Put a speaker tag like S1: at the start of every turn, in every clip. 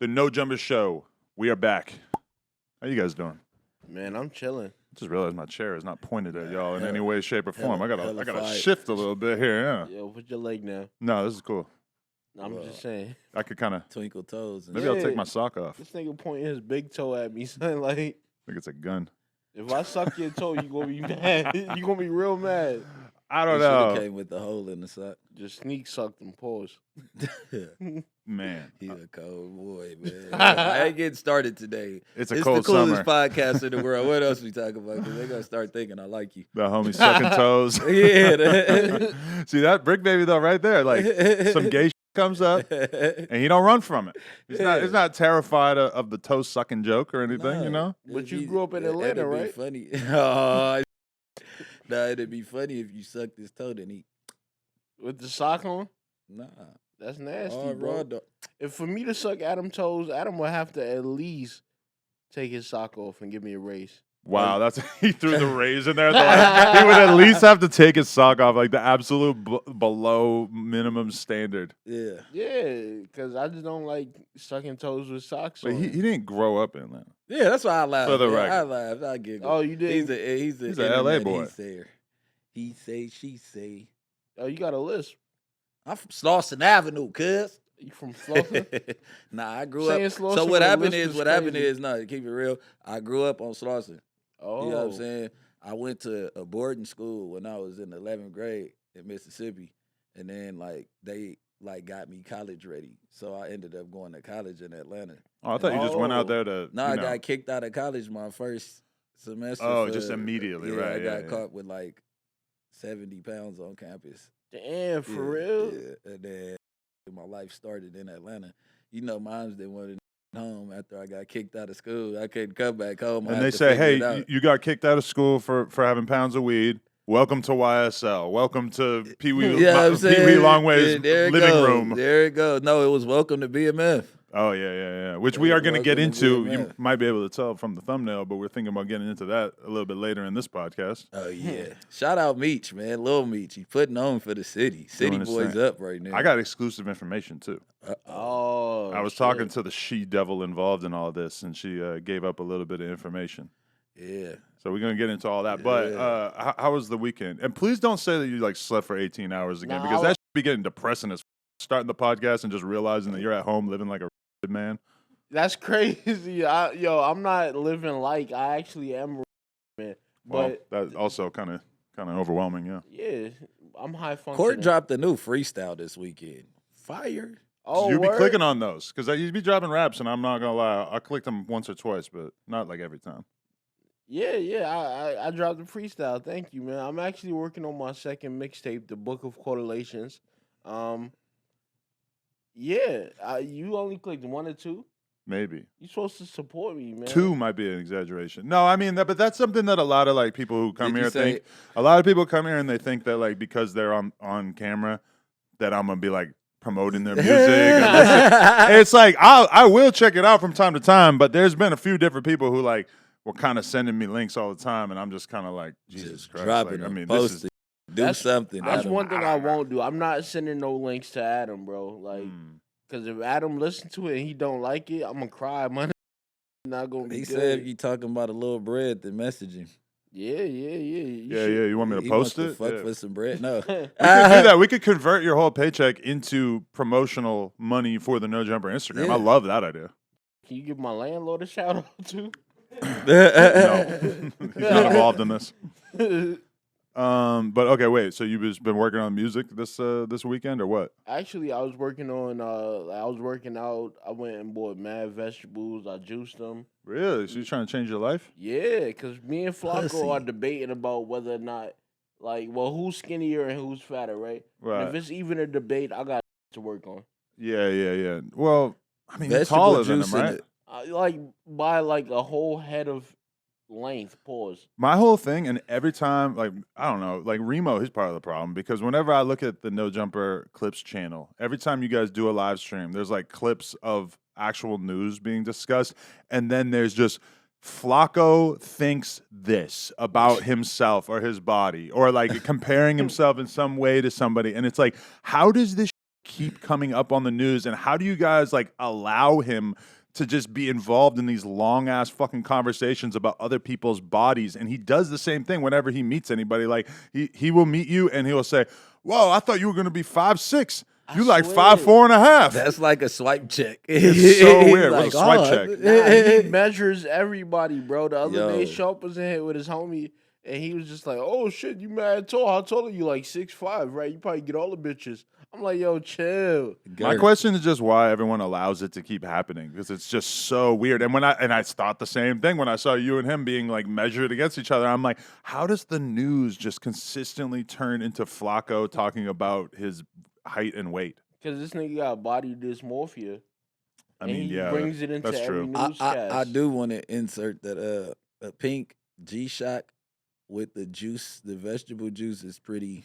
S1: The No Jumper Show. We are back. How you guys doing?
S2: Man, I'm chilling.
S1: I just realized my chair is not pointed at y'all in any way, shape, or form. I gotta
S2: fight.
S1: shift a little bit here. Yeah.
S2: Yo, put your leg down.
S1: No, this is cool.
S2: I'm just saying.
S1: I could kind of
S3: twinkle toes.
S1: Maybe I'll take my sock off.
S2: This nigga pointing his big toe at me, son. Like,
S1: I think it's a gun.
S2: If I suck your toe, you gonna be mad. You gonna be real mad.
S1: I don't know.
S3: Came with the hole in the sock.
S2: Just sneak suck them paws.
S1: Man,
S3: he's a cold boy, man. I ain't getting started today.
S1: It's the coolest
S3: podcast in the world. What else we talk about? Because they're gonna start thinking I like you.
S1: The homie sucking toes.
S3: Yeah.
S1: See that Bricc baby though, right there. Like some gay comes up and he don't run from it. He's not terrified of the toe sucking joke or anything, you know.
S2: But you grew up in Atlanta, right?
S3: Funny. Nah, it'd be funny if you sucked his toe and he
S2: with the sock on.
S3: Nah,
S2: that's nasty, bro. If for me to suck Adam toes, Adam would have to at least take his sock off and give me a raise.
S1: Wow, that's he threw the raise in there. He would at least have to take his sock off, like the absolute below minimum standard.
S3: Yeah,
S2: because I just don't like sucking toes with socks
S1: but
S2: on.
S1: He didn't grow up in Atlanta.
S3: Yeah, that's why I laughed.
S1: For the record.
S3: I laughed. I giggled.
S2: Oh, you did?
S3: He's
S1: an LA boy.
S3: He say, she say.
S2: Oh, you got a list.
S3: I'm from Slauson Avenue, cuz.
S2: You from Slauson?
S3: Nah, I grew up.
S2: Slauson
S3: So what happened is, no, to keep it real, I grew up on Slauson.
S2: Oh.
S3: You know what I'm saying? I went to a boarding school when I was in the 11th grade in Mississippi. And then, they got me college ready. So I ended up going to college in Atlanta.
S1: Oh, I thought you just went out there to,
S3: I got kicked out of college my first semester.
S1: Oh, just immediately, right.
S3: I got caught with 70 pounds on campus.
S2: Damn, for real?
S3: Yeah. And then my life started in Atlanta. You know, moms didn't want to home after I got kicked out of school. I couldn't come back home.
S1: And they say, hey, you got kicked out of school for having pounds of weed. Welcome to YSL. Welcome to Pee Wee Longway's living room.
S3: There it goes. No, it was welcome to BMF.
S1: Oh, yeah. Which we are going to get into. You might be able to tell from the thumbnail, but we're thinking about getting into that a little bit later in this podcast.
S3: Oh, yeah. Shout out Meech, man. Lil Meech. He's putting on for the city. City boys up right now.
S1: I got exclusive information, too.
S2: Oh,
S1: I was talking to the she-devil involved in all this, and she gave up a little bit of information.
S3: Yeah.
S1: So we're going to get into all that. But how was the weekend? And please don't say that you, slept for 18 hours again, because that should be getting depressing as starting the podcast and just realizing that you're at home living like a man.
S2: That's crazy. I'm not living like I actually am, man. But
S1: that's also kind of overwhelming, yeah.
S2: Yeah, I'm high functioning.
S3: Court dropped a new freestyle this weekend. Fire.
S2: Oh,
S1: you be clicking on those because you be dropping raps, and I'm not gonna lie, I clicked them once or twice, but not every time.
S2: Yeah. I dropped the freestyle. Thank you, man. I'm actually working on my second mixtape, The Book of Correlations. Yeah, you only clicked 1 or 2?
S1: Maybe.
S2: You're supposed to support me, man.
S1: 2 might be an exaggeration. No, I mean, but that's something that a lot of people who come here think. A lot of people come here and they think that because they're on camera, that I'm gonna be promoting their music. It's I will check it out from time to time, but there's been a few different people who were kind of sending me links all the time, and I'm just kind of Jesus Christ.
S3: Dropping posting. Do something.
S2: That's one thing I won't do. I'm not sending no links to Adam, bro. Because if Adam listens to it and he don't like it, I'm gonna cry. Man, not gonna be.
S3: He
S2: good.
S3: said if you talking about a little bread, then message him.
S2: Yeah.
S1: You want me to post it?
S3: Fuck for some bread? No.
S1: We could do that. We could convert your whole paycheck into promotional money for the No Jumper Instagram. I love that idea.
S2: Can you give my landlord a shout out too?
S1: No, he's not involved in this. But okay, wait. So you've just been working on music this weekend or what?
S2: Actually, I was working on. I was working out. I went and bought mad vegetables. I juiced them.
S1: Really? So you're trying to change your life?
S2: Yeah, because me and Flacco are debating about whether or not, who's skinnier and who's fatter, right?
S1: Right.
S2: And if it's even a debate, I got to work on.
S1: Yeah. Well, I mean, you're taller than him, right?
S2: By a whole head of length. Pause.
S1: My whole thing, and every time, I don't know, Remo, he's part of the problem because whenever I look at the No Jumper Clips channel, every time you guys do a live stream, there's clips of actual news being discussed, and then there's just Flacco thinks this about himself or his body, or comparing himself in some way to somebody, and it's how does this keep coming up on the news? And how do you guys like allow him to just be involved in these long ass fucking conversations about other people's bodies? And he does the same thing whenever he meets anybody. Like he will meet you and he will say, "Whoa, I thought you were gonna be 5'6". You like 5'4.5".
S3: That's like a swipe check.
S1: It's so weird.
S3: Like,
S1: What's a swipe check?
S2: Nah, he measures everybody, bro. The other day,
S3: Yo.
S2: Sharp was in here with his homie, and he was just like, "Oh shit, you mad tall? How tall are you? Like 6'5", right? You probably get all the bitches." I'm like, "Yo, chill."
S1: My question is just why everyone allows it to keep happening, because it's just so weird. And I thought the same thing when I saw you and him being like measured against each other. I'm like, how does the news just consistently turn into Flacco talking about his height and weight?
S2: Because this nigga got body dysmorphia.
S1: I mean,
S2: he
S1: yeah,
S2: brings it into
S1: that's
S2: every
S1: true.
S2: newscast.
S3: I do want to insert that a pink G-Shock with the juice, the vegetable juice is pretty.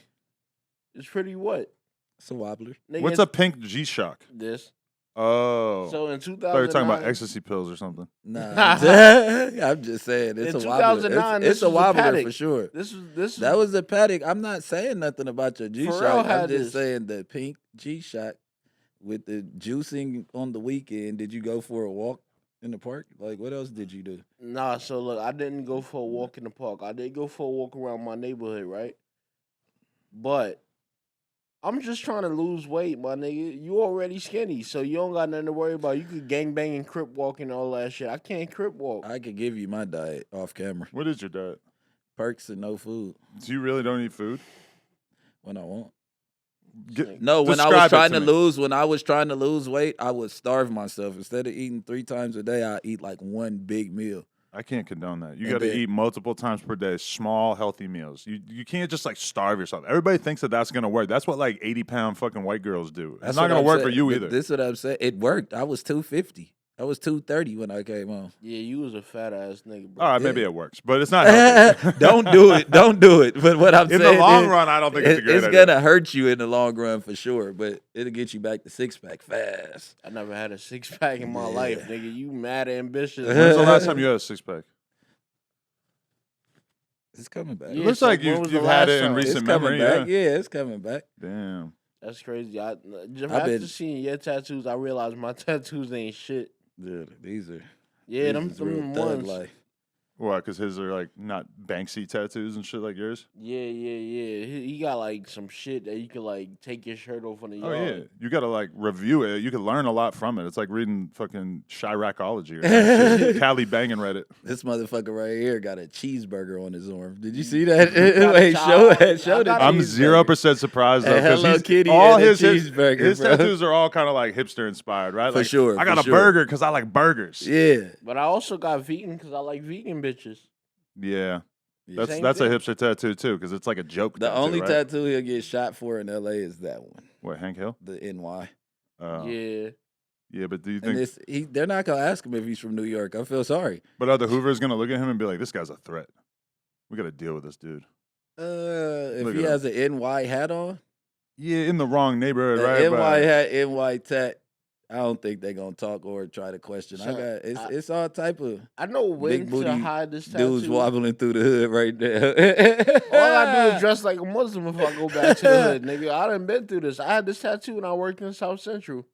S2: It's pretty what?
S3: It's a wobbler.
S2: Nigga,
S1: What's a pink G-Shock?
S2: This.
S1: Oh.
S2: So in
S1: I thought you
S2: 2009,
S1: were talking about ecstasy pills or something.
S3: Nah, I'm just saying it's
S2: In
S3: a wobbler.
S2: 2009,
S3: It's
S2: this
S3: a
S2: was a
S3: wobbler
S2: paddock.
S3: for sure.
S2: This
S3: That was a paddock. I'm not saying nothing about your G-Shock.
S2: Pharrell
S3: I'm
S2: had
S3: just
S2: this.
S3: saying the pink G-Shock with the juicing on the weekend. Did you go for a walk in the park? Like, what else did you do?
S2: Nah, so look, I didn't go for a walk in the park. I did go for a walk around my neighborhood, right? But I'm just trying to lose weight, my nigga. You already skinny, so you don't got nothing to worry about. You could gangbang and crip walk and all that shit. I can't crip walk.
S3: I could give you my diet off camera.
S1: What is your diet?
S3: Perks and no food
S1: So you really don't eat food?
S3: when I want.
S1: Get-
S3: No, when I
S1: describe
S3: was
S1: it
S3: trying
S1: to
S3: to
S1: me.
S3: lose weight, I would starve myself. Instead of eating 3 times a day, I eat like one big meal.
S1: I can't condone that. You
S3: And
S1: got to
S3: then-
S1: eat multiple times per day, small, healthy meals. You can't just like starve yourself. Everybody thinks that that's gonna work. That's what like 80-pound fucking white girls do. It's not gonna work for you either.
S3: This is what I'm saying. It worked. I was 250. I was 230 when I came home.
S2: Yeah, you was a fat ass nigga, bro.
S1: All right, maybe it works, but it's not healthy.
S3: Don't do it. Don't do it. But what I'm
S1: In
S3: saying
S1: the long
S3: is,
S1: run, I don't think it's a great
S3: it's
S1: idea.
S3: gonna hurt you in the long run for sure. But it'll get you back to 6-pack fast.
S2: I never had a 6-pack in my life, nigga. You mad ambitious.
S1: When's the last time you had a 6-pack?
S3: It's coming back.
S2: Yeah,
S1: It looks
S2: so
S1: like
S2: when was
S1: you've
S2: the
S1: had
S2: last
S1: it in
S2: time?
S3: It's
S1: recent
S3: coming
S1: memory.
S3: back.
S1: Yeah.
S3: Yeah, it's coming back.
S1: Damn.
S2: That's crazy. Just
S3: I've
S2: after
S3: been-
S2: seeing your tattoos, I realized my tattoos ain't shit.
S3: Dude, these are
S2: Yeah,
S3: these is real
S2: them
S3: thug
S2: ones.
S3: life.
S1: Why? Because his are like not Banksy tattoos and shit like yours.
S2: Yeah. He got like some shit that you can like take your shirt off on the
S1: Oh
S2: yard.
S1: yeah, you got to like review it. You can learn a lot from it. It's like reading fucking Chiracology or some shit. Callie banging read it.
S3: This motherfucker right here got a cheeseburger on his arm. Did you see that?
S2: Got a
S3: Wait, show
S2: child.
S3: it. Show
S2: I
S3: the
S2: got a-
S1: I'm
S3: cheeseburger.
S1: 0% surprised though.
S3: A
S1: 'cause
S3: Hello
S1: he's-
S3: Kitty
S1: all
S3: and a
S1: his
S3: cheeseburger,
S1: His
S3: bro.
S1: tattoos are all kind of like hipster inspired, right?
S3: For
S1: Like,
S3: sure,
S1: I got
S3: for
S1: a
S3: sure.
S1: burger because I like burgers.
S3: Yeah.
S2: But I also got vegan because I like vegan bitches.
S1: Yeah. That's
S2: Same
S1: a
S2: thing.
S1: hipster tattoo too, because it's like a joke.
S3: The
S1: tattoo,
S3: only
S1: right?
S3: tattoo he'll get shot for in LA is that one.
S1: What, Hank Hill?
S3: The NY.
S2: Yeah.
S1: Yeah, but do you
S3: And
S1: think?
S3: they're not gonna ask him if he's from New York. I feel sorry.
S1: But are the Hoovers gonna look at him and be like, "This guy's a threat. We got to deal with this dude."
S3: If
S1: Look
S3: he
S1: at
S3: has an NY hat on,
S1: Yeah, in the wrong neighborhood,
S3: the
S1: right?
S3: NY hat, NY tat, I don't think they're gonna talk or try to question.
S2: So,
S3: It's all type of
S2: I know when
S3: Big
S2: to
S3: booty
S2: hide this tattoo.
S3: dudes wobbling through the hood right there.
S2: All I do is dress like a Muslim if I go back to the hood, nigga. I done been through this. I had this tattoo when I worked in South Central.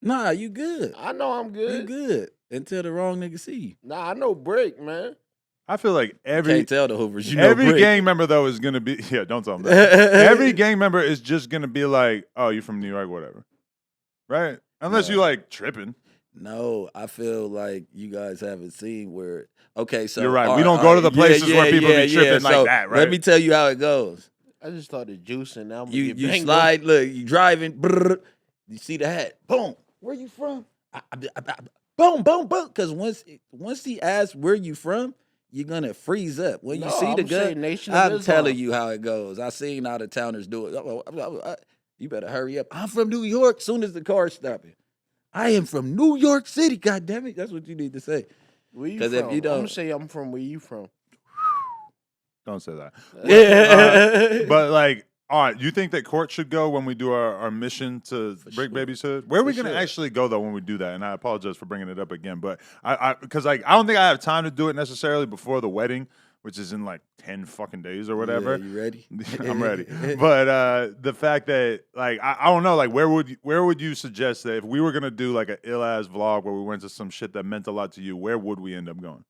S3: Nah, you good.
S2: I know I'm
S3: You
S2: good.
S3: good until the wrong nigga see you.
S2: Nah, I know Bricc, man.
S1: I feel like
S3: Can't tell the Hoovers. You know
S1: every
S3: Bricc.
S1: gang member though is gonna be don't tell them that. Every gang member is just gonna be like, "Oh, you're from New York, whatever," right? Unless you like tripping.
S3: No, I feel like you guys haven't seen where. Okay, so
S1: You're right. We don't go to the places where people be tripping like
S3: So
S1: that, right?
S3: Let me tell you how it goes.
S2: I just started juicing. Now I'm gonna
S3: You
S2: get banged
S3: slide. Look, you driving. Brrr, you see the hat. Boom. Where you from? Boom, boom, boom. Because once he asks where you from, you're gonna freeze up. When you
S2: No,
S3: see the
S2: I'm saying
S3: gun,
S2: Nation of
S3: I'm
S2: Islam.
S3: telling you how it goes. I seen out of towners do it. You better hurry up. I'm from New York. Soon as the car stopping, I am from New York City. God damn it, that's what you need to say.
S2: Where you
S3: 'Cause
S2: from?
S3: if you
S2: I'm
S3: don't-
S2: gonna say I'm from where you from.
S1: Don't say that.
S3: Yeah,
S1: But like, all right, you think that court should go when we do our mission to
S3: For
S1: Bricc
S3: sure.
S1: Baby's hood? Where are we
S3: For
S1: going to
S3: sure.
S1: actually go though when we do that? And I apologize for bringing it up again, but because like I don't think I have time to do it necessarily before the wedding which is in like 10 fucking days or whatever.
S3: Yeah, you ready?
S1: I'm ready. But the fact that like I don't know, like where would you suggest that if we were gonna do like an ill ass vlog where we went to some shit that meant a lot to you, where would we end up going?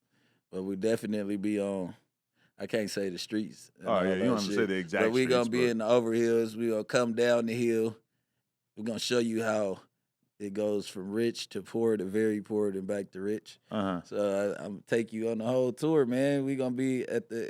S3: Well, we'd definitely be on. I can't say the streets.
S1: Oh yeah, you don't have to say the exact.
S3: But we're gonna be
S1: but...
S3: in the overhills. We're gonna come down the hill. We're gonna show you how it goes from rich to poor to very poor and back to rich. So I'm gonna take you on the whole tour, man. We gonna be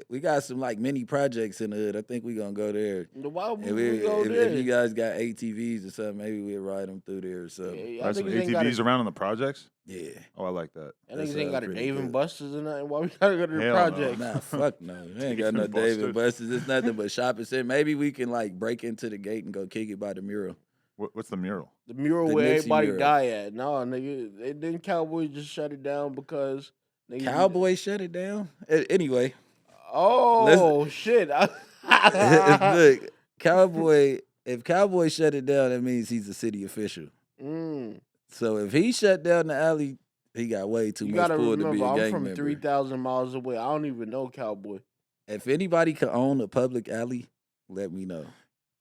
S3: we got some like mini projects in the hood. I think we gonna go there.
S2: Why would we go there?
S3: If you guys got ATVs or something, maybe we'll ride them through there or something.
S2: Yeah,
S1: some ATVs around in the projects?
S3: Yeah.
S1: Oh, I like that.
S2: I think ain't got a Dave and Buster's or nothing. Why we gotta go to the project?
S3: Nah, fuck no. We ain't got no Dave and Buster's. It's nothing but shopping center. Maybe we can like break into the gate and go kick it by the Mural.
S1: What's the Mural?
S2: The Mural
S3: The
S2: where
S3: Nipsey
S2: everybody
S3: Mural.
S2: die at. No, nigga. Didn't Cowboys just shut it down because nigga,
S3: Cowboys shut it down? Anyway.
S2: Oh, shit.
S3: Look, if Cowboy shut it down, that means he's a city official. So if he shut down the alley, he got way too much pull to be a gang
S2: I'm from
S3: member.
S2: 3,000 miles away. I don't even know Cowboy.
S3: If anybody could own a public alley, let me know.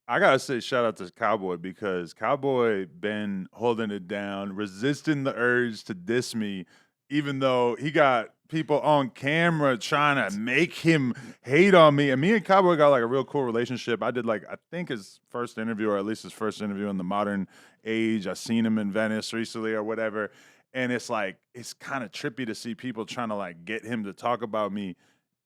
S1: I gotta say shout out to Cowboy because Cowboy been holding it down, resisting the urge to diss me, even though he got people on camera trying to make him hate on me. And me and Cowboy got like a real cool relationship. I did like I think his first interview, or at least his first interview in the modern age. I seen him in Venice recently or whatever. And it's like it's kind of trippy to see people trying to like get him to talk about me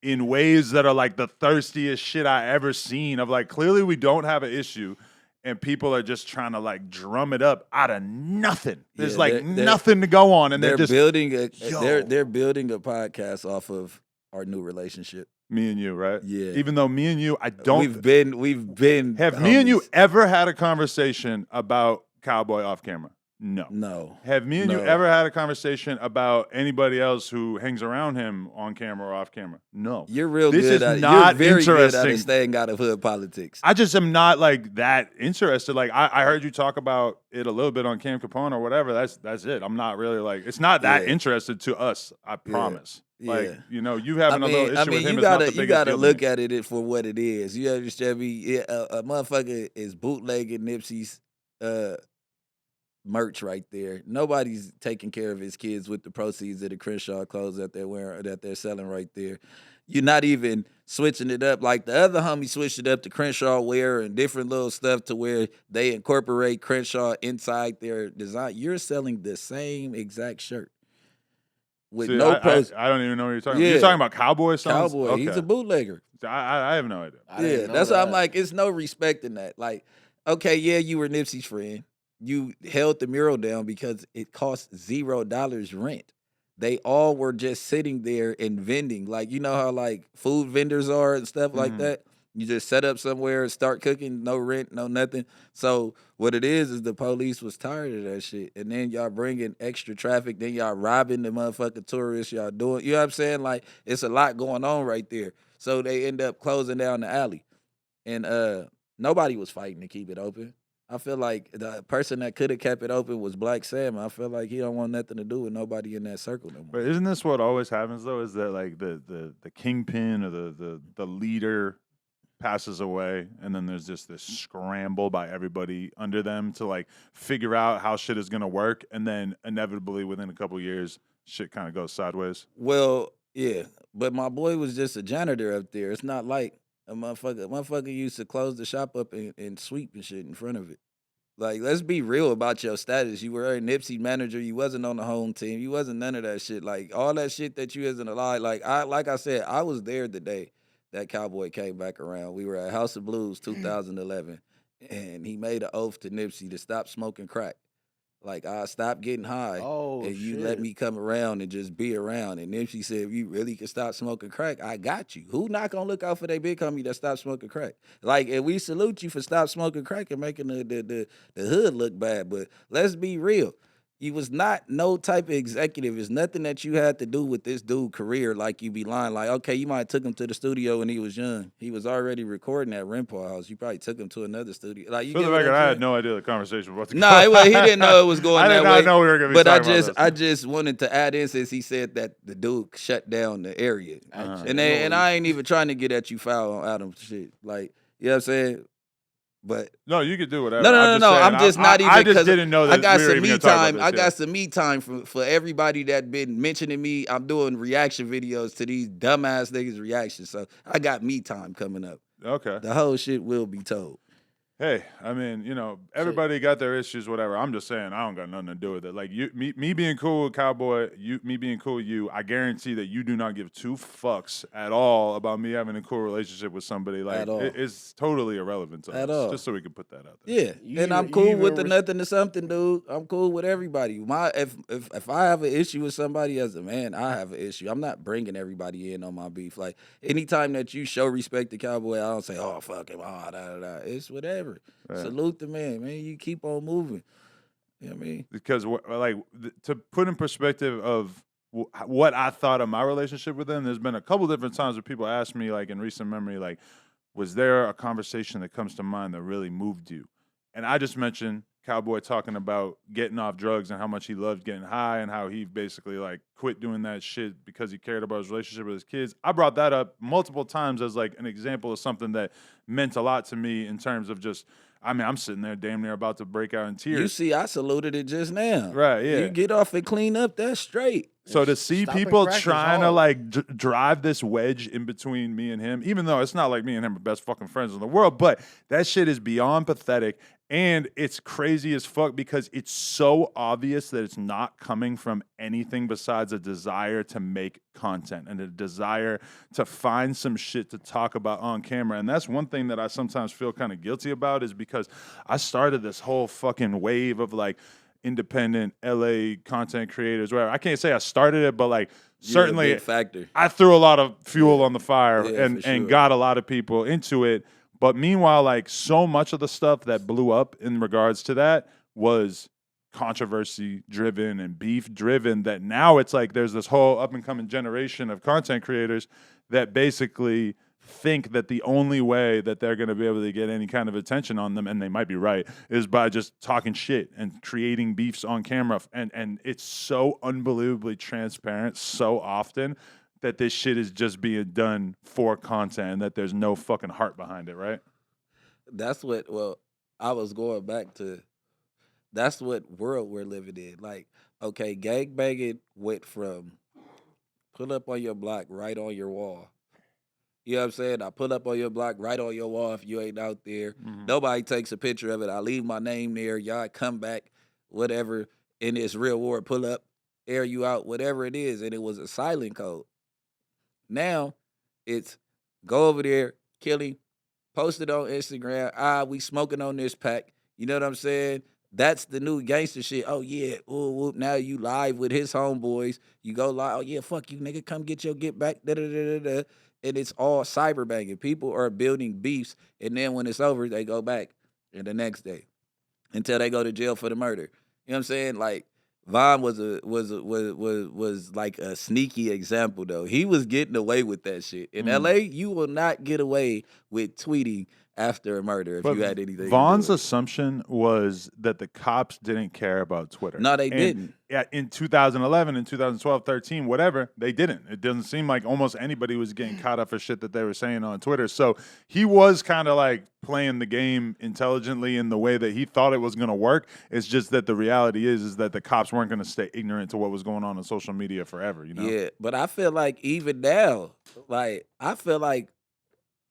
S1: in ways that are like the thirstiest shit I ever seen. Of like, clearly we don't have an issue, and people are just trying to like drum it up out of nothing. There's like nothing to go on, and they're just
S3: building they're building a podcast off of our new relationship.
S1: Me and you, right?
S3: Yeah.
S1: Even though me and you, I don't.
S3: We've been.
S1: Have
S3: homies.
S1: me and you ever had a conversation about Cowboy off camera? No. Have me and you ever had a conversation about anybody else who hangs around him on camera or off camera? No.
S3: You're real
S1: this
S3: good
S1: is
S3: at
S1: not
S3: you're very
S1: interesting.
S3: good at staying out of hood politics.
S1: I just am not like that interested. Like I heard you talk about it a little bit on Cam Capone or whatever. That's it. I'm not really like it's not that interested to us. I promise.
S3: Yeah.
S1: Like you having a little issue with him.
S3: You gotta look at it for what it is. You understand me? A motherfucker is bootlegging Nipsey's merch right there. Nobody's taking care of his kids with the proceeds of the Crenshaw clothes that they're wearing, that they're selling right there. You're not even switching it up like the other homie switched it up to Crenshaw wear and different little stuff to where they incorporate Crenshaw inside their design. You're selling the same exact shirt with no proceeds.
S1: I don't even know what you're talking about. You're talking about Cowboy songs?
S3: Cowboy,
S1: okay.
S3: He's a bootlegger.
S1: I have no idea.
S3: Yeah, that's why I'm like, it's no respect in that. Like, okay, yeah, you were Nipsey's friend. You held the Mural down because it cost $0 rent. They all were just sitting there and vending. Like, you know how like food vendors are and stuff like that? You just set up somewhere and start cooking, no rent, no nothing. So what it is the police was tired of that shit. And then y'all bringing extra traffic. Then y'all robbing the motherfucking tourists. Y'all doing, you know what I'm saying? Like, it's a lot going on right there. So they end up closing down the alley. And nobody was fighting to keep it open. I feel like the person that could have kept it open was Black Sam. I feel like he don't want nothing to do with nobody in that circle no more.
S1: But isn't this what always happens though? Is that like the kingpin or the leader passes away, and then there's just this scramble by everybody under them to like figure out how shit is gonna work, and then inevitably within a couple of years, shit kind of goes sideways.
S3: Well, yeah, but my boy was just a janitor up there. It's not like a motherfucker used to close the shop up and sweep and shit in front of it. Like, let's be real about your status. You were a Nipsey manager. You wasn't on the home team. You wasn't none of that shit. Like, all that shit that you isn't alive. Like I said, I was there the day that Cowboy came back around. We were at House of Blues 2011, and he made an oath to Nipsey to stop smoking crack. Like, I stopped getting high, and you let me come around and just be around. And Nipsey said, if you really can stop smoking crack, I got you. Who not gonna look out for their big homie that stopped smoking crack? Like, and we salute you for stop smoking crack and making the hood look bad. But let's be real. You was not no type of executive. It's nothing that you had to do with this dude's career. Like you be lying, like, okay, you might have took him to the studio when he was young. He was already recording at Renpo House. You probably took him to another studio. Like, you
S1: For the record, I had no idea the conversation was about to go.
S3: Nah, he didn't know it was going that way.
S1: I did not know we were going to be talking about this.
S3: I just wanted to add in since he said that the dude shut down the area. And I ain't even trying to get at you foul on Adam's shit. Like, you know what I'm saying? But
S1: no, you could do whatever.
S3: No. I'm just not even.
S1: I just didn't know that.
S3: I got
S1: we were
S3: some
S1: even
S3: me
S1: talk about
S3: time.
S1: this,
S3: I got some me time for everybody that been mentioning me. I'm doing reaction videos to these dumbass niggas' reactions. So I got me time coming up.
S1: Okay.
S3: The whole shit will be told.
S1: Hey, I mean, everybody got their issues, whatever. I'm just saying, I don't got nothing to do with it. Like me being cool with Cowboy, me being cool with you, I guarantee that you do not give two fucks at all about me having a cool relationship with somebody. Like, it's totally irrelevant to us. All. Just so we can put that out there.
S3: Yeah, and I'm cool with the nothing to something, dude. I'm cool with everybody. If I have an issue with somebody as a man, I have an issue. I'm not bringing everybody in on my beef. Like, anytime that you show respect to Cowboy, I don't say, oh, fuck him, It's whatever. Right. Salute the man. You keep on moving. You know what I mean? Because,
S1: to put in perspective of what I thought of my relationship with him, there's been a couple different times where people asked me, like, in recent memory, like, was there a conversation that comes to mind that really moved you? And I just mentioned Cowboy talking about getting off drugs and how much he loved getting high and how he basically, like, quit doing that shit because he cared about his relationship with his kids. I brought that up multiple times as, like, an example of something that meant a lot to me in terms of just, I'm sitting there damn near about to break out in tears.
S3: You see, I saluted it just now.
S1: Right, yeah.
S3: You get off and clean up, that's straight.
S1: So to see people trying to, like, drive this wedge in between me and him, even though it's not like me and him are best fucking friends in the world, but that shit is beyond pathetic. And it's crazy as fuck because it's so obvious that it's not coming from anything besides a desire to make content and a desire to find some shit to talk about on camera. And that's one thing that I sometimes feel kind of guilty about, is because I started this whole fucking wave of, like, independent LA content creators, whatever. I can't say I started it, but, like, certainly
S3: factor.
S1: I threw a lot of fuel on the fire
S3: and
S1: got a lot of people into it. But meanwhile, like, so much of the stuff that blew up in regards to that was controversy driven and beef driven, that now it's like there's this whole up and coming generation of content creators that basically think that the only way that they're going to be able to get any kind of attention on them, and they might be right, is by just talking shit and creating beefs on camera. And it's so unbelievably transparent so often that this shit is just being done for content and that there's no fucking heart behind it, right?
S3: That's what, I was going back to, that's what world we're living in. Like, okay, gangbanging went from pull up on your block, right on your wall. You know what I'm saying? I pull up on your block, right on your wall if you ain't out there. Mm-hmm. Nobody takes a picture of it. I leave my name there. Y'all come back, whatever, in this real war, pull up, air you out, whatever it is. And it was a silent code. Now, it's go over there, kill him, post it on Instagram. We smoking on this pack. You know what I'm saying? That's the new gangster shit. Oh, yeah. Ooh, whoop. Now you live with his homeboys. You go live. Oh, yeah, fuck you, nigga. Come get your get back. Da-da-da-da-da. And it's all cyber banging. People are building beefs, and then when it's over, they go back and the next day until they go to jail for the murder. You know what I'm saying? Like, Von was like a sneaky example though. He was getting away with that shit. In LA, you will not get away with tweeting after a murder if you had anything.
S1: Von's assumption was that the cops didn't care about Twitter.
S3: No, they didn't.
S1: Yeah, in 2011, in 2012, 13, whatever, they didn't. It doesn't seem like almost anybody was getting caught up for shit that they were saying on Twitter. So he was kind of like playing the game intelligently in the way that he thought it was going to work. It's just that the reality is that the cops weren't going to stay ignorant to what was going on social media forever, you know?
S3: Yeah, but I feel like even now, like, I feel like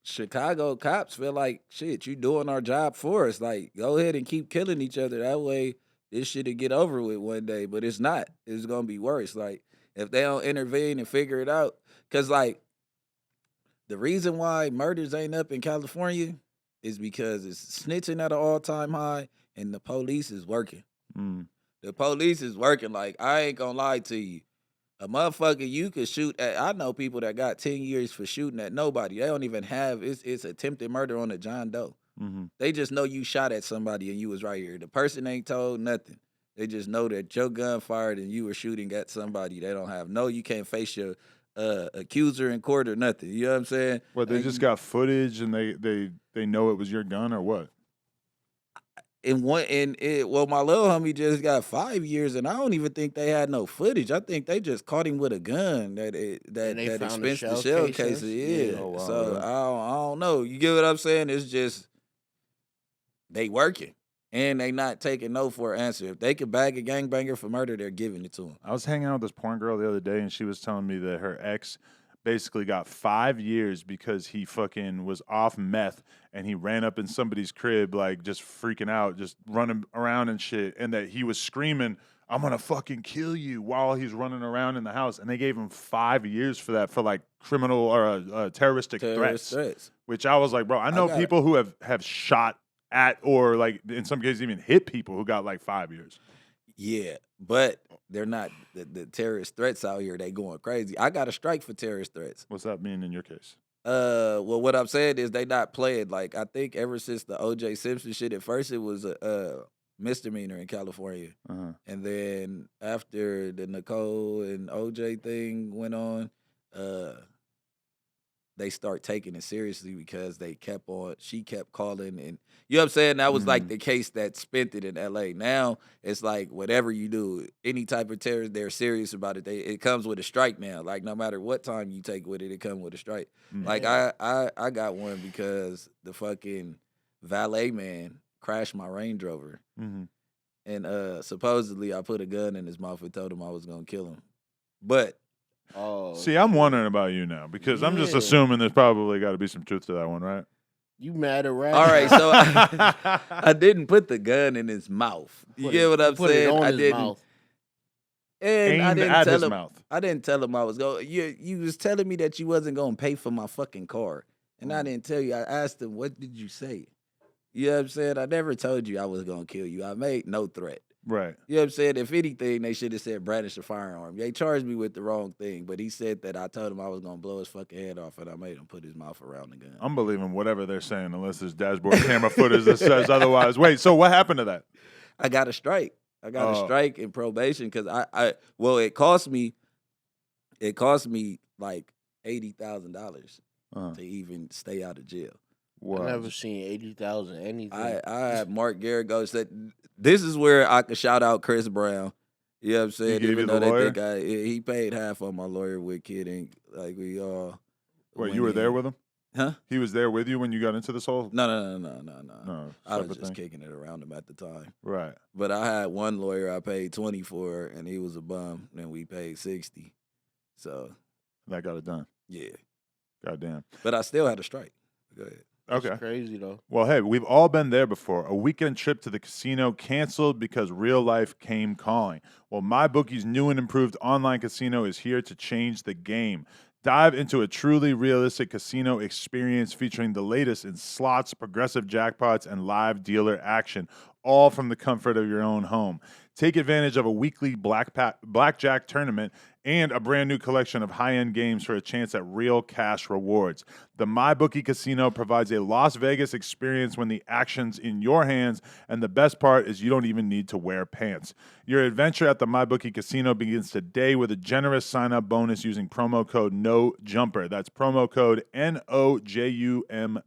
S3: Chicago cops feel like, shit, you doing our job for us. Like, go ahead and keep killing each other. That way this shit will get over with one day. But it's not. It's going to be worse. Like, if they don't intervene and figure it out. Because, like, the reason why murders ain't up in California is because it's snitching at an all-time high and the police is working. The police is working. Like, I ain't going to lie to you. A motherfucker you could shoot at, I know people that got 10 years for shooting at nobody. They don't even have, it's attempted murder on a John Doe. Mm-hmm. They just know you shot at somebody and you was right here. The person ain't told nothing. They just know that your gun fired and you were shooting at somebody. They don't have you can't face your accuser in court or nothing. You know what I'm saying?
S1: What, they just got footage and they know it was your gun or what?
S3: Well, my little homie just got 5 years, and I don't even think they had no footage. I think they just caught him with a gun that expensed the shell cases. Yeah.
S1: Oh, wow,
S3: So
S1: really?
S3: I don't know. You get what I'm saying? It's just they working. And they not taking no for an answer. If they could bag a gangbanger for murder, they're giving it to him.
S1: I was hanging out with this porn girl the other day, and she was telling me that her ex basically got 5 years because he fucking was off meth, and he ran up in somebody's crib, like, just freaking out, just running around and shit, and that he was screaming, "I'm gonna fucking kill you," while he's running around in the house. And they gave him 5 years for that, for, like, criminal or terroristic threats. Which I was like, bro, I know people who have shot at, or like in some cases even hit people, who got like 5 years.
S3: Yeah, but they're not the terrorist threats out here. They going crazy. I got a strike for terrorist threats.
S1: What's that mean in your case?
S3: Well, what I'm saying is they not playing. Like, I think ever since the O.J. Simpson shit, at first it was a misdemeanor in California, and then after the Nicole and O.J. thing went on, they start taking it seriously because she kept calling, and you know what I'm saying? That was like the case that spent it in LA. Now it's like whatever you do, any type of terrorist, they're serious about it. It comes with a strike now. Like, no matter what time you take with it, it comes with a strike. Like, I got one because the fucking valet man crashed my Range Rover. And supposedly I put a gun in his mouth and told him I was gonna kill him. But
S1: see, I'm wondering about you now, because I'm just assuming there's probably got to be some truth to that one, right?
S2: You mad at Rat?
S3: All right, so I didn't put the gun in his mouth. You get what I'm saying? I didn't.
S2: Mouth.
S3: And I didn't
S1: at
S3: tell
S1: his
S3: him.
S1: mouth.
S3: I didn't tell him I was going. You was telling me that you wasn't going to pay for my fucking car, and I didn't tell you. I asked him, "What did you say?" You know what I'm saying? I never told you I was going to kill you. I made no threat.
S1: Right.
S3: You know what I'm saying? If anything, they should have said brandish a firearm. They charged me with the wrong thing, but he said that I told him I was going to blow his fucking head off, and I made him put his mouth around the gun.
S1: I'm believing whatever they're saying, unless there's dashboard camera footage that says otherwise. Wait, so what happened to that?
S3: I got a strike. I got a strike in probation because it cost me like $80,000 to even stay out of jail.
S1: Wow.
S2: I never seen 80,000 anything.
S3: I had Mark Garagos said, this is where I could shout out Chris Brown. You know what I'm saying?
S1: He gave
S3: Even
S1: you
S3: though
S1: the
S3: they
S1: lawyer?
S3: think he paid half on my lawyer with Kid Ink. Like, we all.
S1: Wait, you were there with him?
S3: Huh?
S1: He was there with you when you got into this whole?
S3: No.
S1: No,
S3: I was
S1: separate
S3: just
S1: thing?
S3: kicking it around him at the time.
S1: Right.
S3: But I had one lawyer I paid $20 for, and he was a bum, and we paid $60. So
S1: That got it done.
S3: yeah.
S1: Goddamn.
S3: But I still had a strike. Go ahead.
S1: Okay.
S2: That's crazy though.
S1: Well, hey, we've all been there before. A weekend trip to the casino canceled because real life came calling. Well, MyBookie's new and improved online casino is here to change the game. Dive into a truly realistic casino experience featuring the latest in slots, progressive jackpots, and live dealer action, all from the comfort of your own home. Take advantage of a weekly blackjack tournament and a brand new collection of high-end games for a chance at real cash rewards. The MyBookie Casino provides a Las Vegas experience when the action's in your hands, and the best part is you don't even need to wear pants. Your adventure at the MyBookie Casino begins today with a generous sign-up bonus using promo code NOJUMPER. That's promo code NOJUMPER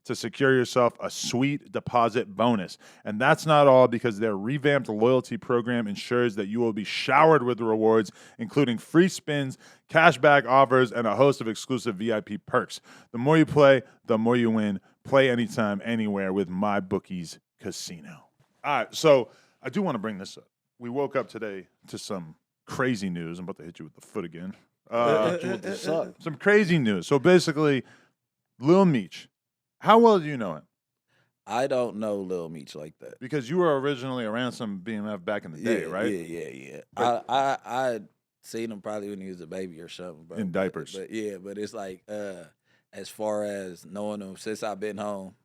S1: to secure yourself a sweet deposit bonus. And that's not all, because their revamped loyalty program ensures that you will be showered with rewards, including free spins, cashback offers, and a host of exclusive VIP perks. The more you play, the more you win. Play anytime, anywhere with MyBookie's Casino. All right, so I do want to bring this up. We woke up today to some crazy news. I'm about to hit you with the foot again. Some crazy news. So basically, Lil Meech, how well do you know him?
S3: I don't know Lil Meech like that.
S1: Because you were originally around some BMF back in the day, right?
S3: Yeah. I seen him probably when he was a baby or something, bro.
S1: In diapers.
S3: But it's like, as far as knowing him since I've been home,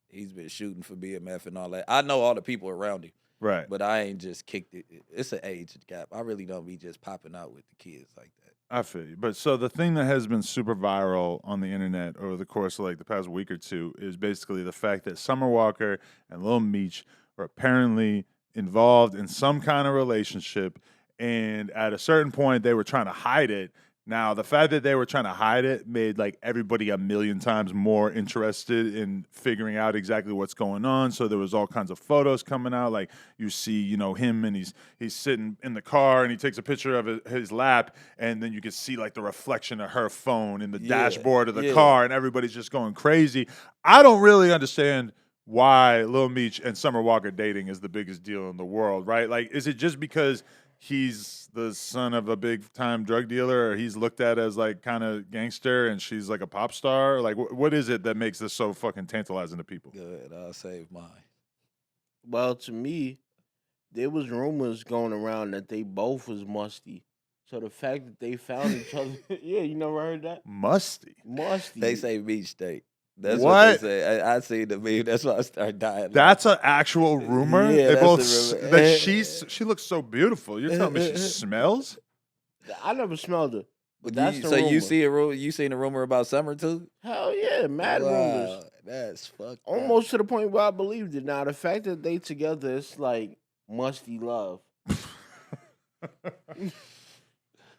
S3: he's been shooting for BMF and all that. I know all the people around him.
S1: Right.
S3: But I ain't just kicked it. It's an age gap. I really don't be just popping out with the kids like that.
S1: I feel you. But so the thing that has been super viral on the internet over the course of like the past week or two is basically the fact that Summer Walker and Lil Meech are apparently involved in some kind of relationship, and at a certain point they were trying to hide it. Now, the fact that they were trying to hide it made like everybody a million times more interested in figuring out exactly what's going on. So there was all kinds of photos coming out. Like you see, you know, him and he's sitting in the car and he takes a picture of his lap, and then you can see like the reflection of her phone in the dashboard of the car, and everybody's just going crazy. I don't really understand why Lil Meech and Summer Walker dating is the biggest deal in the world, right? Like, is it just because he's the son of a big-time drug dealer, or he's looked at as, like, kind of gangster, and she's, like, a pop star? Like, what is it that makes this so fucking tantalizing to people?
S3: Good, I'll save mine.
S2: Well, to me, there was rumors going around that they both was musty. So the fact that they found each other, yeah, you never heard that?
S1: Musty?
S2: Musty.
S3: They say Meech State. That's what they say. I seen the meme. That's why I started dying.
S1: That's an actual rumor?
S3: Yeah,
S1: they
S3: that's
S1: both
S3: a rumor.
S1: that she looks so beautiful. You're telling me she smells?
S2: I never smelled her. But
S3: You-
S2: that's the
S3: so
S2: rumor.
S3: you seen a rumor about Summer too?
S2: Hell yeah, mad rumors.
S3: That's fucked up.
S2: Almost to the point where I believed it. Now, the fact that they together, it's like musty love.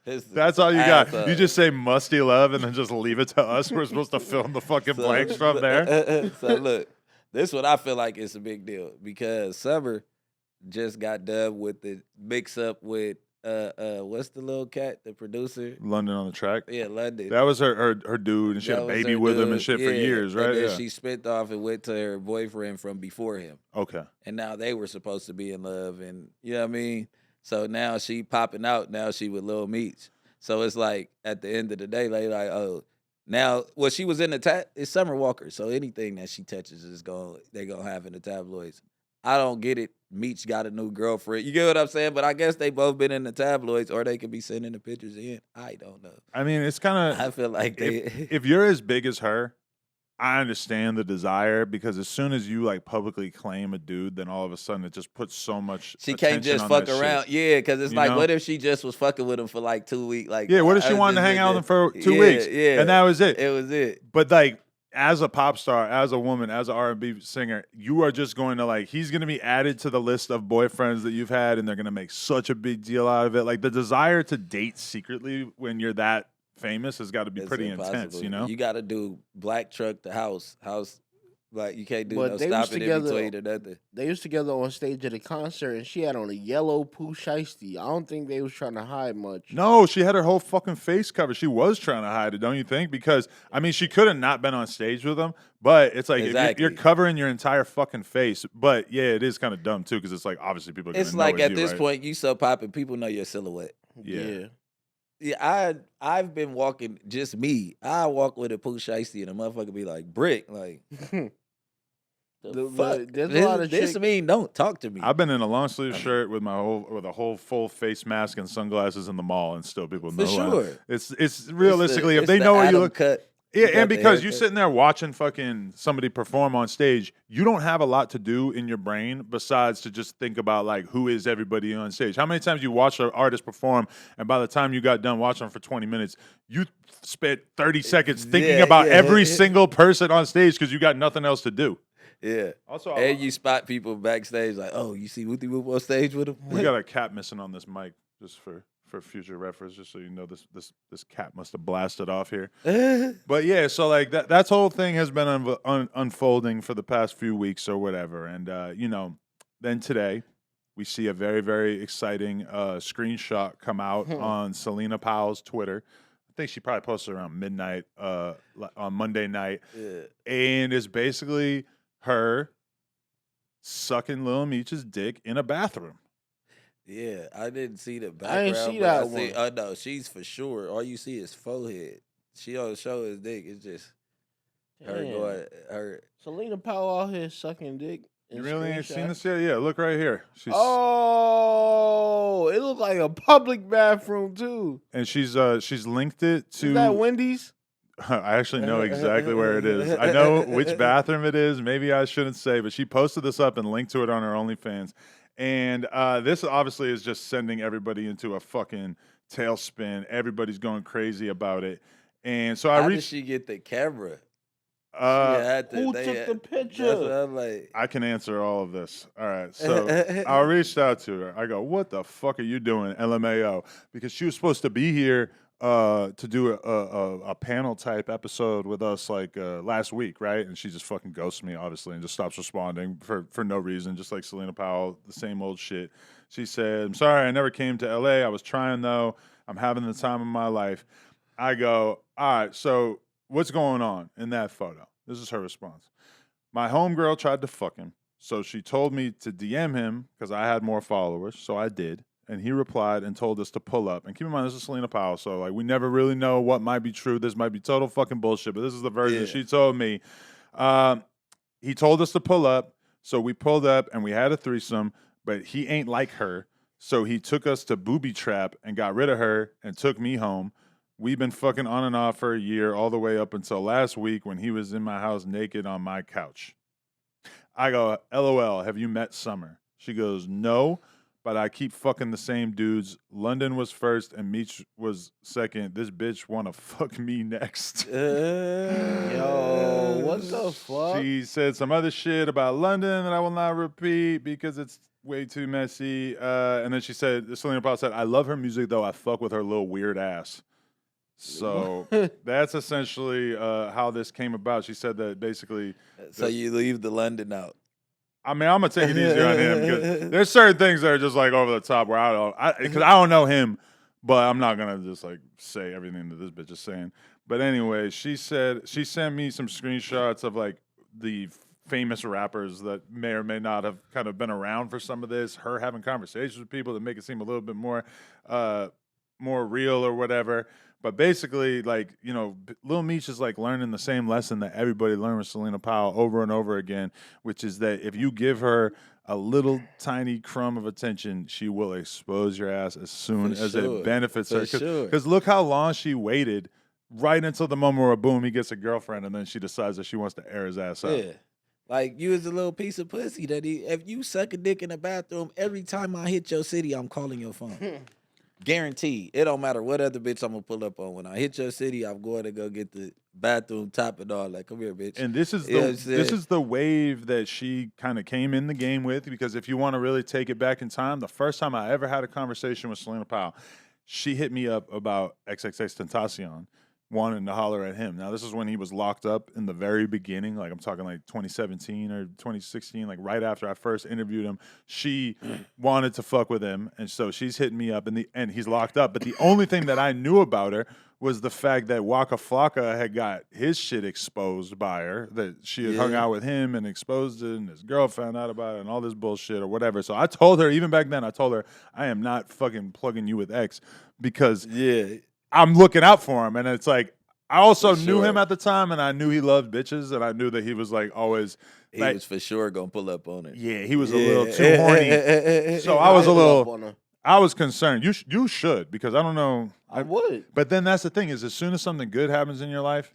S1: That's all you got. You just say musty love and then just leave it to us. We're supposed to fill in the fucking blanks from there.
S3: So look, this one I feel like it's a big deal because Summer just got done with the mix up with what's the little cat, the producer?
S1: London on the Track.
S3: Yeah, London.
S1: That was her dude, and she had a baby with him and shit for years, right?
S3: And then she spent off and went to her boyfriend from before him.
S1: Okay.
S3: And now they were supposed to be in love, and you know what I mean? So now she popping out. Now she with Lil Meech. So it's like at the end of the day, like oh, now she was in the it's Summer Walker. So anything that she touches is they're gonna have in the tabloids. I don't get it. Meech got a new girlfriend. You get what I'm saying? But I guess they both been in the tabloids, or they could be sending the pictures in. I don't know.
S1: I mean, it's kind of.
S3: I feel like
S1: if you're as big as her, I understand the desire, because as soon as you like publicly claim a dude, then all of a sudden it just puts so much.
S3: She can't just fuck around, because it's like, what if she just was fucking with him for like 2 weeks? Like,
S1: what if she wanted to hang out with him for 2 weeks?
S3: Yeah,
S1: and that was it.
S3: It was it.
S1: But like, as a pop star, as a woman, as an R&B singer, you are just going to he's going to be added to the list of boyfriends that you've had, and they're going to make such a big deal out of it. Like, the desire to date secretly when you're that famous has got to be pretty intense, you know?
S3: You got to do Black Truck to House. Like, you can't do no
S2: they was
S3: stopping in
S2: together-
S3: between or nothing.
S2: They was together on stage at a concert, and she had on a yellow Pooh Shiesty. I don't think they was trying to hide much.
S1: No, she had her whole fucking face covered. She was trying to hide it, don't you think? Because, I mean, she could have not been on stage with him, but it's like, if you're covering your entire fucking face. But, yeah, it is kind of dumb, too, because it's like, obviously people are going to know
S3: It's like, at
S1: you,
S3: this
S1: right?
S3: point, you so popping, people know your silhouette.
S1: Yeah.
S3: Yeah, I've been walking, just me. I walk with a Pooh Shiesty, and a motherfucker be like, Bricc, like... Fuck.
S2: There's a lot of
S3: this mean don't talk to me.
S1: I've been in a long sleeve shirt with a whole full face mask and sunglasses in the mall, and still people know.
S3: For sure.
S1: It's realistically, if they know what you look.
S3: Cut.
S1: Yeah, and because you're sitting there watching fucking somebody perform on stage, you don't have a lot to do in your brain besides to just think about like, who is everybody on stage. How many times you watch an artist perform, and by the time you got done watching them for 20 minutes, you spent 30 seconds thinking about every single person on stage because you got nothing else to do.
S3: Yeah.
S1: Also,
S3: and you spot people backstage like, oh, you see Wooty Whoop on stage with him?
S1: We got a cap missing on this mic, just for future reference, just so you know this cap must have blasted off here. But yeah, so like that whole thing has been unfolding for the past few weeks or whatever, and then today we see a very, very exciting screenshot come out on Celina Powell's Twitter. I think she probably posted around midnight on Monday night, and it's basically her sucking Lil Meech's dick in a bathroom.
S3: Yeah, I didn't see the background.
S2: I didn't see that one.
S3: Oh no, she's for sure. All you see is forehead. She don't show his dick. It's just her going. Her
S2: Celina Powell out here sucking dick.
S1: You really ain't seen this yet? Yeah, look right here. She's,
S2: oh, it looked like a public bathroom too.
S1: And she's linked it to.
S2: Is that Wendy's?
S1: I actually know exactly where it is. I know which bathroom it is. Maybe I shouldn't say, but she posted this up and linked to it on her OnlyFans. And this obviously is just sending everybody into a fucking tailspin. Everybody's going crazy about it. And so
S3: how did she get the camera?
S2: Who took the picture?
S3: That's what I'm like.
S1: I can answer all of this. All right. So I reached out to her. I go, what the fuck are you doing, LMAO? Because she was supposed to be here to do a panel type episode with us like last week, right? And she just fucking ghosts me, obviously, and just stops responding for no reason, just like Selena Powell, the same old shit. She said, I'm sorry, I never came to LA. I was trying though. I'm having the time of my life. I go, all right, so what's going on in that photo? This is her response. My homegirl tried to fuck him, so she told me to DM him because I had more followers, so I did. And he replied and told us to pull up. And keep in mind, this is Selena Powell, so like we never really know what might be true. This might be total fucking bullshit, but this is the version she told me. He told us to pull up, so we pulled up and we had a threesome, but he ain't like her, so he took us to Booby Trap and got rid of her and took me home. We've been fucking on and off for a year, all the way up until last week when he was in my house naked on my couch. I go, LOL, have you met Summer? She goes, no, but I keep fucking the same dudes. London was first and Meech was second. This bitch want to fuck me next.
S2: Yo, what the fuck?
S1: She said some other shit about London that I will not repeat because it's way too messy. And then she said, Selena Powell said, I love her music, though. I fuck with her little weird ass. So that's essentially how this came about. She said that basically.
S3: So you leave the London out.
S1: I mean, I'm gonna take it easy on him because there's certain things that are just like over the top where because I don't know him, but I'm not gonna just like say everything that this bitch is saying. But anyway, she said she sent me some screenshots of like the famous rappers that may or may not have kind of been around for some of this. Her having conversations with people that make it seem a little bit more real or whatever. But basically, like, you know, Lil Meech is like learning the same lesson that everybody learned with Selena Powell over and over again, which is that if you give her a little tiny crumb of attention, she will expose your ass as soon as it benefits her. Because look how long she waited right until the moment where, boom, he gets a girlfriend, and then she decides that she wants to air his ass out.
S3: Yeah. Like, you was a little piece of pussy that if you suck a dick in the bathroom, every time I hit your city, I'm calling your phone. Guaranteed. It don't matter what other bitch I'm going to pull up on. When I hit your city, I'm going to go get the bathroom top and all. Like, come here, bitch.
S1: And this is the wave that she kind of came in the game with, because if you want to really take it back in time, the first time I ever had a conversation with Selena Powell, she hit me up about XXXTentacion, wanting to holler at him. Now, this is when he was locked up in the very beginning. Like, I'm talking like 2017 or 2016, like right after I first interviewed him. She wanted to fuck with him, and so she's hitting me up, and he's locked up. But the only thing that I knew about her was the fact that Waka Flocka had got his shit exposed by her, that she had hung out with him and exposed it, and his girl found out about it and all this bullshit or whatever. So I told her, even back then, I told her, I am not fucking plugging you with X because I'm looking out for him. And it's like, I also knew him at the time, and I knew he loved bitches, and I knew that he was like always.
S3: He was for sure going to pull up on her.
S1: Yeah, he was a little too horny. So I was a little. I was concerned. You should, because I don't know.
S2: I would.
S1: But then that's the thing, is as soon as something good happens in your life,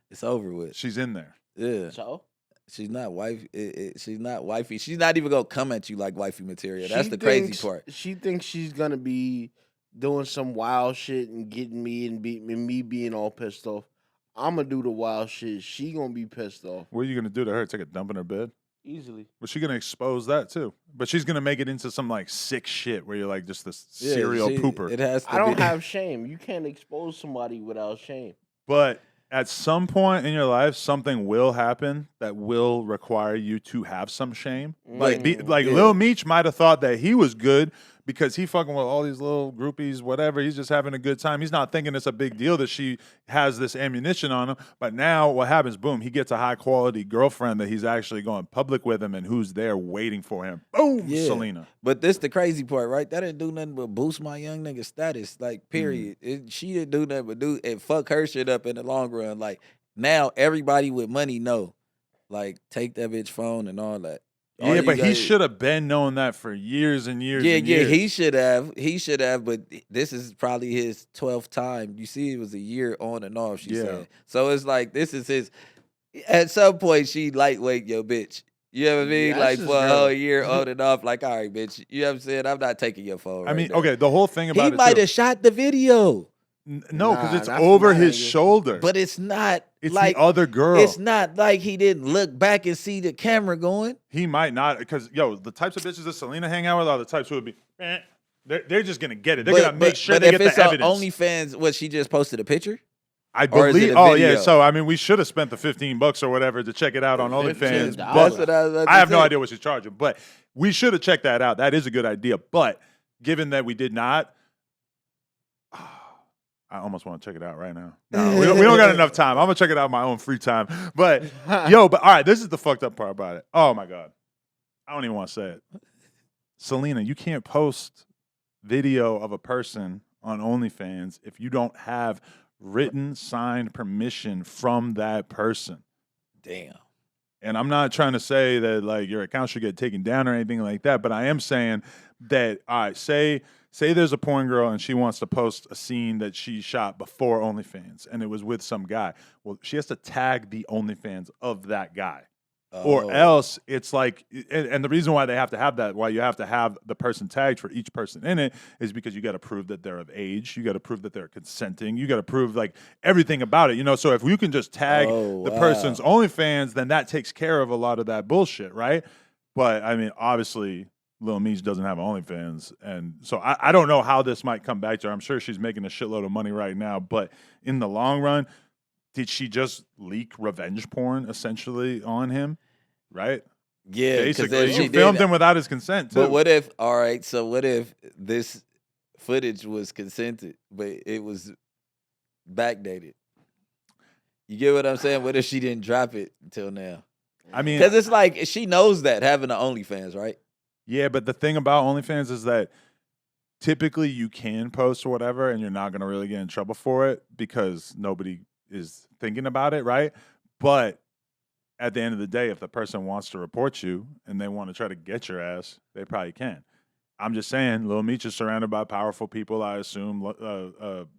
S3: it's over with.
S1: She's in there.
S3: Yeah.
S2: So?
S3: She's not wifey. She's not wifey. She's not even going to come at you like wifey material. That's the crazy part.
S2: She thinks she's going to be doing some wild shit and getting me and me being all pissed off. I'm going to do the wild shit. She going to be pissed off.
S1: What are you going to do to her? Take a dump in her bed?
S2: Easily.
S1: But she's going to expose that too. But she's going to make it into some like sick shit where you're like just this serial pooper.
S3: It has to
S2: I don't have shame. You can't expose somebody without shame.
S1: But at some point in your life, something will happen that will require you to have some shame. Like Lil Meech might have thought that he was good because he fucking with all these little groupies, whatever. He's just having a good time. He's not thinking it's a big deal that she has this ammunition on him. But now what happens? Boom, he gets a high quality girlfriend that he's actually going public with him and who's there waiting for him. Boom, Selena.
S3: But this the crazy part, right? That didn't do nothing but boost my young nigga status. Like, period. She didn't do nothing but do and fuck her shit up in the long run. Like, now everybody with money know. Like, take that bitch phone and all that.
S1: Yeah, but he should have been knowing that for years and years.
S3: Yeah,
S1: and years.
S3: he should have. He should have, but this is probably his 12th time. You see, it was a year on and off, she said. So it's like, this is his, at some point, she lightweight your bitch. You know what I mean?
S2: Yeah,
S3: like, for a whole year on and off, like, all right, bitch. You know what I'm saying? I'm not taking your phone
S1: I mean,
S3: now.
S1: okay, the whole thing about
S3: he might have shot the video.
S1: No, because it's
S2: not
S1: over
S2: from that
S1: his
S2: angle.
S1: shoulder.
S3: But it's not
S1: it's
S3: like
S1: the other girl.
S3: It's not like he didn't look back and see the camera going.
S1: He might not, because the types of bitches that Selena hang out with are the types who would be. They're just gonna get it. They're gonna make sure they get the evidence.
S3: OnlyFans, what, she just posted a picture?
S1: I
S3: Or is it
S1: believe.
S3: a
S1: Oh yeah.
S3: video?
S1: So I mean, we should have spent the $15 or whatever to check it out on OnlyFans.
S2: $15.
S1: But
S3: That's what I was about to
S1: I have no
S3: say.
S1: idea what she's charging, but we should have checked that out. That is a good idea. But given that we did not, I almost want to check it out right now. No, we don't got enough time. I'm gonna check it out in my own free time. But but all right, this is the fucked up part about it. Oh my God, I don't even want to say it. Selena, you can't post video of a person on OnlyFans if you don't have written, signed permission from that person.
S3: Damn.
S1: And I'm not trying to say that like your account should get taken down or anything like that, but I am saying that, all right, say there's a porn girl and she wants to post a scene that she shot before OnlyFans and it was with some guy. Well, she has to tag the OnlyFans of that guy. Or else it's like, and the reason why they have to have that, why you have to have the person tagged for each person in it, is because you got to prove that they're of age. You got to prove that they're consenting. You got to prove like everything about it. So if you can just tag the person's OnlyFans, then that takes care of a lot of that bullshit, right? But I mean, obviously, Lil Meech doesn't have OnlyFans, and so I don't know how this might come back to her. I'm sure she's making a shitload of money right now, but in the long run, did she just leak revenge porn essentially on him? Right?
S3: Yeah,
S1: basically, you filmed him without his consent too.
S3: But what if? All right, so what if this footage was consented, but it was backdated? You get what I'm saying? What if she didn't drop it until now?
S1: I mean,
S3: because it's like she knows that having an OnlyFans, right?
S1: Yeah, but the thing about OnlyFans is that typically you can post or whatever, and you're not going to really get in trouble for it because nobody is thinking about it, right? But at the end of the day, if the person wants to report you and they want to try to get your ass, they probably can. I'm just saying, Lil Meech is surrounded by powerful people, I assume.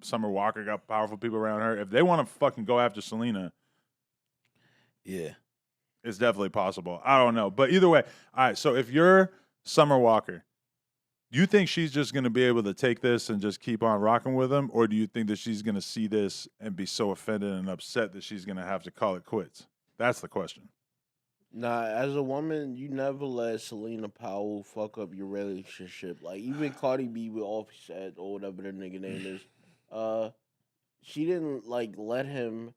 S1: Summer Walker got powerful people around her. If they want to fucking go after Selena,
S3: yeah,
S1: it's definitely possible. I don't know. But either way, all right, so if you're Summer Walker, do you think she's just going to be able to take this and just keep on rocking with him? Or do you think that she's going to see this and be so offended and upset that she's going to have to call it quits? That's the question.
S2: Nah, as a woman, you never let Celina Powell fuck up your relationship. Like, even Cardi B with Offset or whatever their nigga name is, she didn't, like, let him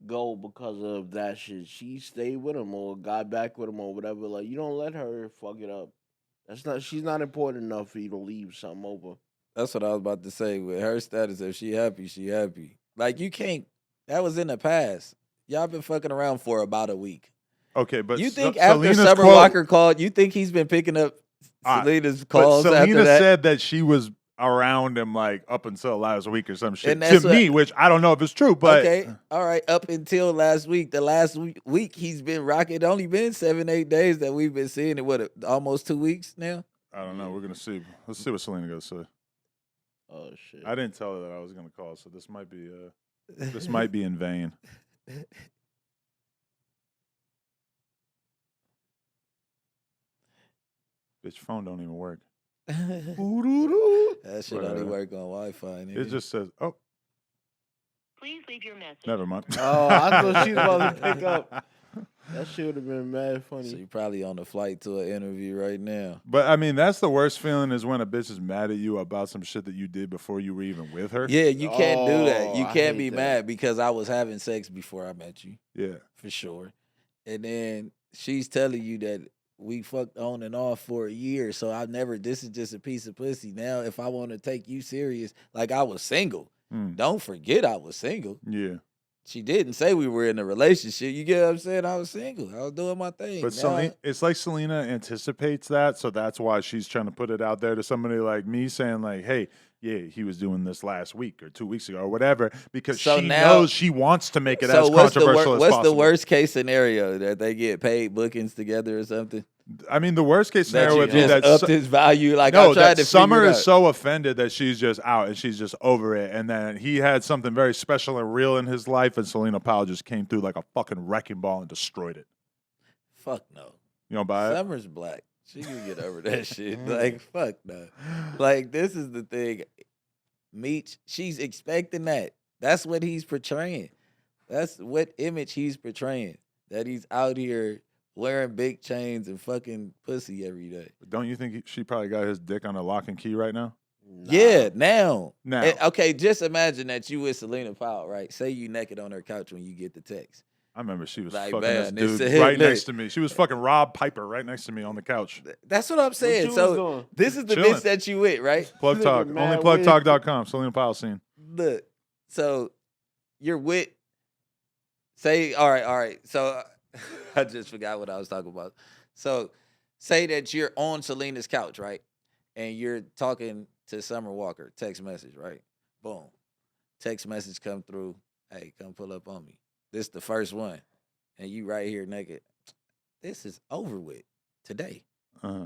S2: go because of that shit. She stayed with him or got back with him or whatever. Like, you don't let her fuck it up. She's not important enough for you to leave something over.
S3: That's what I was about to say. With her status, if she happy, she happy. Like, you can't. That was in the past. Y'all been fucking around for about a week.
S1: Okay, but
S3: you think after Summer Walker called, you think he's been picking up Selena's calls?
S1: But Selena
S3: after that?
S1: said that she was around him like up until last week or some shit to me, which I don't know if it's true. But
S3: okay, all right, up until last week, the last week he's been rocking. It only been 7-8 days that we've been seeing it. What, almost 2 weeks now?
S1: I don't know. We're gonna see. Let's see what Selena goes to say.
S2: Oh shit!
S1: I didn't tell her that I was gonna call, so this might be in vain. Bitch, phone don't even work.
S3: That shit only work on Wi-Fi. Nigga.
S1: It just says, "Oh,
S4: please leave your message."
S1: Never mind.
S2: Oh, I thought she was about to pick up. That shit would have been mad funny.
S3: So you probably on the flight to an interview right now.
S1: But I mean, that's the worst feeling is when a bitch is mad at you about some shit that you did before you were even with her.
S3: Yeah, you can't do that. You
S2: I
S3: can't
S2: hate
S3: be
S2: that.
S3: mad because I was having sex before I met you.
S1: Yeah.
S3: For sure. And then she's telling you that we fucked on and off for a year, so this is just a piece of pussy. Now, if I want to take you serious, like I was single. Don't forget I was single.
S1: Yeah.
S3: She didn't say we were in a relationship. You get what I'm saying? I was single. I was doing my thing.
S1: But it's like Selena anticipates that, so that's why she's trying to put it out there to somebody like me saying like, hey, yeah, he was doing this last week or 2 weeks ago or whatever, because she knows she wants to make it as controversial as possible.
S3: What's the worst case scenario? That they get paid bookings together or something?
S1: I mean, the worst case scenario would be that
S3: upped his value. Like,
S1: no,
S3: I'm trying to
S1: Summer is so offended that she's just out and she's just over it. And then he had something very special and real in his life, and Selena Powell just came through like a fucking wrecking ball and destroyed it.
S3: Fuck no.
S1: You don't buy it?
S3: Summer's black. She can get over that shit. Like, fuck no. Like, this is the thing. Meech, she's expecting that. That's what he's portraying. That's what image he's portraying. That he's out here wearing big chains and fucking pussy every day.
S1: But don't you think she probably got his dick on a lock and key right now?
S2: Nah.
S3: Yeah, now.
S1: Now.
S3: Okay, just imagine that you with Selena Powell, right? Say you naked on her couch when you get the text.
S1: I remember she was
S3: Like,
S1: fucking
S3: man,
S1: this
S3: it's
S1: dude
S3: a
S1: right
S3: hit.
S1: next to me. She was fucking Rob Piper right next to me on the couch.
S3: That's what I'm saying.
S2: you was
S3: So
S2: doing?
S3: this is the
S1: Chilling.
S3: bitch that you with, right?
S1: Plug
S2: Nigga
S1: Talk.
S2: mad
S1: OnlyPlugTalk.com. Selena Powell scene.
S3: Look, so you're with, say, all right. So I just forgot what I was talking about. So say that you're on Selena's couch, right? And you're talking to Summer Walker, text message, right? Boom. Text message come through. Hey, come pull up on me. This the first one. And you right here naked. This is over with today.
S1: Uh-huh.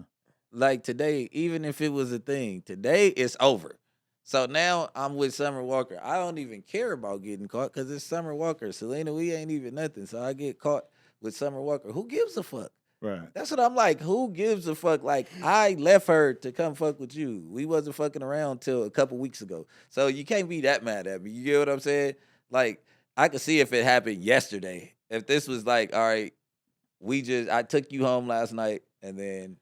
S3: Like today, even if it was a thing, today it's over. So now I'm with Summer Walker. I don't even care about getting caught because it's Summer Walker. Selena, we ain't even nothing. So I get caught with Summer Walker. Who gives a fuck?
S1: Right.
S3: That's what I'm like. Who gives a fuck? Like, I left her to come fuck with you. We wasn't fucking around till a couple weeks ago. So you can't be that mad at me. You get what I'm saying? Like, I could see if it happened yesterday. If this was like, all right, I took you home last night, and then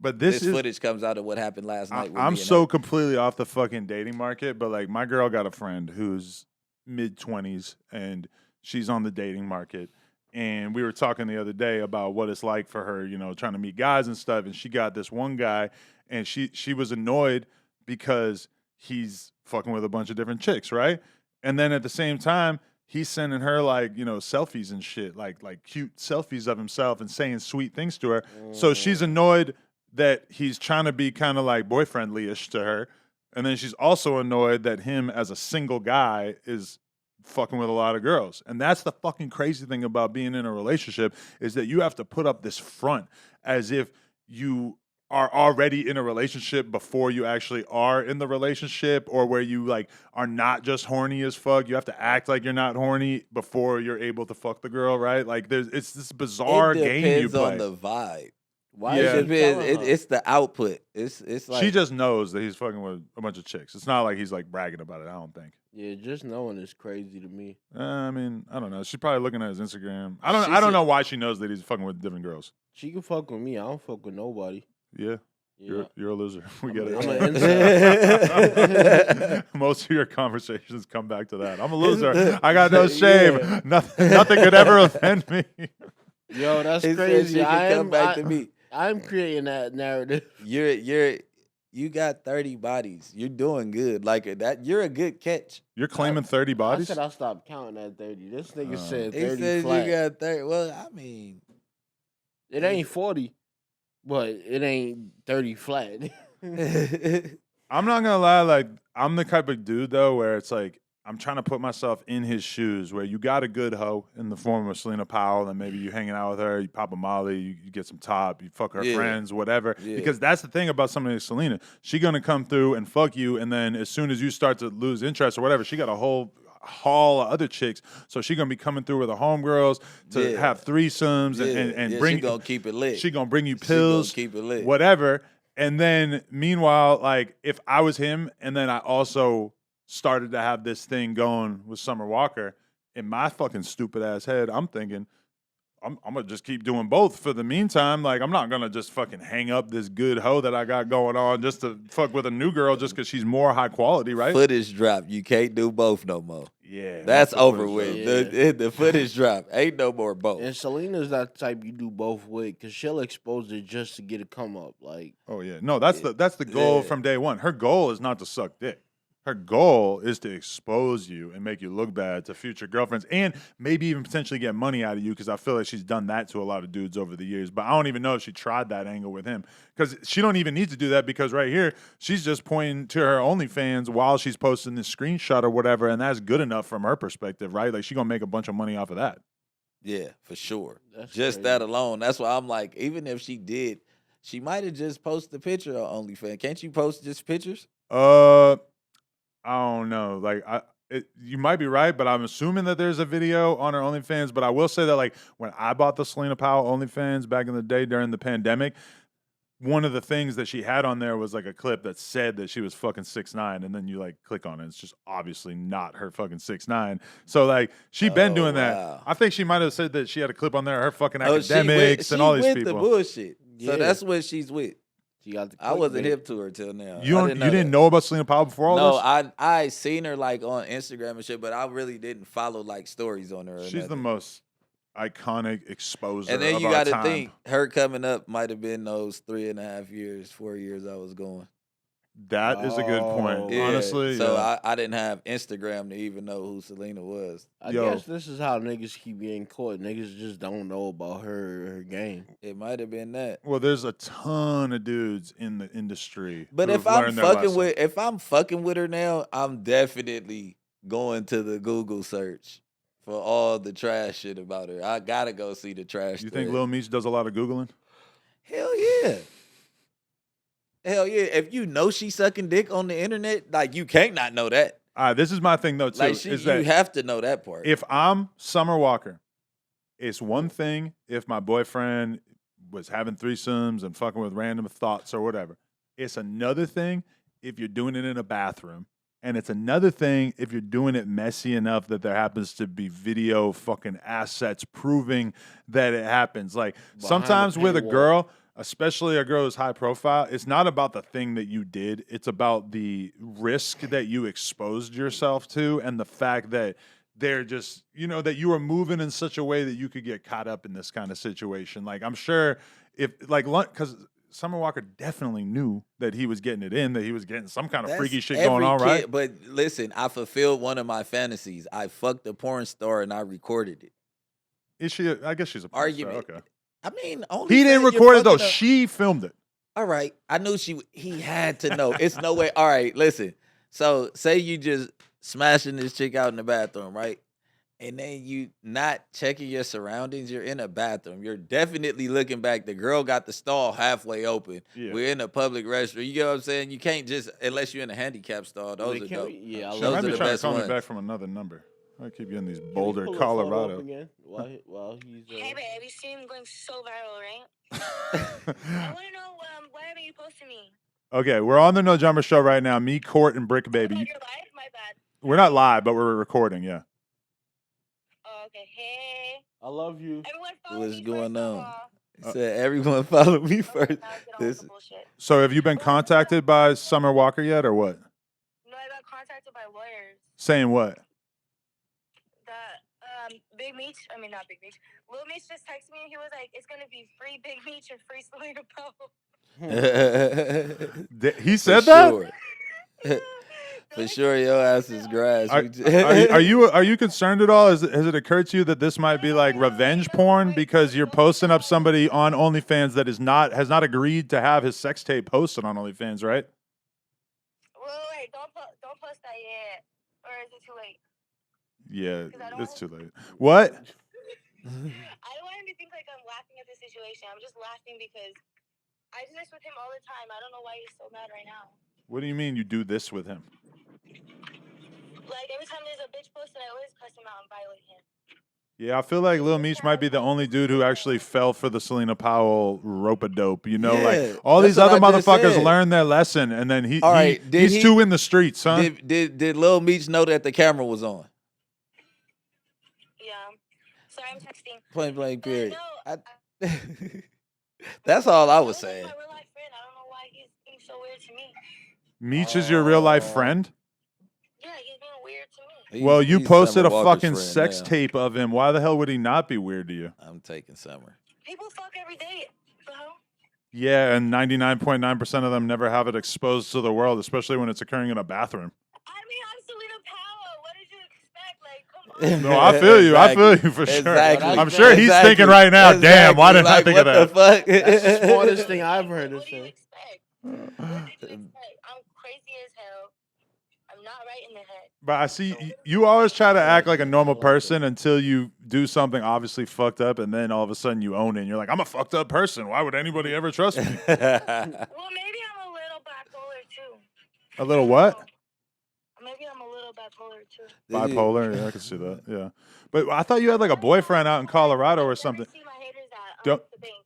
S1: But
S3: this footage comes out of what happened last night.
S1: I'm so completely off the fucking dating market, but like my girl got a friend who's mid-20s and she's on the dating market. And we were talking the other day about what it's like for her, you know, trying to meet guys and stuff. And she got this one guy, and she was annoyed because he's fucking with a bunch of different chicks, right? And then at the same time, he's sending her like, you know, selfies and shit, like cute selfies of himself and saying sweet things to her. So she's annoyed that he's trying to be kind of like boyfriendly-ish to her. And then she's also annoyed that him as a single guy is fucking with a lot of girls. And that's the fucking crazy thing about being in a relationship is that you have to put up this front as if you are already in a relationship before you actually are in the relationship, or where you like are not just horny as fuck. You have to act like you're not horny before you're able to fuck the girl, right? Like it's this bizarre game you play.
S3: It depends on the vibe.
S2: Why
S1: Yeah.
S2: is it
S3: Depends. It's the output. It's like
S1: She just knows that he's fucking with a bunch of chicks. It's not like he's like bragging about it, I don't think.
S2: Yeah, just knowing is crazy to me.
S1: I mean, I don't know. She's probably looking at his Instagram. I don't know why she knows that he's fucking with different girls.
S2: She can fuck with me. I don't fuck with nobody.
S1: Yeah.
S2: Yeah.
S1: You're a loser. We get
S2: I'm
S1: it.
S2: an incel.
S1: Most of your conversations come back to that. I'm a loser. I got no shame.
S2: Yeah.
S1: Nothing could ever offend me.
S2: Yo, that's
S3: He said
S2: crazy.
S3: she can come back to me.
S2: I'm creating that narrative.
S3: You got 30 bodies. You're doing good. Like that, you're a good catch.
S1: You're claiming 30
S2: I
S1: bodies?
S2: said I stopped counting at 30. This nigga said
S3: He
S2: 30
S3: says
S2: flat.
S3: you got 30. Well, I mean,
S2: It ain't 40, but it ain't 30 flat.
S1: I'm not gonna lie, like I'm the type of dude though where it's like I'm trying to put myself in his shoes, where you got a good hoe in the form of Selena Powell, and maybe you hanging out with her, you pop a molly, you get some top, you fuck her friends, whatever.
S3: Yeah.
S1: Because that's the thing about somebody like Selena. She gonna come through and fuck you, and then as soon as you start to lose interest or whatever, she got a whole haul of other chicks. So she gonna be coming through with her homegirls to have threesomes and bring.
S3: She gonna keep it lit.
S1: She gonna bring you
S3: She
S1: pills,
S3: gonna keep it lit.
S1: whatever. And then meanwhile, like if I was him, and then I also started to have this thing going with Summer Walker, in my fucking stupid ass head, I'm thinking, I'm gonna just keep doing both for the meantime. Like I'm not gonna just fucking hang up this good hoe that I got going on just to fuck with a new girl just because she's more high quality, right?
S3: Footage drop. You can't do both no more.
S1: Yeah,
S3: That's
S1: the
S3: over
S1: footage
S3: with.
S2: drop.
S3: The footage drop. Ain't no more both.
S2: And Selena's that type you do both with, because she'll expose it just to get a come up. Like,
S1: Oh yeah, no, that's the goal
S3: Yeah.
S1: from day one. Her goal is not to suck dick. Her goal is to expose you and make you look bad to future girlfriends, and maybe even potentially get money out of you, because I feel like she's done that to a lot of dudes over the years. But I don't even know if she tried that angle with him, because she don't even need to do that, because right here she's just pointing to her OnlyFans while she's posting this screenshot or whatever, and that's good enough from her perspective, right? Like she gonna make a bunch of money off of that.
S3: Yeah, for sure.
S2: that's
S3: Just
S2: crazy.
S3: that alone. That's why I'm like, even if she did, she might have just posted a picture on OnlyFans. Can't you post just pictures?
S1: I don't know. Like you might be right, but I'm assuming that there's a video on her OnlyFans. But I will say that like when I bought the Selena Powell OnlyFans back in the day during the pandemic, one of the things that she had on there was like a clip that said that she was fucking 6'9", and then you like click on it, it's just obviously not her fucking 6'9". So like she been doing that. I think she might have said that she had a clip on there, her fucking academics and all these people.
S3: She with the bullshit.
S2: Yeah.
S3: So that's what she's with.
S2: She got the
S3: I wasn't
S2: clickbait.
S3: hip to her till now.
S1: You didn't know about Selena Powell before all this?
S3: No, I seen her like on Instagram and shit, but I really didn't follow like stories on her.
S1: She's the most iconic exposer.
S3: And then
S1: of
S3: you
S1: got
S3: to think her coming up might have been those 3.5 years, 4 years I was going.
S1: That is a good point.
S3: Yeah.
S1: Honestly,
S3: So I didn't have Instagram to even know who Selena was.
S2: I guess this is how niggas keep getting caught. Niggas just don't know about her game.
S3: It might have been that.
S1: Well, there's a ton of dudes in the industry.
S3: But if I'm fucking with her now, I'm definitely going to the Google search for all the trash shit about her. I gotta go see the trash.
S1: You think Lil Meech does a lot of Googling?
S3: Hell yeah. Hell yeah. If you know she's sucking dick on the internet, like you can't not know that.
S1: This is my thing though too.
S3: Like you have to know that part.
S1: If I'm Summer Walker, it's one thing if my boyfriend was having threesomes and fucking with random thoughts or whatever. It's another thing if you're doing it in a bathroom. And it's another thing if you're doing it messy enough that there happens to be video fucking assets proving that it happens. Like sometimes with a girl, especially a girl who's high profile, it's not about the thing that you did. It's about the risk that you exposed yourself to and the fact that they're just, that you were moving in such a way that you could get caught up in this kind of situation. Like I'm sure because Summer Walker definitely knew that he was getting it in, that he was getting some kind of freaky shit going on, right?
S3: But listen, I fulfilled one of my fantasies. I fucked a porn star and I recorded it.
S1: Is she? I guess she's a porn star. Okay.
S3: I mean, only
S1: he didn't record it though. She filmed it.
S3: All right. I knew he had to know. It's no way. All right, listen. So say you just smashing this chick out in the bathroom, right? And then you not checking your surroundings. You're in a bathroom. You're definitely looking back. The girl got the stall halfway open. Yeah. We're in a public restroom. You get what I'm saying? You can't just, unless you're in a handicap stall. Those are dope.
S2: Yeah,
S1: those are the best ones. Me back from another number. I keep getting these Boulder, Colorado.
S2: While he's,
S4: Hey, babe, you see him going so viral, right? I want to know why haven't you posted me?
S1: Okay, we're on the No Jumper Show right now. Me, Court, and Bricc Baby.
S4: You're live? My bad.
S1: We're not live, but we're recording, yeah.
S4: Oh, okay. Hey.
S2: I love you.
S4: Everyone follow
S3: What's
S4: me
S3: going
S4: first
S3: on? It said everyone follow me first.
S1: So have you been contacted by Summer Walker yet, or what?
S4: No, I got contacted by lawyers.
S1: Saying what?
S4: Big Meech, not Big Meech. Lil Meech just texted me and he was like, it's going to be free Big Meech and free Selena Powell.
S1: He said that?
S3: Sure. For sure, your ass is grass.
S1: Are you concerned at all? Has it occurred to you that this might be like revenge porn because you're posting up somebody on OnlyFans that has not agreed to have his sex tape posted on OnlyFans, right?
S4: Wait, don't post that yet, or is it too late?
S1: Yeah, it's too late. What?
S4: I don't want him to think like I'm laughing at the situation. I'm just laughing because I do this with him all the time. I don't know why he's so mad right now.
S1: What do you mean you do this with him?
S4: Like every time there's a bitch posted, I always cuss him out and violate him.
S1: Yeah, I feel like Lil Meech might be the only dude who actually fell for the Selena Powell rope-a-dope. Like all these other motherfuckers learned their lesson, and then he's too in the streets, huh?
S3: Did Lil Meech know that the camera was on?
S4: Yeah. Sorry, I'm texting.
S3: Point blank period.
S4: No,
S3: that's all I was saying.
S4: My real life friend. I don't know why he's being so weird to me.
S1: Meech is your real life friend?
S4: Yeah, he's being weird to me.
S1: Well, you posted a fucking sex tape of him. Why the hell would he not be weird to you?
S3: I'm taking Summer.
S4: People fuck every day.
S1: Yeah, and 99.9% of them never have it exposed to the world, especially when it's occurring in a bathroom.
S4: I'm Selena Powell. What did you expect? Like, come on.
S1: No, I feel you.
S3: Exactly.
S1: I feel you for sure.
S3: Exactly.
S1: I'm sure he's thinking right now, damn, why didn't I think of that?
S3: Fuck?
S2: That's the smartest thing I've heard of him.
S4: What did you expect? I'm crazy as hell. I'm not right in the head.
S1: But I see you always try to act like a normal person until you do something obviously fucked up, and then all of a sudden you own it. And you're like, I'm a fucked up person. Why would anybody ever trust me?
S4: Well, maybe I'm a little bipolar too.
S1: A little what?
S4: Maybe I'm a little bipolar too.
S1: Bipolar? Yeah, I can see that. Yeah. But I thought you had like a boyfriend out in Colorado or something.
S4: I see my haters at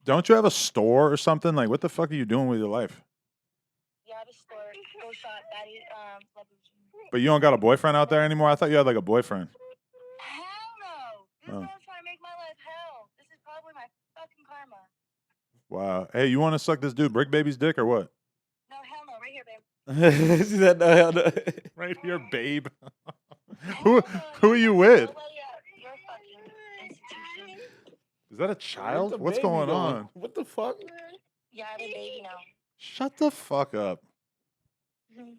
S1: Don't you have a store or something? Like, what the fuck are you doing with your life?
S4: Yeah, I have a store. Go shop, daddy.
S1: But you don't got a boyfriend out there anymore? I thought you had like a boyfriend.
S4: Hell no. This
S1: Oh.
S4: girl's trying to make my life hell. This is probably my fucking karma.
S1: Wow. Hey, you want to suck this dude Bricc Baby's dick or what?
S4: No, hell no. Right here, babe.
S3: She said, no, hell no.
S1: Right here, babe. who are you with?
S4: You're a fucking institution.
S1: Is that a child?
S2: Where's the
S1: What's
S2: baby
S1: going on?
S2: What the fuck?
S4: Yeah, I have a baby now.
S1: Shut the fuck up.
S4: Come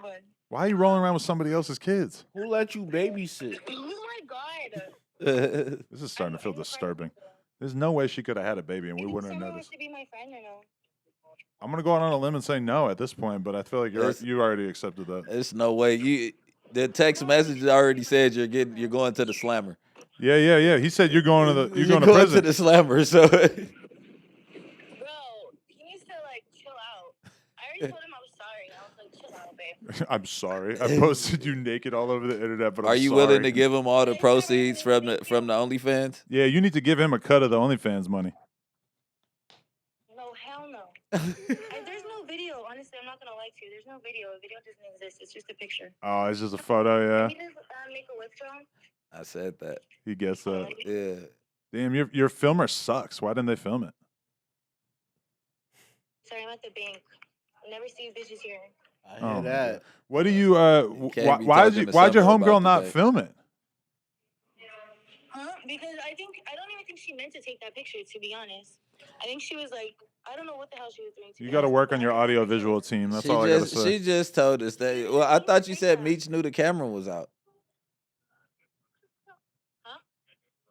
S4: on.
S1: Why are you rolling around with somebody else's kids?
S2: Who let you babysit?
S4: Oh my god.
S1: This is starting to feel disturbing. There's no way she could have had a baby and we wouldn't have
S4: Someone
S1: noticed.
S4: wants to be my friend or no?
S1: I'm gonna go out on a limb and say no at this point, but I feel like you already accepted that.
S3: There's no way. The text message already said you're going to the slammer.
S1: Yeah. He said you're going to
S3: You're
S1: going to
S3: going
S1: prison.
S3: to the slammer. So
S4: Bro, he needs to like chill out. I already told him I was sorry. I was like, chill out, babe.
S1: I'm sorry. I posted you naked all over the internet, but
S3: are
S1: I'm
S3: you
S1: sorry.
S3: willing to give him all the proceeds from the OnlyFans?
S1: Yeah, you need to give him a cut of the OnlyFans money.
S4: No, hell no. There's no video. Honestly, I'm not gonna lie to you. There's no video. A video doesn't exist. It's just a picture.
S1: Oh, it's just a photo, yeah.
S4: Can you just make a withdrawal?
S3: I said that.
S1: He gets that.
S3: Yeah.
S1: Damn, your filmer sucks. Why didn't they film it?
S4: Sorry, I'm at the bank. I never see bitches here.
S2: I hear that.
S1: What do you?
S3: can't be
S1: Why'd
S3: talking to
S1: your
S3: someone
S1: homegirl
S3: about
S1: not
S3: the bank.
S1: film it?
S4: Huh? Because I don't even think she meant to take that picture. To be honest, I think she was like, I don't know what the hell she was doing.
S1: You got to work on your audio visual team. That's all I gotta say.
S3: She just told us that. Well, I thought you said Meech knew the camera was out.
S4: Huh?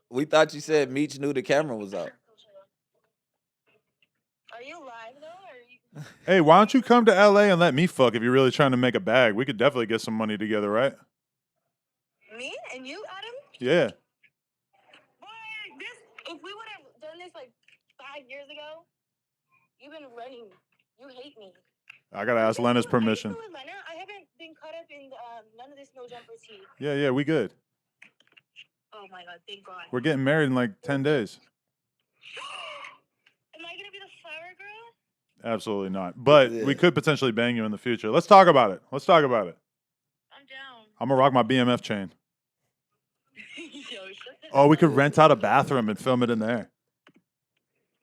S3: We thought you said Meech knew the camera was out.
S4: Are you live though? Or are you...
S1: Hey, why don't you come to LA and let me fuck if you're really trying to make a bag? We could definitely get some money together, right?
S4: Me and you, Adam?
S1: Yeah.
S4: Boy, if we would have done this like 5 years ago, you've been running. You hate me.
S1: I gotta ask Lena's permission.
S4: Are you still with Lena? I haven't been caught up in none of this no jumper tea.
S1: Yeah, we good.
S4: Oh my god, thank God.
S1: We're getting married in like 10 days.
S4: Am I gonna be the flower girl?
S1: Absolutely not. But we could potentially bang you in the future. Let's talk about it.
S4: I'm down.
S1: I'm gonna rock my BMF chain.
S4: Yo, shut the
S1: Oh, we could rent out a bathroom and film it in there.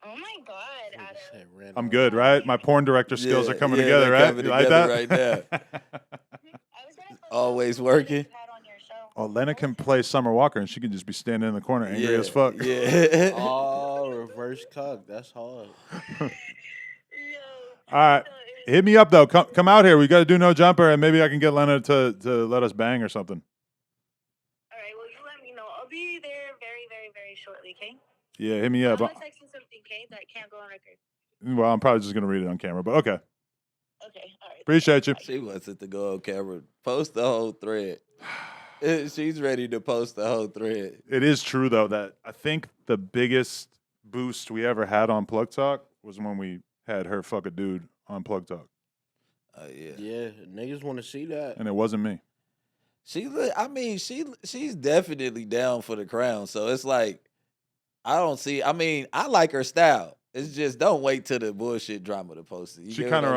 S4: Oh my God, Adam.
S1: I'm good, right? My porn director skills are coming
S3: yeah,
S1: together,
S3: they're
S1: right?
S3: coming
S1: You like that?
S3: together right now.
S4: I was gonna
S3: Always working.
S1: Oh, Lena can play Summer Walker, and she can just be standing in the corner, angry as fuck.
S3: Yeah.
S2: Oh, reverse cuck. That's hard.
S1: All right, hit me up though. Come out here. We got to do no jumper, and maybe I can get Lena to let us bang or something.
S4: All right, well, you let me know. I'll be there very, very, very shortly, okay?
S1: Yeah, hit me
S4: I'm
S1: up.
S4: gonna text you something, okay, that can't go on record.
S1: Well, I'm probably just gonna read it on camera, but okay.
S4: Okay, all right.
S1: Appreciate you.
S3: She wants it to go on camera. Post the whole thread. She's ready to post the whole thread.
S1: It is true though that I think the biggest boost we ever had on Plug Talk was when we had her fuck a dude on Plug Talk,
S3: Yeah.
S2: Yeah, niggas want to see that.
S1: and it wasn't me.
S3: She's definitely down for the crown. So it's like, I like her style. It's just don't wait till the bullshit drama to post it.
S1: She kind of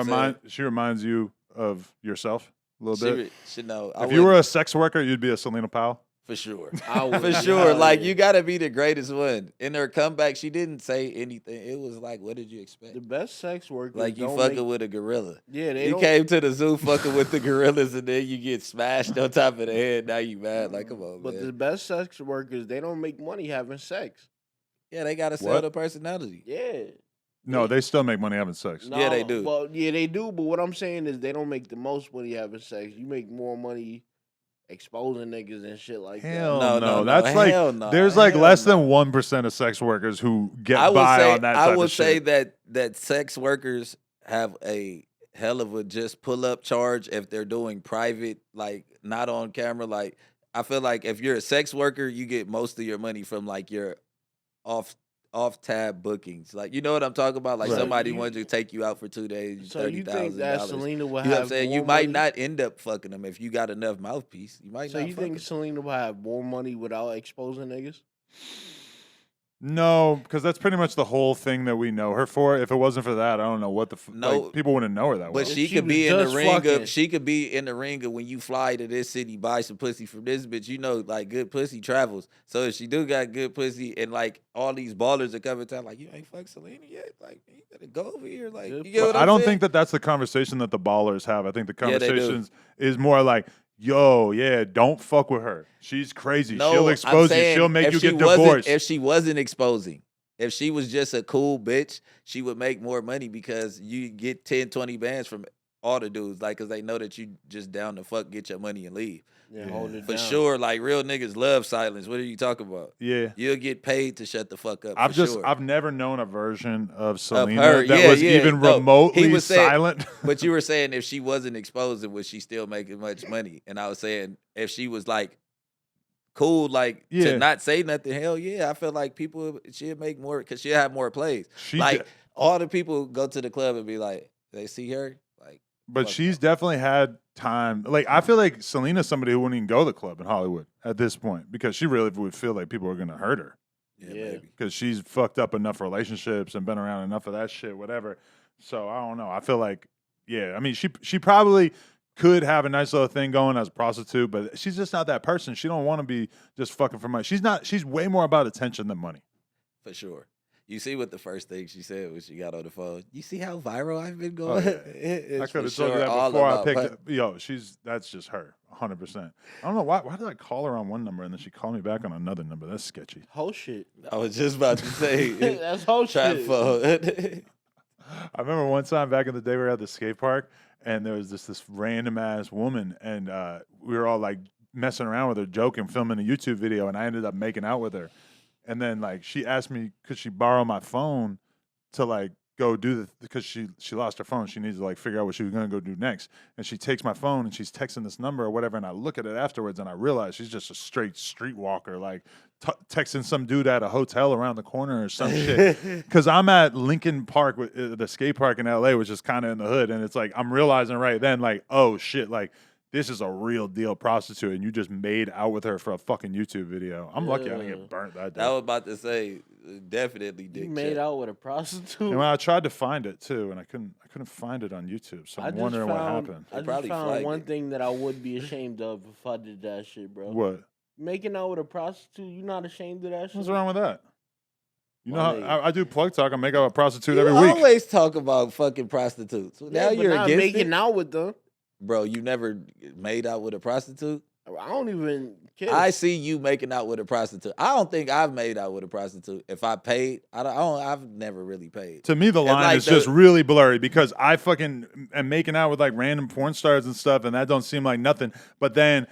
S1: reminds you of yourself a little bit.
S3: She know.
S1: If you were a sex worker, you'd be a Selena Powell.
S3: For sure.
S2: I would,
S3: For sure.
S2: yeah.
S3: Like, you got to be the greatest one. In her comeback, she didn't say anything. It was like, what did you expect?
S2: The best sex workers
S3: Like, you
S2: don't
S3: fucking with a gorilla.
S2: Yeah, they
S3: You
S2: don't.
S3: came to the zoo fucking with the gorillas, and then you get smashed on top of the head. Now you mad. Like, come on,
S2: But
S3: man.
S2: the best sex workers, they don't make money having sex.
S3: Yeah, they got to sell
S1: What?
S3: the personality.
S2: Yeah.
S1: No, they still make money having sex.
S2: No,
S3: Yeah, they do.
S2: Well, yeah, they do. But what I'm saying is they don't make the most money having sex. You make more money exposing niggas and shit like
S1: Hell
S2: that.
S1: no.
S3: No,
S1: That's
S3: hell
S1: like
S3: no.
S1: there's like
S3: Hell
S1: less
S3: no.
S1: than 1% of sex workers who get
S3: I would
S1: by
S3: say,
S1: on that type
S3: I would
S1: of
S3: say
S1: shit.
S3: that sex workers have a hell of a just pull up charge if they're doing private, like not on camera. Like, I feel like if you're a sex worker, you get most of your money from like your off tab bookings. Like, you know what I'm talking about? Like,
S1: Right.
S3: somebody wanted to take you out for 2 days,
S2: So you think that
S3: $30,000.
S2: Selena will
S3: You know what I'm
S2: have
S3: saying?
S2: more
S3: You might
S2: money?
S3: not end up fucking them if you got enough mouthpiece. You might
S2: So
S3: not.
S2: you
S3: fuck
S2: think
S3: them.
S2: Selena will have more money without exposing niggas?
S1: No, because that's pretty much the whole thing that we know her for. If it wasn't for that, I don't know what the like, people wouldn't know her that well.
S3: But she
S2: If she
S3: could
S2: was
S3: be in the
S2: just
S3: ring
S2: fucking-
S3: of. She could be in the ring of when you fly to this city, buy some pussy from this bitch. You know, like good pussy travels. So if she do got good pussy, and like all these ballers are coming to like, you ain't fuck Selena yet. Like you gotta go over here. Like you get what
S1: I
S3: I'm
S1: don't
S3: saying?
S1: think that that's the conversation that the ballers have. I think the
S3: Yeah, they do.
S1: conversations is more like, yo, yeah, don't fuck with her. She's crazy.
S3: No,
S1: She'll
S3: I'm
S1: expose you.
S3: saying
S1: She'll make
S3: if
S1: you
S3: she
S1: get
S3: wasn't-
S1: divorced.
S3: If she wasn't exposing, if she was just a cool bitch, she would make more money because you get 10, 20 bands from all the dudes, like, because they know that you just down to fuck, get your money and leave.
S2: Yeah, hold it
S3: For
S2: down.
S3: sure, like real niggas love silence. What are you talking about?
S1: Yeah.
S3: You'll get paid to shut the fuck up. Sure.
S1: I've never known a version of Selena
S3: her,
S1: that
S3: yeah,
S1: was
S3: yeah.
S1: even
S3: No,
S1: remotely
S3: he was saying-
S1: silent.
S3: But you were saying if she wasn't exposing, was she still making much money? And I was saying if she was like cool, like
S1: Yeah.
S3: to not say nothing, hell yeah, I feel like people she'd make more because she'll have more plays.
S1: She
S3: Like
S1: de-
S3: all the people go to the club and be like, they see her, like,
S1: But
S3: fuck
S1: she's
S3: no.
S1: definitely had time. Like, I feel like Selena's somebody who wouldn't even go to the club in Hollywood at this point because she really would feel like people are going to hurt her
S3: Yeah,
S2: Yeah.
S3: maybe.
S1: because she's fucked up enough relationships and been around enough of that shit, whatever. So I don't know. I feel like, yeah, I mean, she probably could have a nice little thing going as a prostitute, but she's just not that person. She don't want to be just fucking for money. She's way more about attention than money.
S3: For sure. You see what the first thing she said when she got on the phone? You see how viral I've been
S1: Oh,
S3: going?
S1: yeah.
S3: It's
S1: I could have
S3: for
S1: told you
S3: sure
S1: that
S3: all
S1: before I
S3: about
S1: picked
S3: money.
S1: it. Yo, that's just her, 100%. I don't know why did I call her on one number and then she called me back on another number? That's sketchy.
S2: Whole shit.
S3: I was just about to say
S2: That's whole
S3: trap
S2: shit.
S3: phone.
S1: I remember one time back in the day we were at the skate park and there was this random ass woman and we were all like messing around with her, joking, filming a YouTube video, and I ended up making out with her. And then like she asked me could she borrow my phone to like go do because she lost her phone. She needs to like figure out what she was gonna go do next. And she takes my phone and she's texting this number or whatever. And I look at it afterwards and I realize she's just a straight streetwalker, like texting some dude at a hotel around the corner or some shit. Because I'm at Lincoln Park, the skate park in LA, which is kind of in the hood. And it's like I'm realizing right then, like, oh shit, like this is a real deal prostitute, and you just made out with her for a fucking YouTube video. I'm lucky I didn't get burnt that day.
S3: I was about to say, definitely dick
S2: You made
S3: check.
S2: out with a prostitute.
S1: And when I tried to find it too, and I couldn't find it on YouTube. So
S2: I
S1: I'm
S2: just
S1: wondering what
S2: found-
S1: happened.
S2: I just
S3: probably
S2: found
S3: flagged
S2: one
S3: it.
S2: thing that I would be ashamed of if I did that shit, bro.
S1: What?
S2: Making out with a prostitute, you not ashamed of that shit?
S1: What's wrong with that? You know,
S2: My
S1: how,
S2: nigga.
S1: I do plug talk. I make out with a prostitute
S3: You
S1: every week.
S3: always talk about fucking prostitutes.
S2: Yeah,
S3: Now
S2: but
S3: you're
S2: not
S3: against
S2: making
S3: it?
S2: out with them.
S3: Bro, you never made out with a prostitute?
S2: I don't even care.
S3: I see you making out with a prostitute. I don't think I've made out with a prostitute. If I paid, I've never really paid.
S1: To me, the line
S3: like
S1: is
S3: the-
S1: just really blurry because I fucking am making out with like random porn stars and stuff, and that don't seem like nothing. But then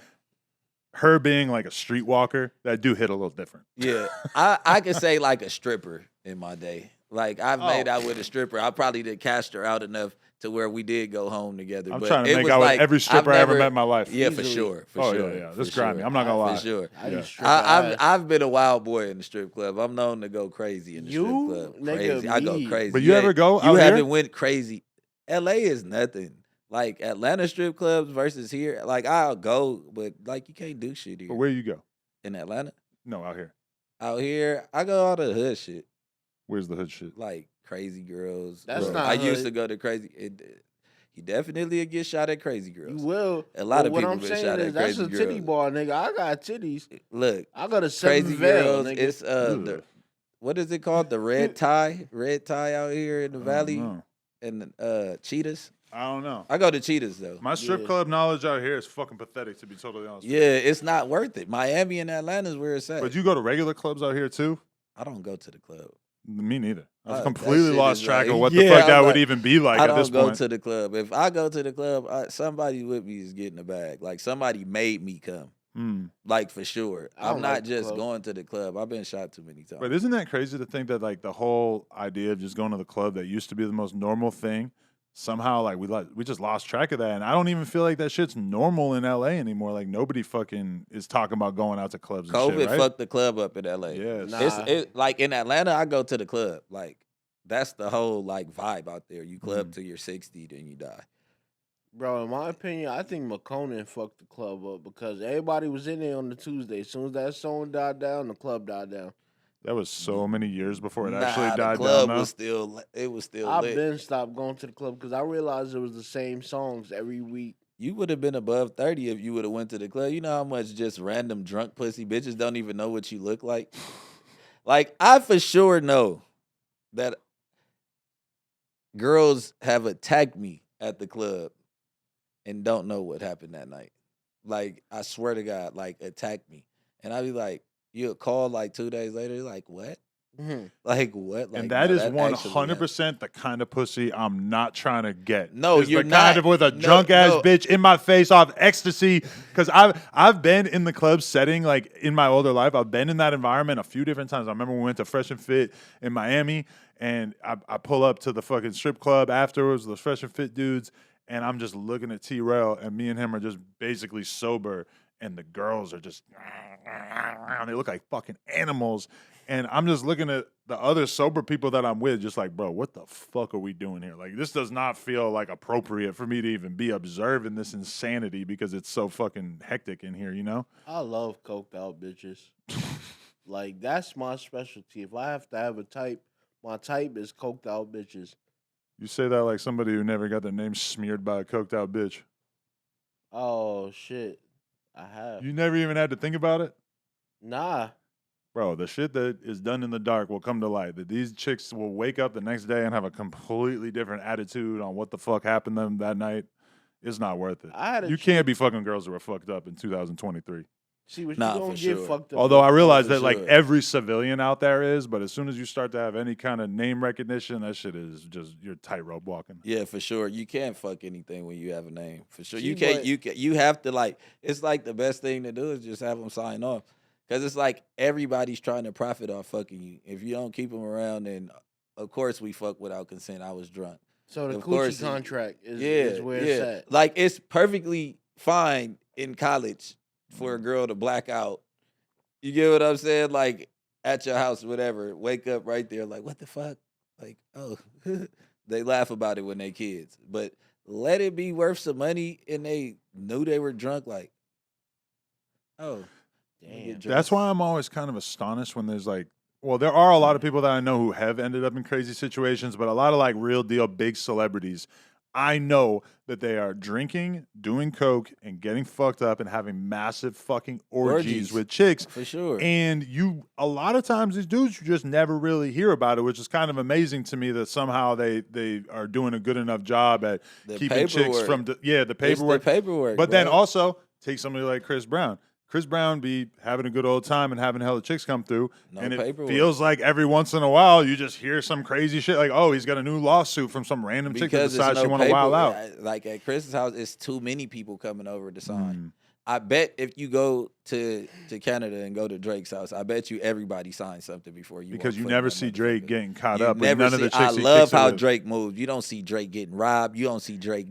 S1: her being like a streetwalker, that do hit a little different.
S3: Yeah, I could say like a stripper in my day. Like I've made
S1: Oh.
S3: out with a stripper. I probably did cast her out enough to where we did go home together.
S1: I'm
S3: but
S1: trying to
S3: it
S1: make
S3: was
S1: out
S3: like,
S1: with every stripper I ever met in my life.
S3: Yeah, for
S2: Easily.
S3: sure. For
S1: Oh,
S3: sure.
S1: yeah, yeah. This
S3: for
S1: grimy.
S3: sure.
S1: I'm not gonna lie.
S3: For sure.
S2: I
S1: Yeah.
S2: just strip her ass.
S3: I've been a wild boy in the strip club. I'm known to go crazy in the
S2: You?
S3: strip club.
S2: Nigga,
S3: Crazy. I go
S2: me.
S3: crazy.
S1: But you ever go
S3: You
S1: out
S3: haven't
S1: here?
S3: went crazy. LA is nothing. Like Atlanta strip clubs versus here. Like I'll go, but like you can't do shit here
S1: But where you go?
S3: in Atlanta.
S1: No, out here.
S3: Out here, I go all the hood shit.
S1: Where's the hood shit?
S3: Like crazy girls.
S2: That's
S3: Bro,
S2: not
S3: I used
S2: hood.
S3: to go to crazy. You definitely get shot at crazy girls.
S2: You will.
S3: A lot
S2: But
S3: of
S2: what
S3: people
S2: I'm
S3: been
S2: saying
S3: shot
S2: is
S3: at
S2: that's
S3: crazy
S2: a titty
S3: girls.
S2: bar, nigga. I got titties.
S3: Look,
S2: I got a seven
S3: crazy
S2: veil,
S3: girls.
S2: nigga.
S3: It's what is it called? The red tie out here in the valley,
S1: know.
S3: and cheetahs.
S1: I don't know.
S3: I go to cheetahs though.
S1: My strip
S2: Yeah.
S1: club knowledge out here is fucking pathetic, to be totally honest. with
S3: Yeah, it's not worth it. Miami and Atlanta is where it's
S1: you.
S3: at.
S1: But you go to regular clubs out here too?
S3: I don't go to the club.
S1: Me neither. I've
S3: that
S1: completely
S3: shit
S1: lost
S3: is
S1: track
S3: like-
S1: of what
S3: Yeah,
S1: the fuck
S3: I'm
S1: that would
S3: like-
S1: even be like
S3: I
S1: at
S3: don't
S1: this
S3: go
S1: point.
S3: to the club. If I go to the club, somebody with me is getting a bag. Like somebody made me come.
S1: Hmm.
S3: Like for sure.
S2: I
S3: I'm
S2: don't
S3: not
S2: like the
S3: just
S2: club.
S3: going to the club. I've been shot too many times.
S1: But isn't that crazy to think that like the whole idea of just going to the club that used to be the most normal thing, somehow like we just lost track of that, and I don't even feel like that shit's normal in LA anymore. Like nobody fucking is talking about going out to clubs. And
S3: COVID
S1: shit, right?
S3: fucked the club up in LA.
S1: Yes.
S2: Nah.
S3: It's like in Atlanta, I go to the club. Like that's the whole like vibe out there. You club
S1: Mm.
S3: till you're 60, then you die.
S2: Bro, in my opinion, I think McConan fucked the club up because everybody was in there on the Tuesday. As soon as that song died down, the club died down.
S1: That was so many years before it
S3: Nah,
S1: actually
S3: the
S1: died
S3: club
S1: down.
S3: was still
S2: I've
S3: lit.
S2: been stopped going to the club because I realized it was the same songs every week.
S3: You would have been above 30 if you would have went to the club. You know how much just random drunk pussy bitches don't even know what you look like? Like, I for sure know that girls have attacked me at the club and don't know what happened that night. Like, I swear to God, like, attacked me. And I'd be like, you'll call like 2 days later, like, what?
S2: Mhm.
S3: Like, what? Like,
S1: And that
S3: no,
S1: is
S3: actually
S1: 100% the kind of pussy I'm not trying to get.
S3: No,
S1: Is
S3: you're
S1: the kind
S3: not.
S1: of with a
S3: No,
S1: drunk ass
S3: no.
S1: bitch in my face off ecstasy. Because I've been in the club setting, like in my older life. I've been in that environment a few different times. I remember we went to Fresh and Fit in Miami, and I pull up to the fucking strip club afterwards, those Fresh and Fit dudes, and I'm just looking at T-Rail, and me and him are just basically sober, and the girls are just, they look like fucking animals. And I'm just looking at the other sober people that I'm with, just like, bro, what the fuck are we doing here? Like, this does not feel like appropriate for me to even be observing this insanity because it's so fucking hectic in here, you know?
S2: I love coked out bitches. Like, that's my specialty. If I have to have a type, my type is coked out bitches.
S1: You say that like somebody who never got their name smeared by a coked out bitch.
S2: Oh shit, I have.
S1: You never even had to think about it?
S2: Nah.
S1: Bro, the shit that is done in the dark will come to light. That these chicks will wake up the next day and have a completely different attitude on what the fuck happened to them that night. It's not worth it. You can't be fucking girls who are fucked up in 2023.
S2: See what
S3: Nah,
S2: you don't
S3: for
S2: get
S3: sure.
S2: fucked up.
S1: Although I realize
S3: for
S1: that like
S3: sure.
S1: every civilian out there is, but as soon as you start to have any kind of name recognition, that shit is just you're tightrope walking.
S3: Yeah, for sure. You can't fuck anything when you have a name. For sure.
S2: See,
S3: You can't.
S2: but-
S3: You have to like. It's like the best thing to do is just have them sign off, because it's like everybody's trying to profit off fucking you. If you don't keep them around, then of course we fuck without consent. I was drunk.
S2: So the
S3: Of course,
S2: coochie contract is where it's at.
S3: Like, it's perfectly fine in college for a girl to black out. You get what I'm saying? Like, at your house, whatever. Wake up right there, like, what the fuck? Like, oh, they laugh about it when they kids. But let it be worth some money, and they knew they were drunk. Like, oh,
S2: Damn.
S1: That's why I'm always kind of astonished when there's like, well, there are a lot of people that I know who have ended up in crazy situations, but a lot of like real deal big celebrities, I know that they are drinking, doing coke, and getting fucked up and having massive fucking orgies with chicks.
S3: For sure.
S1: And a lot of times these dudes, you just never really hear about it, which is kind of amazing to me that somehow they are doing a good enough job at
S3: The
S1: keeping chicks
S3: paperwork.
S1: from, the paperwork.
S3: It's the paperwork.
S1: But then
S3: bro.
S1: also take somebody like Chris Brown. Chris Brown be having a good old time and having hella chicks come through.
S3: No
S1: and it
S3: paperwork.
S1: feels like every once in a while you just hear some crazy shit like, oh, he's got a new lawsuit from some random chick that
S3: Because
S1: decides
S3: it's
S1: she
S3: no
S1: want to wild
S3: paper.
S1: out.
S3: Like at Chris's house, it's too many people coming over to sign.
S1: Mm.
S3: I bet if you go to Canada and go to Drake's house, I bet you everybody signs something before you.
S1: Because
S3: walk
S1: you
S3: foot
S1: never
S3: in that
S1: see Drake
S3: motherfucker.
S1: getting caught
S3: You
S1: up with
S3: never
S1: none of the
S3: see-
S1: chicks
S3: I
S1: he
S3: love
S1: kicks it
S3: how
S1: with.
S3: Drake moves. You don't see Drake getting robbed. You don't see Drake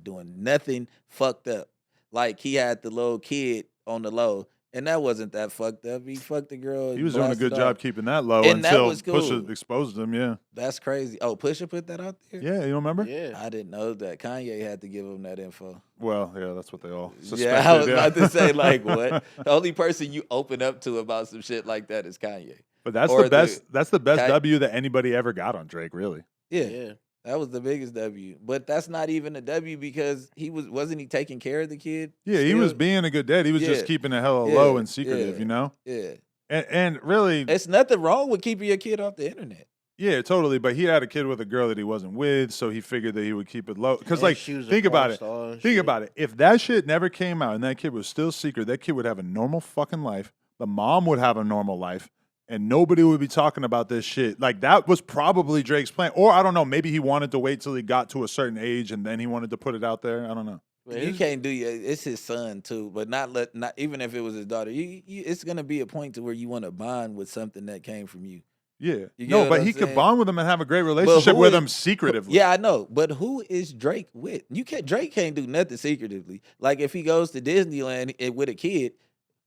S3: doing nothing fucked up. Like, he had the little kid on the low, and that wasn't that fucked up. He fucked the girl.
S1: He was doing a
S3: blasted
S1: good job
S3: off.
S1: keeping that low
S3: And that
S1: until
S3: was cool.
S1: Pusha exposed him, yeah.
S3: That's crazy. Oh, Pusha put that out there?
S1: Yeah, you don't remember?
S2: Yeah.
S3: I didn't know that. Kanye had to give him that info.
S1: Well, yeah, that's what they all suspected.
S3: Yeah, I was about to say, like,
S1: what?
S3: what? The only person you open up to about some shit like that is Kanye.
S1: But that's
S3: Or
S1: the best.
S3: the-
S1: That's the best
S3: Ka-
S1: W that anybody ever got on Drake, really.
S3: Yeah,
S2: Yeah.
S3: that was the biggest W. But that's not even a W because wasn't he taking care of the kid?
S1: Yeah, he was
S3: still?
S1: being a good dad. He was
S3: Yeah.
S1: just keeping it hella
S3: Yeah,
S1: low and secretive,
S3: yeah.
S1: you know.
S3: Yeah.
S1: And really,
S3: It's nothing wrong with keeping your kid off the internet.
S1: yeah, totally. But he had a kid with a girl that he wasn't with, so he figured that he would keep it low. Because,
S2: And
S1: like,
S2: she was a
S1: think about it.
S2: porn star and
S1: Think
S2: shit.
S1: about it. If that shit never came out and that kid was still secret, that kid would have a normal fucking life. The mom would have a normal life. And nobody would be talking about this shit. Like, that was probably Drake's plan. Or, I don't know, maybe he wanted to wait till he got to a certain age and then he wanted to put it out there. I don't know.
S2: But
S3: You
S2: his-
S3: can't do it's his son too, but not even if it was his daughter. It's gonna be a point to where you want to bond with something that came from you.
S1: Yeah.
S3: You get
S1: No,
S3: what
S1: but
S3: I'm
S1: he could
S3: saying?
S1: bond with him and have a great relationship
S3: who
S1: with
S3: is-
S1: him secretively.
S3: Yeah, I know, but who is Drake with? Drake can't do nothing secretively. Like, if he goes to Disneyland with a kid,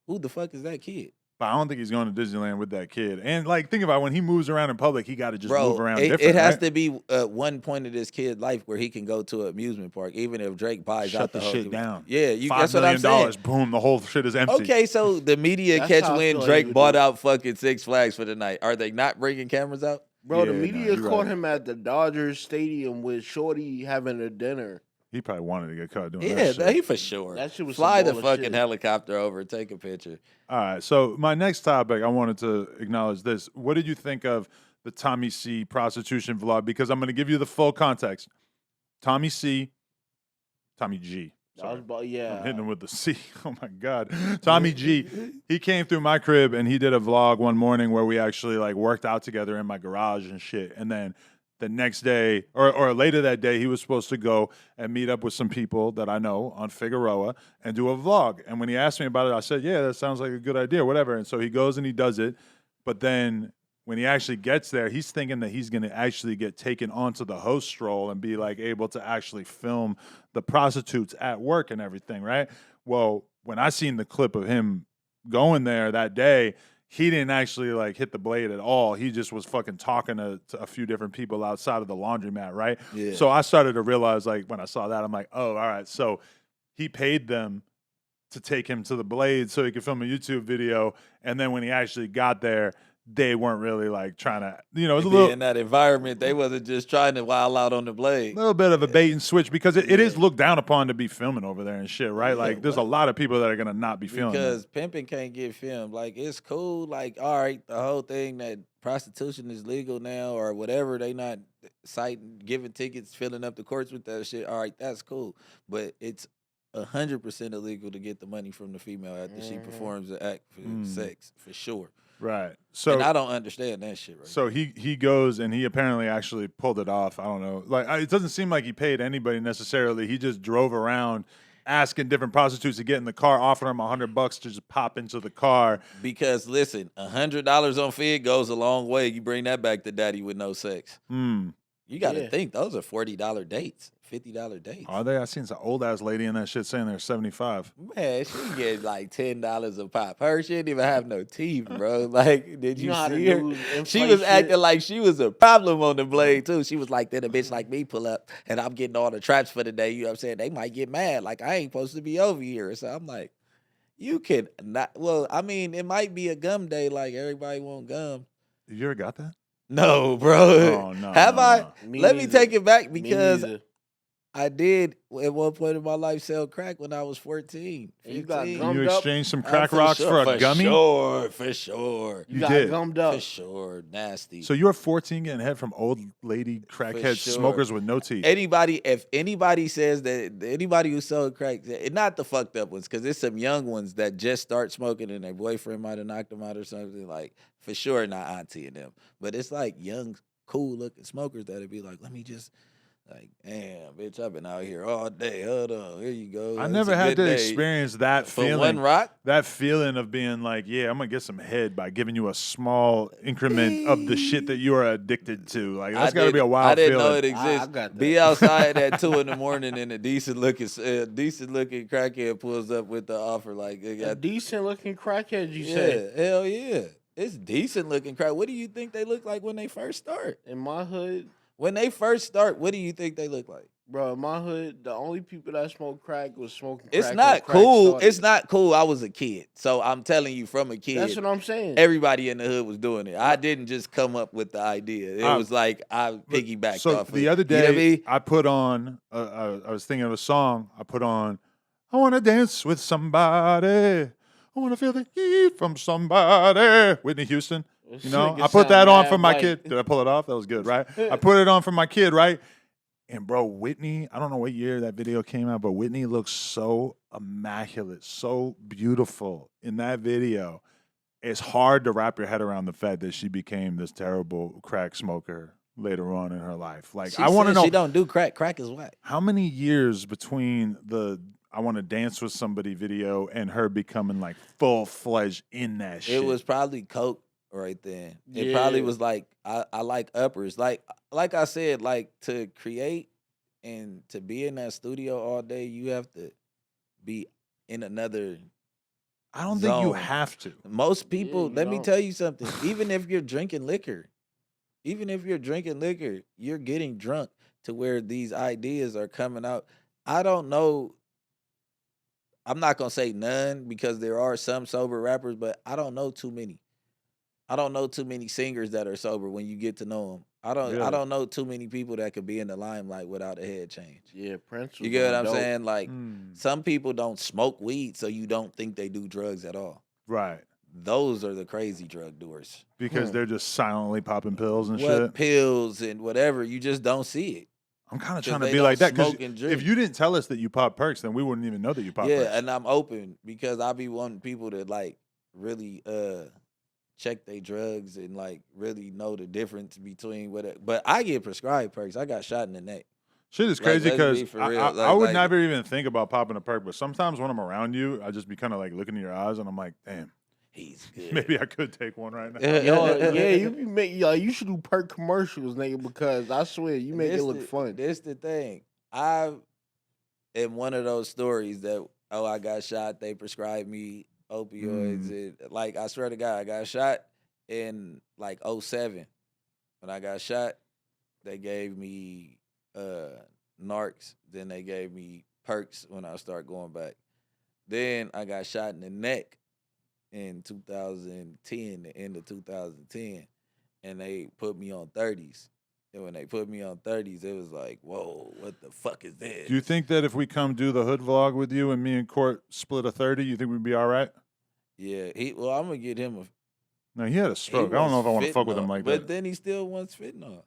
S3: who the fuck is that kid?
S1: But I don't think he's going to Disneyland with that kid. And like, think about it, when he moves around in public, he got to just move around different.
S3: It has
S1: right?
S3: to be one point of this kid's life where he can go to an amusement park, even if Drake buys out
S1: Shut the
S3: whole
S1: shit down.
S3: Yeah,
S1: that's what I'm saying. Boom, the whole shit is empty.
S3: Okay, so the media
S2: That's
S3: catch
S2: how I
S3: when
S2: feel
S3: Drake
S2: like
S3: bought out fucking Six Flags for the night. Are they not bringing cameras out?
S2: Bro, the
S1: Yeah,
S2: media
S1: you're
S2: caught
S1: right.
S2: him at the Dodgers Stadium with Shorty having a dinner.
S1: He probably wanted to get caught doing that
S3: Yeah,
S1: shit.
S3: he for sure.
S2: That shit was
S3: Fly
S2: some
S3: the
S2: baller
S3: fucking
S2: shit.
S3: helicopter over, take a picture.
S1: All right, so my next topic, I wanted to acknowledge this. What did you think of the Tommy C prostitution vlog? Because I'm going to give you the full context. Tommy G.
S2: That
S1: Sorry.
S2: was about, yeah.
S1: I'm hitting him with the C. Oh my God. Tommy G. He came through my crib and he did a vlog one morning where we actually like worked out together in my garage and shit. And then the next day or later that day, he was supposed to go and meet up with some people that I know on Figueroa and do a vlog. And when he asked me about it, I said, yeah, that sounds like a good idea, whatever. And so he goes and he does it. But then when he actually gets there, he's thinking that he's going to actually get taken onto the host stroll and be like able to actually film the prostitutes at work and everything, right? Well, when I seen the clip of him going there that day, he didn't actually like hit the blade at all. He just was fucking talking to a few different people outside of the laundromat, right?
S3: Yeah.
S1: So I started to realize, like, when I saw that, I'm like, oh, all right. So he paid them to take him to the blade so he could film a YouTube video. And then when he actually got there, they weren't really like trying to, it was a little
S3: in that environment. They wasn't just trying to wild out on the blade.
S1: little bit of a bait and switch because it is looked down upon to be filming over there and shit, right? Like, there's a lot of people that are gonna not be filming
S3: Because pimping can't get filmed. Like, it's cool. Like, all right, the whole thing that prostitution is legal now or whatever, they not citing, giving tickets, filling up the courts with that shit. All right, that's cool. But it's 100% illegal to get the money from the female after she performs the act for sex, for sure.
S1: right? So
S3: And I don't understand that shit right
S1: So he goes and he apparently actually pulled it off. I don't know. Like it doesn't seem like he paid anybody necessarily. He just drove around asking different prostitutes to get in the car, offering them $100 to just pop into the car.
S3: Because listen, $100 on Fig goes a long way. You bring that back to daddy with no sex. You got to think those are $40 dates, $50 dates.
S1: Are they? I seen some old ass lady in that shit saying they're 75.
S3: Man, she get like $10 a pop. Her, she didn't even have no teeth, bro. Like, did you
S2: know how
S3: see
S2: to
S3: her?
S2: do
S3: She was
S2: inflation?
S3: acting like she was a problem on the blade too. She was like, then a bitch like me pull up and I'm getting all the traps for the day. You know what I'm saying? They might get mad. Like, I ain't supposed to be over here. So I'm like, you can not. Well, I mean, it might be a gum day. Like, everybody want gum.
S1: You ever got that?
S3: No, bro.
S1: Oh, no.
S3: Have
S1: no,
S3: I?
S1: no.
S3: Let me take it back
S2: Me
S3: because
S2: neither.
S3: I did at one point in my life sell crack when I was 14.
S2: And you got
S3: 15.
S2: gummed
S1: You
S2: up?
S1: exchanged some crack
S3: For
S1: rocks
S3: sure,
S1: for a gummy?
S3: For sure.
S2: You
S1: You
S2: got
S1: did.
S2: gummed up.
S3: For sure. Nasty.
S1: So you were 14 getting head from old lady crackhead
S3: sure.
S1: smokers with no teeth.
S3: If anybody says that, anybody who sold crack, not the fucked up ones, because there's some young ones that just start smoking and their boyfriend might have knocked them out or something, like, for sure not auntie and them. But it's like young, cool looking smokers that'd be like, let me just, like, damn, bitch, I've been out here all day. Hold on, here you go.
S1: I
S3: It's
S1: never
S3: a
S1: had
S3: good
S1: to
S3: day.
S1: experience that
S3: For
S1: feeling.
S3: one rock?
S1: That feeling of being like, yeah, I'm gonna get some head by giving you a small increment of the shit that you are addicted to. Like that's got to be a wild
S3: I didn't
S1: feeling.
S3: know it
S2: I
S3: exists.
S2: got that.
S3: Be outside at 2 a.m. and a decent looking crackhead pulls up with the offer like, they
S2: A
S3: got,
S2: decent looking crackhead, you
S3: yeah,
S2: said.
S3: hell yeah, it's decent looking crack. What do you think they look like when they first start?
S2: In my hood,
S3: When they first start, what do you think they look like?
S2: bro, in my hood, the only people that smoked crack was smoking crack.
S3: It's
S2: when
S3: not
S2: crack
S3: cool.
S2: started.
S3: It's not cool. I was a kid, so I'm telling you, from a kid,
S2: That's what I'm saying.
S3: everybody in the hood was doing it. I didn't just come up with the idea. It was like I piggybacked
S1: So
S3: off of
S1: the
S3: it.
S1: other
S3: You know what I
S1: day,
S3: mean?
S1: I put on. I was thinking of a song. I put on. I want to dance with somebody. I want to feel the heat from somebody. Whitney Houston.
S2: This
S1: You know,
S2: nigga
S1: I put that
S2: sound
S1: on
S2: mad
S1: for my
S2: white.
S1: kid. Did I pull it off? That was good, right? I put it on for my kid, right? And bro, Whitney, I don't know what year that video came out, but Whitney looks so immaculate, so beautiful in that video. It's hard to wrap your head around the fact that she became this terrible crack smoker later on in her life. Like,
S3: She
S1: I want to
S3: said
S1: know
S3: she don't do crack. Crack is whack.
S1: how many years between the I want to dance with somebody video and her becoming like full-fledged in that shit.
S3: It was probably coke right then. It probably
S2: Yeah.
S3: was like I like uppers. Like I said, like to create and to be in that studio all day, you have to be in another
S1: I don't think you
S3: zone.
S1: have to.
S3: Most people,
S2: you
S3: let me
S2: don't.
S3: tell you something. Even if you're drinking liquor, you're getting drunk to where these ideas are coming out. I don't know. I'm not gonna say none because there are some sober rappers, but I don't know too many. I don't know too many singers that are sober when you get to know them. I
S1: Really?
S3: don't know too many people that could be in the limelight without a head change.
S2: Yeah, Prince was
S3: You get what
S2: on
S3: I'm
S2: dope.
S3: saying? Like
S1: Mm.
S3: some people don't smoke weed, so you don't think they do drugs at all.
S1: Right.
S3: Those are the crazy drug doers.
S1: Because they're just silently popping pills and
S3: What
S1: shit.
S3: pills and whatever, you just don't see it.
S1: I'm kind of
S3: 'Cause
S1: trying to
S3: they
S1: be
S3: don't
S1: like that. Because
S3: smoke and drink.
S1: if you didn't tell us that you pop perks, then we wouldn't even know that you pop
S3: Yeah,
S1: perks.
S3: and I'm open because I be wanting people to like really check their drugs and like really know the difference between what. But I get prescribed perks. I got shot in the neck.
S1: Shit is
S3: Like,
S1: crazy
S3: let's be
S1: because
S3: for real.
S1: I would
S3: Like-
S1: never even think about popping a perk, but sometimes when I'm around you, I just be kind of like looking in your eyes and I'm like, damn,
S3: He's good.
S1: maybe I could take one right now.
S2: Yo, yeah, you be make you should do perk commercials, nigga, because I swear you make it look fun.
S3: This the thing. I in one of those stories that I got shot. They prescribed me opioids. And, like I swear to God, I got shot in like 07. When I got shot, they gave me narcs. Then they gave me perks when I start going back. Then I got shot in the neck in 2010, the end of 2010, and they put me on 30s. And when they put me on 30s, it was like, whoa, what the fuck is this?
S1: Do you think that if we come do the hood vlog with you and me and Court split a 30, you think we'd be all right?
S3: Yeah, well, I'm gonna get him a.
S1: No, he had a stroke. I don't know if I want to fuck with him like
S3: but
S1: that.
S3: then he still wants fentanyl.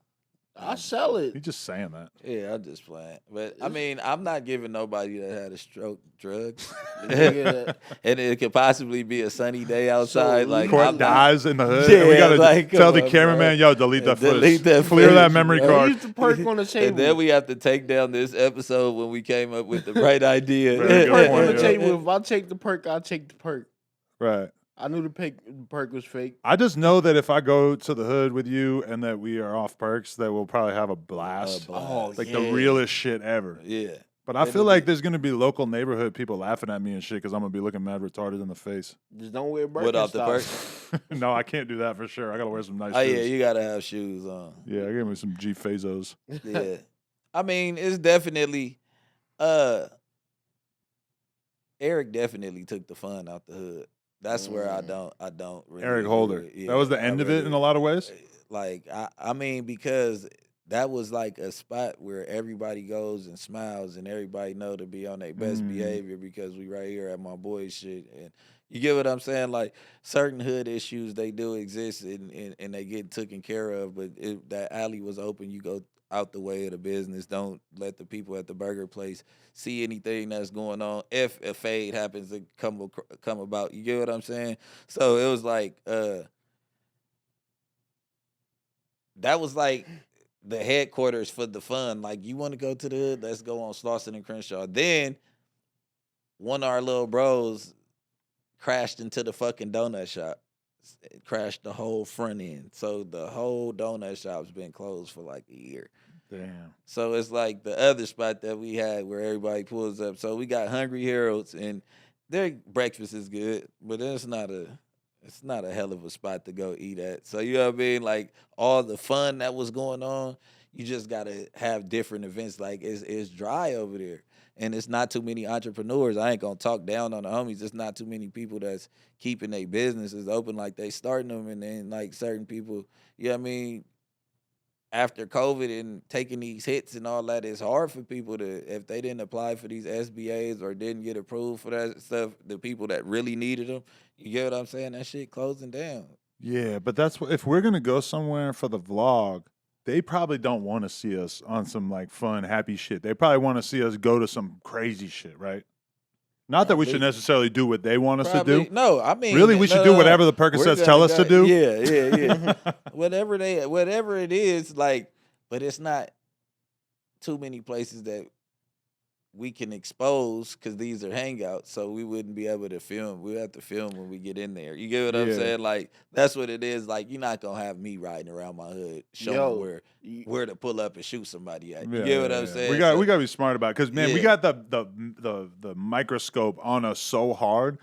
S2: I sell it.
S1: He's just saying that.
S3: Yeah, I'm just playing. But I mean, I'm not giving nobody that had a stroke drugs.
S2: Nigga,
S3: And it could possibly be a sunny day outside.
S2: So
S3: like
S1: Court
S3: I'm not-
S1: dies in the hood.
S3: Yeah,
S1: and we gotta
S3: like,
S1: tell
S3: come
S1: the
S3: on,
S1: cameraman,
S3: bro.
S1: yo, delete that footage.
S3: Delete that
S1: Clear that
S3: footage,
S1: memory
S3: bro.
S1: card.
S2: use the perk on the table.
S3: And then we have to take down this episode when we came up with the right idea.
S1: Very good
S2: perk
S1: point,
S2: on the
S1: yeah.
S2: table. If I take the perk, I take the perk.
S1: Right.
S2: I knew the perk was fake.
S1: I just know that if I go to the hood with you and that we are off perks, that we'll probably have a blast.
S2: Oh,
S1: Like
S2: yeah.
S1: the realest shit ever.
S3: Yeah.
S1: But I feel like there's going to be local neighborhood people laughing at me and shit because I'm going to be looking mad retarded in the face.
S2: Just don't wear
S3: Without the
S2: Birkenstocks.
S1: No, I can't do that for sure. I got to wear some nice
S3: Oh,
S1: shoes.
S3: yeah, you got to have shoes on.
S1: Yeah, give me some G Fazos.
S3: Yeah. I mean, it's definitely Eric definitely took the fun out the hood. That's where I don't really
S1: Eric
S3: agree
S1: Holder.
S3: with. Yeah,
S1: that was the
S3: I
S1: end of it
S3: really-
S1: in a lot of ways.
S3: Like I mean, because that was like a spot where everybody goes and smiles and everybody know to be on their best behavior because we right here at my boys shit. And you get what I'm saying? Like certain hood issues, they do exist and they get taken care of. But if that alley was open, you go out the way of the business. Don't let the people at the burger place see anything that's going on if a fade happens to come about. You get what I'm saying? So it was like that was like the headquarters for the fun. Like, you want to go to the hood? Let's go on Slauson and Crenshaw. Then one of our little bros crashed into the fucking donut shop. It crashed the whole front end. So the whole donut shop's been closed for like a year.
S1: Damn.
S3: So it's like the other spot that we had where everybody pulls up. So we got Hungry Heralds, and their breakfast is good, but it's not a hell of a spot to go eat at. So you know what I mean? Like all the fun that was going on, you just gotta have different events. Like it's dry over there. And it's not too many entrepreneurs. I ain't gonna talk down on the homies. It's not too many people that's keeping their businesses open, like they starting them, and then like certain people, you know what I mean? After COVID and taking these hits and all that, it's hard for people to, if they didn't apply for these SBAs or didn't get approved for that stuff, the people that really needed them, you get what I'm saying? That shit closing down.
S1: Yeah, but that's what, if we're going to go somewhere for the vlog, they probably don't want to see us on some like fun, happy shit. They probably want to see us go to some crazy shit, right? Not that we should necessarily do what they want us to do.
S3: No, I mean,
S1: Really, we should do whatever the Percocets tell us to do?
S3: Yeah. whatever it is, like, but it's not too many places that we can expose because these are hangouts, so we wouldn't be able to film. We have to film when we get in there. You get what I'm saying? Like, that's what it is. Like, you're not gonna have me riding around my hood showing where to pull up and shoot somebody at. You get what I'm saying?
S1: We got to be smart about it because, man, we got the microscope on us so hard.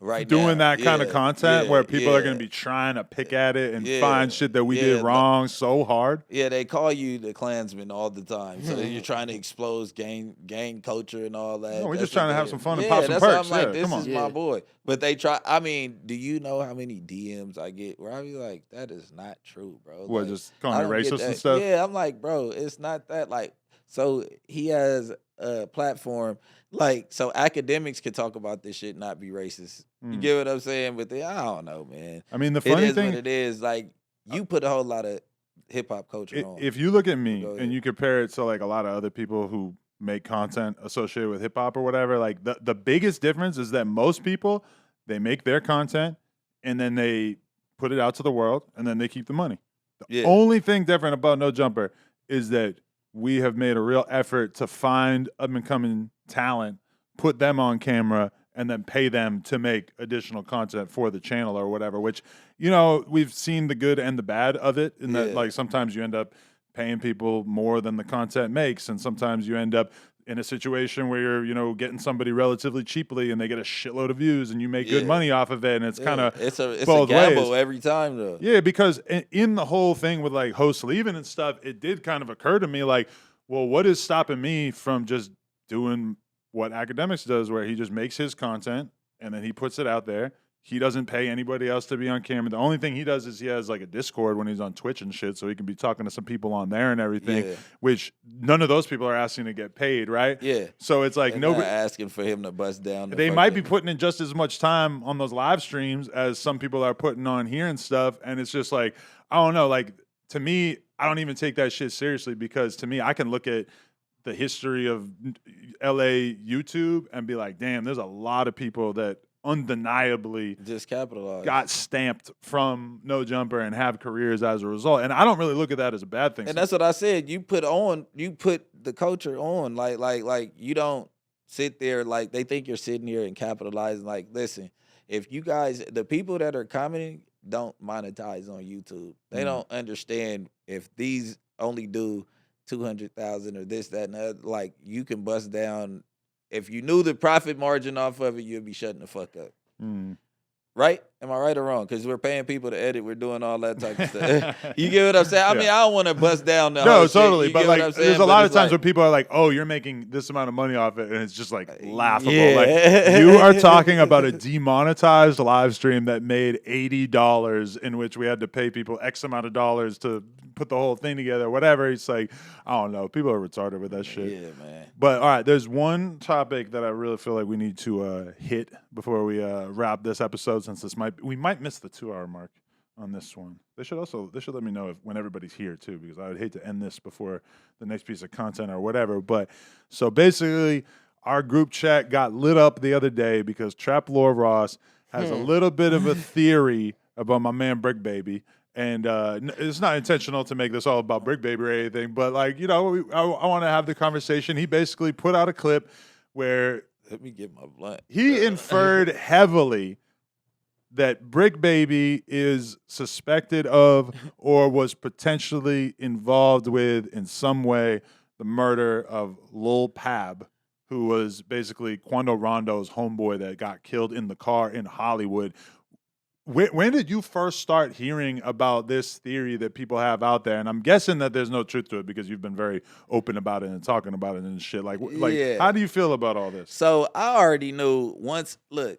S1: doing
S3: now.
S1: that kind of content where people are going to
S3: be
S1: be trying to pick at it and find shit that we did wrong so hard.
S3: Yeah, they call you the Klansman all the time. So you're trying to expose gang culture and all that.
S1: No, we're just trying to have some fun and
S3: yeah,
S1: pop some
S3: that's
S1: perks.
S3: Why I'm like,
S1: yeah,
S3: this
S1: come
S3: is
S1: on.
S3: my boy. But they try. I mean, do you know how many DMs I get where I be like, that is not true, bro.
S1: What,
S3: like,
S1: just calling me racist and stuff?
S3: Yeah, I'm like, bro, it's not that. Like, so he has a platform. Like, so academics can talk about this shit, not be racist. You get what I'm saying? But I don't know, man.
S1: I mean, the funny thing,
S3: what it is. Like, you put a whole lot of hip hop culture on.
S1: If you look at me and you compare it to like a lot of other people who make content associated with hip hop or whatever, like the biggest difference is that most people, they make their content and then they put it out to the world and then they keep the money. The only thing different about No Jumper is that we have made a real effort to find up and coming talent, put them on camera, and then pay them to make additional content for the channel or whatever, which, you know, we've seen the good and the bad of it in that, like, sometimes you end up paying people more than the content makes, and sometimes you end up in a situation where you're, you know, getting somebody relatively cheaply and they get a shitload of views and you make good money off of it, and it's kind of
S3: it's a
S1: both
S3: gamble
S1: ways.
S3: Every time, though.
S1: Yeah, because in the whole thing with, like, hosts leaving and stuff, it did kind of occur to me, like, well, what is stopping me from just doing what Academics does, where he just makes his content and then he puts it out there. He doesn't pay anybody else to be on camera. The only thing he does is he has like a Discord when he's on Twitch and shit, so he can be talking to some people on there and everything, which none of those people are asking to get paid, right?
S3: Yeah.
S1: So it's like nobody
S3: asking for him to bust down.
S1: They might be putting in just as much time on those live streams as some people are putting on here and stuff, and it's just like, I don't know, like, to me, I don't even take that shit seriously, because to me, I can look at the history of LA YouTube and be like, damn, there's a lot of people that undeniably
S3: just capitalized,
S1: got stamped from No Jumper and have careers as a result. And I don't really look at that as a bad thing.
S3: And that's what I said. You put the culture on, like you don't sit there like they think you're sitting here and capitalizing. Like, listen, if you guys, the people that are commenting don't monetize on YouTube, they don't understand if these only do 200,000 or this, that, and that. Like, you can bust down. If you knew the profit margin off of it, you'd be shutting the fuck up. Right? Am I right or wrong? Because we're paying people to edit. We're doing all that type of stuff. You get what I'm saying? I mean, I don't want to bust down the whole
S1: totally.
S3: Shit.
S1: But like, there's a lot of times where people are like, oh, you're making this amount of money off it. And it's just like laughable. Like, you are talking about a demonetized live stream that made $80, in which we had to pay people X amount of dollars to put the whole thing together, whatever. It's like, I don't know. People are retarded with that shit.
S3: Yeah, man.
S1: But all right, there's one topic that I really feel like we need to hit before we wrap this episode, since we might miss the 2-hour mark on this one. They should let me know when everybody's here too, because I would hate to end this before the next piece of content or whatever. But so basically, our group chat got lit up the other day because Trap Lord Ross has a little bit of a theory about my man Bricc Baby. And it's not intentional to make this all about Bricc Baby or anything, but like, you know, I want to have the conversation. He basically put out a clip where
S3: let me get my blunt.
S1: He inferred heavily that Bricc Baby is suspected of or was potentially involved with in some way the murder of Lil Pab, who was basically Quando Rondo's homeboy that got killed in the car in Hollywood. When did you first start hearing about this theory that people have out there? And I'm guessing that there's no truth to it because you've been very open about it and talking about it and shit. Like, how do you feel about all this?
S3: So I already knew look,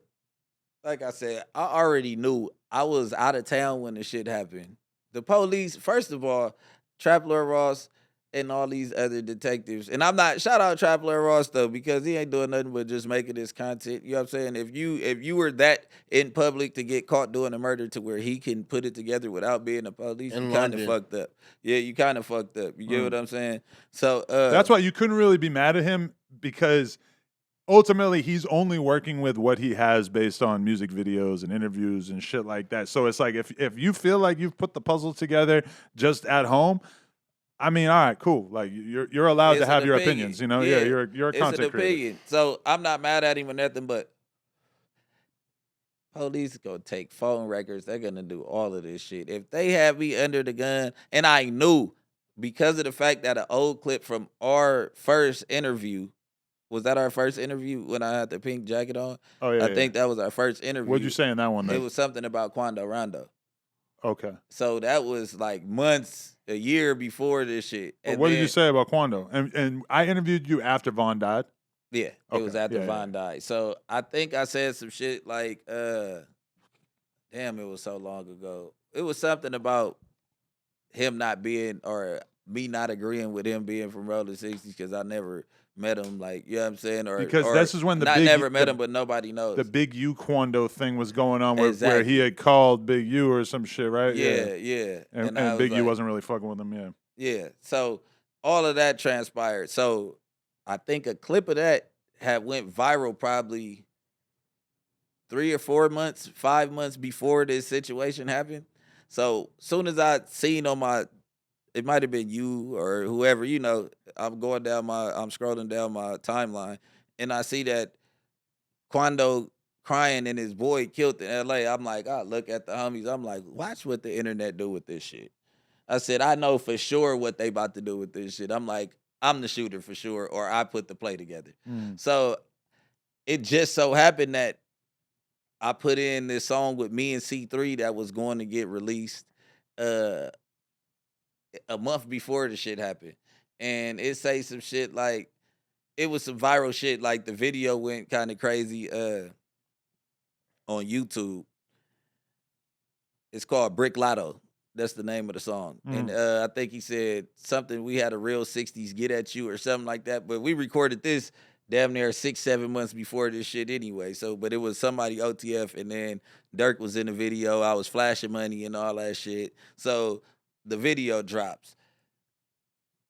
S3: like I said, I already knew. I was out of town when the shit happened. The police, first of all, Trap Lord Ross and all these other detectives. And I'm not, shout out Trap Lord Ross though, because he ain't doing nothing but just making this content. You know what I'm saying? If you were that in public to get caught doing a murder to where he can put it together without being a police, you kind of fucked up. Yeah, you kind of fucked up. You get what I'm saying? So
S1: that's why you couldn't really be mad at him, because ultimately he's only working with what he has based on music videos and interviews and shit like that. So it's like, if you feel like you've put the puzzle together just at home, I mean, all right, cool. Like, you're allowed to have your opinions, you know? Yeah, you're a content creator.
S3: So I'm not mad at him or nothing, but police gonna take phone records. They're gonna do all of this shit. If they have me under the gun, and I knew because of the fact that an old clip from our first interview Was that our first interview when I had the pink jacket on?
S1: Oh yeah.
S3: I think that was our first interview.
S1: What'd you say in that one?
S3: It was something about Quando Rondo.
S1: Okay.
S3: So that was like months, a year before this shit.
S1: And what did you say about Quando? And I interviewed you after Von died.
S3: Yeah, it was after Von died. So I think I said some shit like, damn, it was so long ago. It was something about him not being, or me not agreeing with him being from Roller 60s because I never met him, like, you know what I'm saying? Or
S1: because this is when
S3: never met him, but nobody knows.
S1: The Big U Quando thing was going on where he had called Big U or some shit, right?
S3: Yeah.
S1: And Big U wasn't really fucking with him,
S3: Yeah. So all of that transpired. So I think a clip of that had went viral probably 3 or 4 months, 5 months before this situation happened. So soon as I seen on my, it might have been you or whoever, you know, I'm scrolling down my timeline and I see that Quando crying and his boy killed in LA. I'm like, I look at the homies. I'm like, watch what the internet do with this shit. I said, I know for sure what they about to do with this shit. I'm like, I'm the shooter for sure, or I put the play together. So it just so happened that I put in this song with me and C3 that was going to get released a month before the shit happened. And it say some shit like, it was some viral shit, like the video went kind of crazy on YouTube. It's called Bricc Lotto. That's the name of the song. And I think he said something, we had a real 60s get at you or something like that. But we recorded this damn near 6-7 months before this shit anyway. So, but it was somebody OTF, and then Dirk was in the video. I was flashing money and all that shit. So the video drops.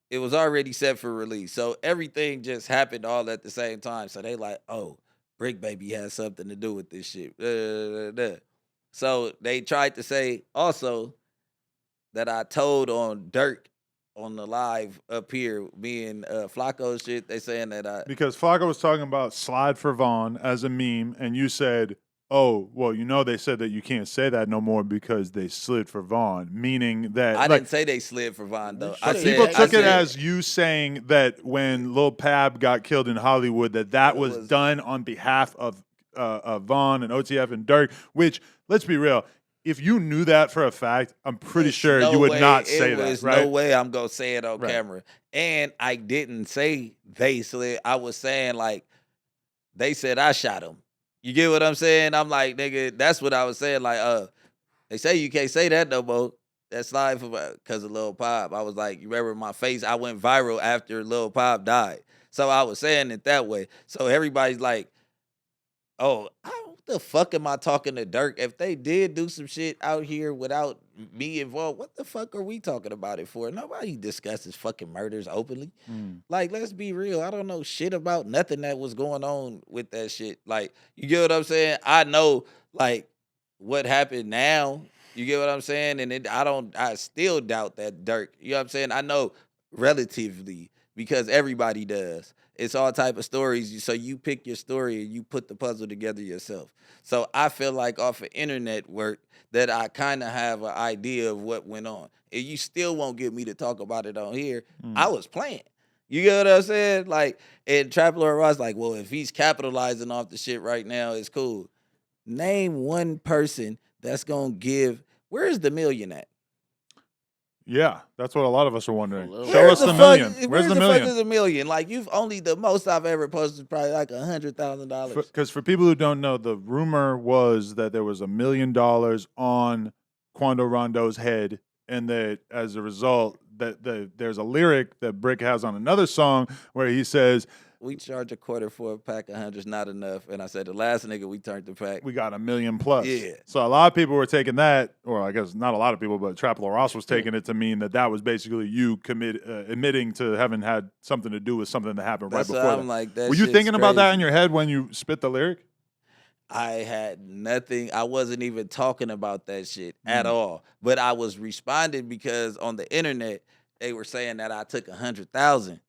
S3: It was already set for release. So everything just happened all at the same time. So they like, oh, Bricc Baby has something to do with this shit. So they tried to say also that I told on Dirk on the live up here, me and Flacco shit. They saying that
S1: because Flacco was talking about slide for Vaughn as a meme, and you said, oh, well, you know, they said that you can't say that no more because they slid for Vaughn, meaning that
S3: I didn't say they slid for Vaughn though.
S1: People took it as you saying that when Lil Pab got killed in Hollywood, that was done on behalf of Vaughn and OTF and Dirk. Which, let's be real, if you knew that for a fact, I'm pretty sure you would not say that, right?
S3: There's no way I'm going to say it on camera. And I didn't say they slid. I was saying, like, they said I shot him. You get what I'm saying? I'm like, nigga, that's what I was saying. Like, they say you can't say that no more. That's live because of Lil Pop. I was like, you remember my face? I went viral after Lil Pop died. So I was saying it that way. So everybody's like, oh, what the fuck am I talking to Dirk? If they did do some shit out here without me involved, what the fuck are we talking about it for? Nobody discusses fucking murders openly. Like, let's be real. I don't know shit about nothing that was going on with that shit. Like, you get what I'm saying? I know, like, what happened now. You get what I'm saying? And I still doubt that Dirk. You know what I'm saying? I know relatively because everybody does. It's all type of stories. So you pick your story and you put the puzzle together yourself. So I feel like off of internet work that I kind of have an idea of what went on. And you still won't get me to talk about it on here. I was playing. You get what I'm saying? Like, and Trapper Ross like, well, if he's capitalizing off the shit right now, it's cool. Name one person that's going to give, where's the million at?
S1: Yeah, that's what a lot of us are wondering. Show us the million. Where's the million?
S3: Fuck is the million? Like, you've only, the most I've ever posted is probably like $100,000.
S1: Because for people who don't know, the rumor was that there was $1 million on Quando Rondo's head, and that as a result, that there's a lyric that Bricc has on another song where he says,
S3: we charge a quarter for a pack of 100's not enough. And I said, the last nigga we turned the pack,
S1: we got $1 million plus.
S3: Yeah.
S1: So a lot of people were taking that, or I guess not a lot of people, but Trapper Ross was taking it to mean that was basically you admitting to having had something to do with something that happened right before that.
S3: Like, that
S1: were you thinking
S3: crazy.
S1: about that in your head when you spit the lyric?
S3: I had nothing. I wasn't even talking about that shit at all. But I was responding because on the internet, they were saying that I took 100,000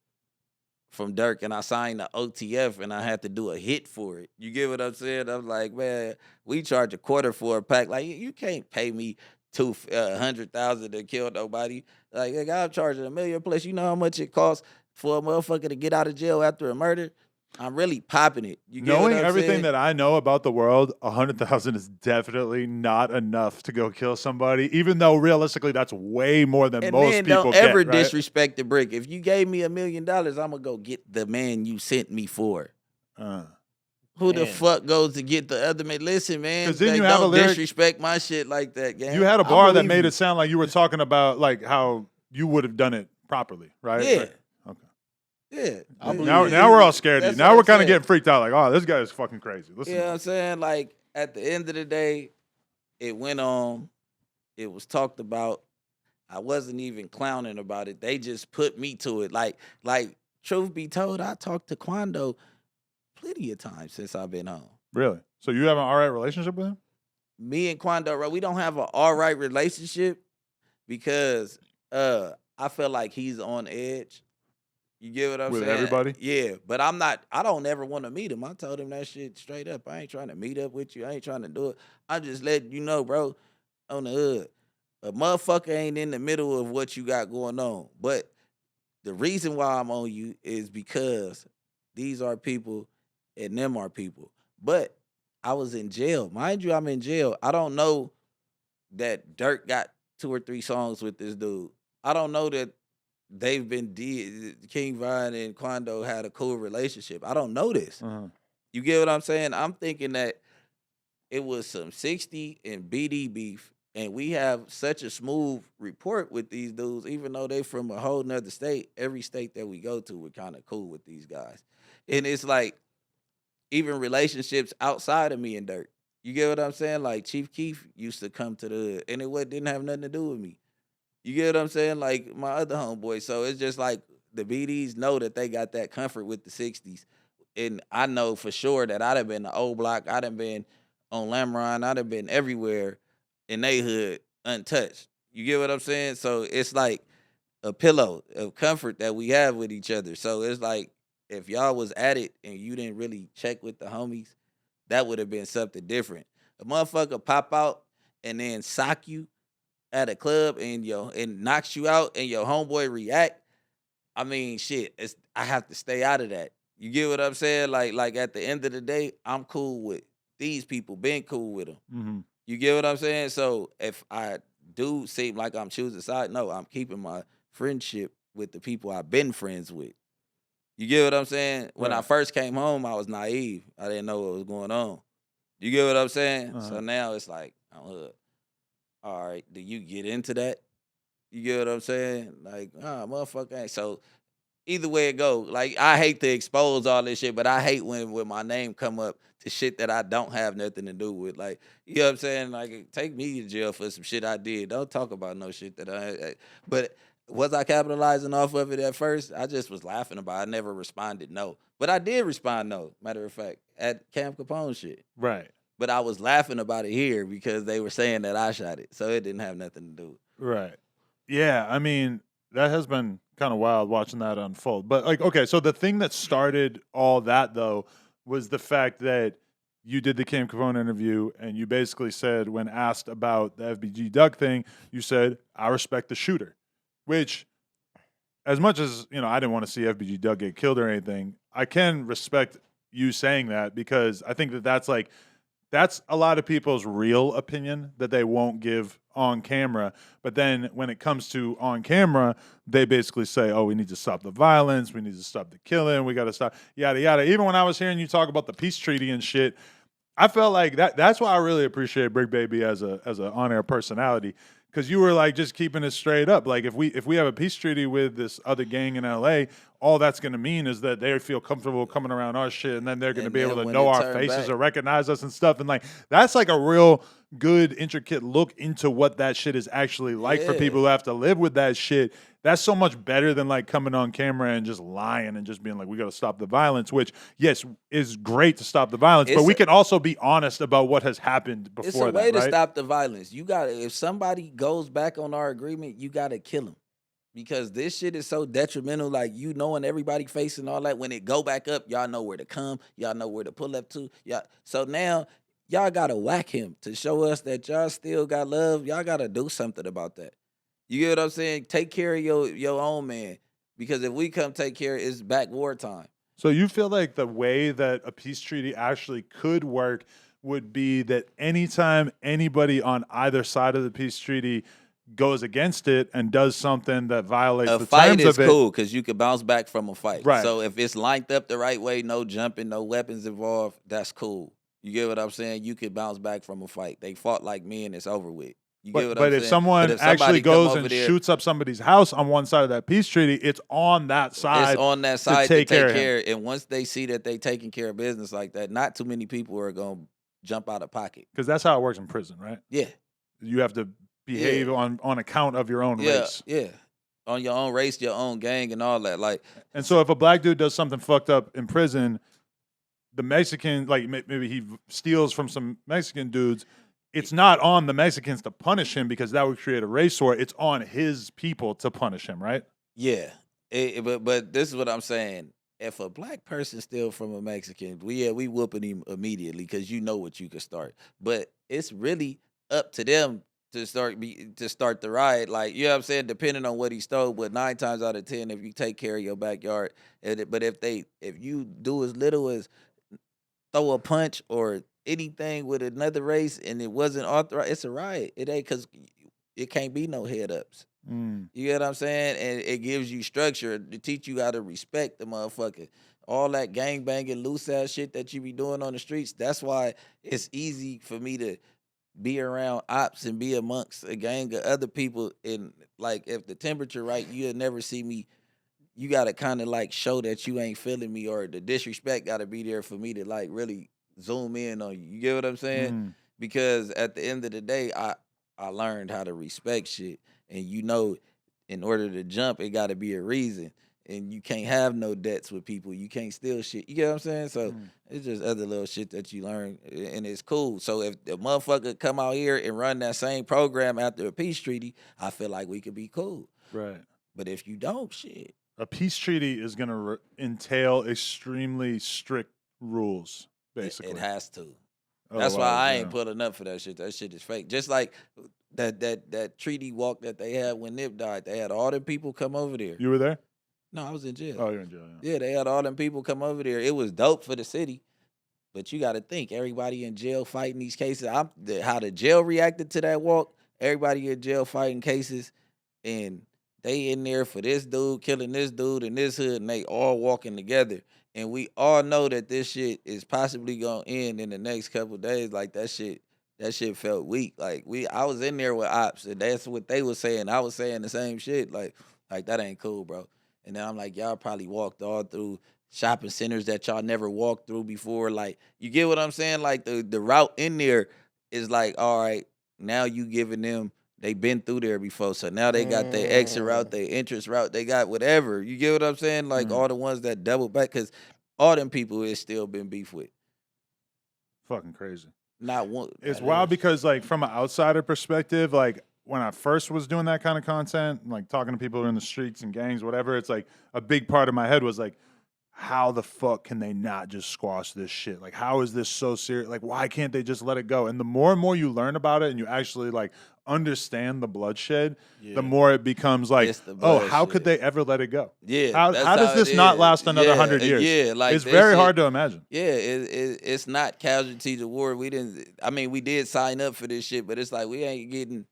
S3: from Dirk and I signed the OTF and I had to do a hit for it. You get what I'm saying? I'm like, man, we charge a quarter for a pack. Like, you can't pay me $100,000 to kill nobody. Like, I'm charging $1 million plus. You know how much it costs for a motherfucker to get out of jail after a murder? I'm really popping it. You get
S1: Knowing
S3: what I'm
S1: everything
S3: saying?
S1: that I know about the world, 100,000 is definitely not enough to go kill somebody. Even though realistically, that's way more than
S3: And
S1: most
S3: then
S1: people
S3: don't ever
S1: get. Right?
S3: disrespect the Bricc. If you gave me $1 million, I'm gonna go get the man you sent me for. Who the
S2: Man.
S3: fuck goes to get the other man? Listen, man,
S1: 'Cause then
S3: like,
S1: you have a
S3: don't
S1: lyric-
S3: disrespect my shit like that, gang.
S1: You had a
S2: I
S1: bar that
S2: believe
S1: made
S2: you.
S1: it sound like you were talking about like how you would have done it properly, right?
S3: Yeah.
S1: Like, okay.
S3: Yeah.
S2: I believe
S1: Now,
S2: you.
S1: now we're all scared of you.
S3: That's
S1: Now
S3: what
S1: we're
S3: I'm
S1: kind of
S3: saying.
S1: getting freaked out. Like, oh, this guy is fucking crazy. Listen,
S3: You know what I'm saying? Like, at the end of the day, it went on. It was talked about. I wasn't even clowning about it. They just put me to it. Like, truth be told, I talked to Quando plenty of times since I've been home.
S1: really? So you have an all right relationship with him?
S3: Me and Quando, we don't have an all right relationship because I feel like he's on edge. You get what I'm
S1: With
S3: saying?
S1: everybody?
S3: Yeah, but I don't ever want to meet him. I told him that shit straight up. I ain't trying to meet up with you. I ain't trying to do it. I just letting you know, bro, on the hood. A motherfucker ain't in the middle of what you got going on. But the reason why I'm on you is because these are people and them are people. But I was in jail. Mind you, I'm in jail. I don't know that Dirk got 2 or 3 songs with this dude. I don't know that they've been King Vine and Quando had a cool relationship. I don't know this. You get what I'm saying? I'm thinking that it was some 60 and BD beef, and we have such a smooth report with these dudes, even though they from a whole nother state. Every state that we go to, we're kind of cool with these guys. And it's like even relationships outside of me and Dirk. You get what I'm saying? Like Chief Keef used to come to the hood, and it didn't have nothing to do with me. You get what I'm saying? Like my other homeboy. So it's just like the BDs know that they got that comfort with the 60s. And I know for sure that I'd have been the old block. I'd have been on Lamron. I'd have been everywhere in they hood untouched. You get what I'm saying? So it's like a pillow of comfort that we have with each other. So it's like if y'all was at it and you didn't really check with the homies, that would have been something different. A motherfucker pop out and then sock you at a club and knocks you out and your homeboy react. I mean, shit, I have to stay out of that. You get what I'm saying? Like at the end of the day, I'm cool with these people, been cool with them.
S1: Mm-hmm.
S3: You get what I'm saying? So if I do seem like I'm choosing side, no, I'm keeping my friendship with the people I've been friends with. You get what I'm saying? When I
S1: Right.
S3: first came home, I was naive. I didn't know what was going on. You get what I'm saying?
S1: Uh-huh.
S3: So now it's like, I'm hood. All right, do you get into that? You get what I'm saying? Like, motherfucker ain't. So either way it go, like I hate to expose all this shit, but I hate when my name come up to shit that I don't have nothing to do with. Like, you know what I'm saying? Like, take me to jail for some shit I did. Don't talk about no shit that but was I capitalizing off of it at first? I just was laughing about it. I never responded no. But I did respond no, matter of fact, at Camp Capone shit.
S1: Right.
S3: But I was laughing about it here because they were saying that I shot it. So it didn't have nothing to do.
S1: Right. Yeah, I mean, that has been kind of wild watching that unfold. But like, okay, so the thing that started all that though was the fact that you did the Cam Capone interview and you basically said, when asked about the FBG Doug thing, you said, I respect the shooter. Which, as much as, I didn't want to see FBG Doug get killed or anything, I can respect you saying that because I think that that's a lot of people's real opinion that they won't give on camera. But then when it comes to on camera, they basically say, oh, we need to stop the violence. We need to stop the killing. We got to stop, yada, yada. Even when I was hearing you talk about the peace treaty and shit, I felt like that's why I really appreciate Bricc Baby as a on-air personality. Because you were like just keeping it straight up. Like if we have a peace treaty with this other gang in LA, all that's going to mean is that they feel comfortable coming around our shit, and then they're going to be able to know our faces or recognize us and stuff. And like that's like a real good, intricate look into what that shit is actually like for people who have to live with that shit. That's so much better than like coming on camera and just lying and just being like, we got to stop the violence, which, yes, is great to stop the violence, but we can also be honest about what has happened before.
S3: It's a way
S1: that,
S3: to
S1: right?
S3: stop the violence. You got to, if somebody goes back on our agreement, you got to kill them. Because this shit is so detrimental, like you knowing everybody facing all that. When it go back up, y'all know where to come. Y'all know where to pull up to. So now y'all got to whack him to show us that y'all still got love. Y'all got to do something about that. You get what I'm saying? Take care of your own man. Because if we come take care, it's back wartime.
S1: So you feel like the way that a peace treaty actually could work would be that anytime anybody on either side of the peace treaty goes against it and does something that violates the
S3: fight
S1: terms
S3: is
S1: of it,
S3: cool because you can bounce back from a fight.
S1: Right.
S3: So if it's lined up the right way, no jumping, no weapons involved, that's cool. You get what I'm saying? You can bounce back from a fight. They fought like men, it's over with. You get what I'm saying?
S1: But if someone actually
S3: somebody come
S1: goes
S3: over
S1: and
S3: there,
S1: shoots up somebody's house on one side of that peace treaty, it's on that side.
S3: it's on that side to take
S1: care
S3: care. And once they see that they taking care of business like that, not too many people are gonna jump out of pocket.
S1: Because that's how it works in prison, right?
S3: Yeah.
S1: You have to behave on account of your own race.
S3: Yeah. On your own race, your own gang, and all that. Like,
S1: and so if a black dude does something fucked up in prison, the Mexican, like maybe he steals from some Mexican dudes, it's not on the Mexicans to punish him because that would create a race war. It's on his people to punish him, right?
S3: Yeah. But this is what I'm saying. If a black person steals from a Mexican, we whooping him immediately because you know what you could start. But it's really up to them to start the riot. Like, you know what I'm saying? Depending on what he stole, but 9 times out of 10, if you take care of your backyard, but if you do as little as throw a punch or anything with another race and it wasn't authorized, it's a riot. It ain't, because it can't be no head ups. You get what I'm saying? And it gives you structure to teach you how to respect the motherfucker. All that gang banging, loose ass shit that you be doing on the streets. That's why it's easy for me to be around ops and be amongst a gang of other people. And like, if the temperature right, you'll never see me. You gotta kind of like show that you ain't feeling me, or the disrespect gotta be there for me to like really zoom in on you. You get what I'm saying? Because at the end of the day, I learned how to respect shit. And in order to jump, it gotta be a reason. And you can't have no debts with people. You can't steal shit. You get what I'm saying? So it's just other little shit that you learn, and it's cool. So if the motherfucker come out here and run that same program after a peace treaty, I feel like we could be cool.
S1: Right.
S3: But if you don't, shit.
S1: A peace treaty is going to entail extremely strict rules, basically.
S3: It has to. That's why I ain't pulling up for that shit. That shit is fake. Just like that treaty walk that they had when Nip died. They had all them people come over there.
S1: You were there?
S3: No, I was in jail.
S1: Oh, you're in jail,
S3: yeah. Yeah, they had all them people come over there. It was dope for the city. But you got to think, everybody in jail fighting these cases. How the jail reacted to that walk, everybody in jail fighting cases, and they in there for this dude killing this dude in this hood, and they all walking together. And we all know that this shit is possibly going to end in the next couple of days. Like, that shit felt weak. Like, I was in there with ops, and that's what they was saying. I was saying the same shit. Like that ain't cool, bro. And then I'm like, y'all probably walked all through shopping centers that y'all never walked through before. Like, you get what I'm saying? Like, the route in there is like, all right, now you giving them, they been through there before, so now they got their exit route, their entrance route, they got whatever. You get what I'm saying? Like, all the ones that double back, because all them people is still been beef with.
S1: Fucking crazy.
S3: Not one.
S1: It's wild because, like, from an outsider perspective, like, when I first was doing that kind of content, like talking to people in the streets and gangs, whatever, it's like a big part of my head was like, how the fuck can they not just squash this shit? Like, how is this so serious? Like, why can't they just let it go? And the more and more you learn about it and you actually like understand the bloodshed, the more it becomes like, oh, how could they ever let it go?
S3: Yeah.
S1: How does this not last another 100 years?
S3: Yeah, like,
S1: it's very hard to imagine.
S3: Yeah, it's not casualties of war. We did sign up for this shit, but it's like we ain't getting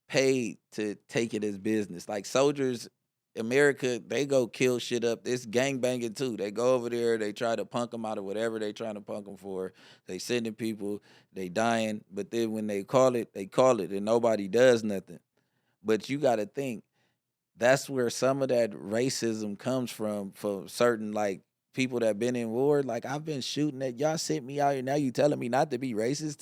S3: paid to take it as business. Like, soldiers, America, they go kill shit up. It's gang banging too. They go over there, they try to punk them out of whatever they trying to punk them for. They sending people, they dying, but then when they call it, and nobody does nothing. But you got to think, that's where some of that racism comes from for certain, like, people that been in war. Like, I've been shooting at y'all, sent me out here, now you telling me not to be racist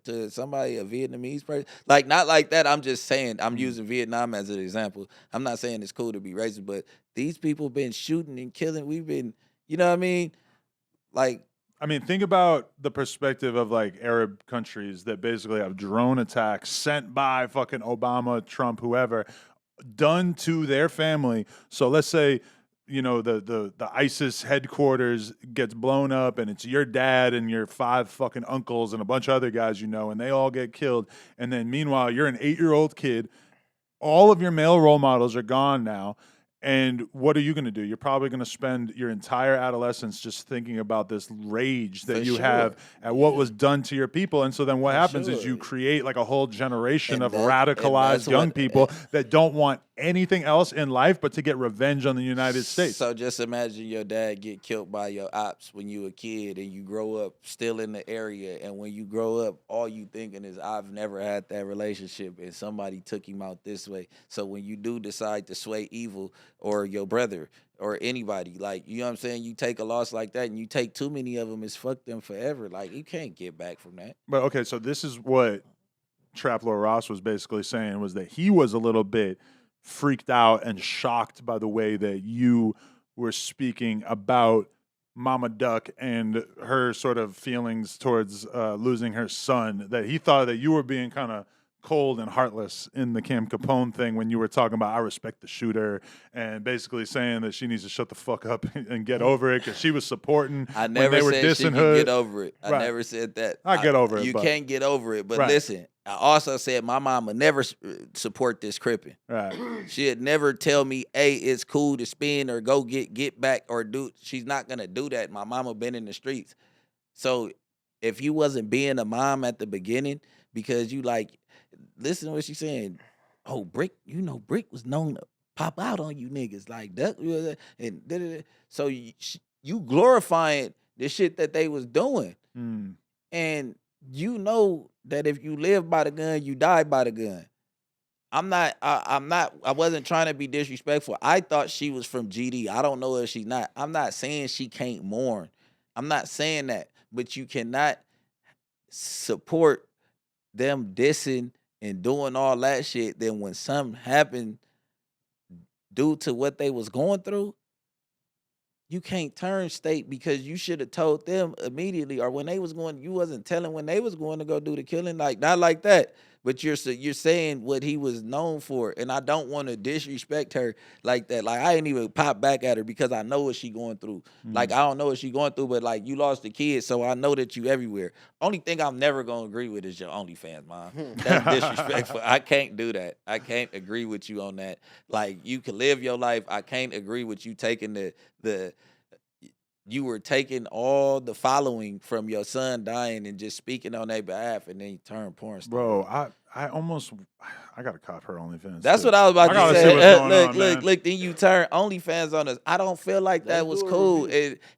S3: to somebody, a Vietnamese person. Like, not like that. I'm just saying, I'm using Vietnam as an example. I'm not saying it's cool to be racist, but these people been shooting and killing. We've been, you know what I mean? Like,
S1: I mean, think about the perspective of like Arab countries that basically have drone attacks sent by fucking Obama, Trump, whoever, done to their family. So let's say, you know, the ISIS headquarters gets blown up and it's your dad and your 5 fucking uncles and a bunch of other guys, you know, and they all get killed. And then meanwhile, you're an 8-year-old kid. All of your male role models are gone now. And what are you going to do? You're probably going to spend your entire adolescence just thinking about this rage that you have at what was done to your people. And so then what happens is you create like a whole generation of radicalized young people that don't want anything else in life but to get revenge on the United States.
S3: So just imagine your dad get killed by your ops when you were a kid and you grow up still in the area. And when you grow up, all you thinking is, I've never had that relationship and somebody took him out this way. So when you do decide to sway evil, or your brother or anybody, like, you know what I'm saying? You take a loss like that and you take too many of them, it's fuck them forever. Like, you can't get back from that.
S1: But okay, so this is what Trap Lord Ross was basically saying, was that he was a little bit freaked out and shocked by the way that you were speaking about Mama Duck and her sort of feelings towards losing her son, that he thought that you were being kind of cold and heartless in the Cam Capone thing when you were talking about I respect the shooter and basically saying that she needs to shut the fuck up and get over it because she was supporting
S3: I never
S1: when they were
S3: said
S1: dissing
S3: she could
S1: her.
S3: get over it. I
S1: Right.
S3: never said that.
S1: I get over it.
S3: You
S1: but,
S3: can't get over it. But
S1: Right.
S3: listen, I also said my mama never support this cripping.
S1: Right.
S3: She'd never tell me, hey, it's cool to spin or go get back or do. She's not going to do that. My mama been in the streets. So if you wasn't being a mom at the beginning because you like, listen to what she's saying. Oh, Bricc, you know, Bricc was known to pop out on you niggas like that. And da-da-da. So you glorifying the shit that they was doing.
S1: Mm.
S3: And you know that if you live by the gun, you die by the gun. I wasn't trying to be disrespectful. I thought she was from GD. I don't know if she's not. I'm not saying she can't mourn. I'm not saying that. But you cannot support them dissing and doing all that shit. Then when something happened due to what they was going through, you can't turn state because you should have told them immediately, or when they was going, you wasn't telling when they was going to go do the killing, like not like that. But you're saying what he was known for, and I don't want to disrespect her like that. Like I ain't even pop back at her because I know what she going through. Like I don't know what she going through, but like you lost a kid, so I know that you everywhere. Only thing I'm never gonna agree with is your OnlyFans, Mom. That's disrespectful. I can't do that. I can't agree with you on that. Like you can live your life. I can't agree with you taking the you were taking all the following from your son dying and just speaking on their behalf, and then you turn porn star.
S1: Bro, I gotta cop her OnlyFans.
S3: That's
S1: too.
S3: what I was about
S1: I
S3: to
S1: gotta
S3: say.
S1: see what's going on,
S3: Look. Then you turn OnlyFans on us. I don't feel like that was cool.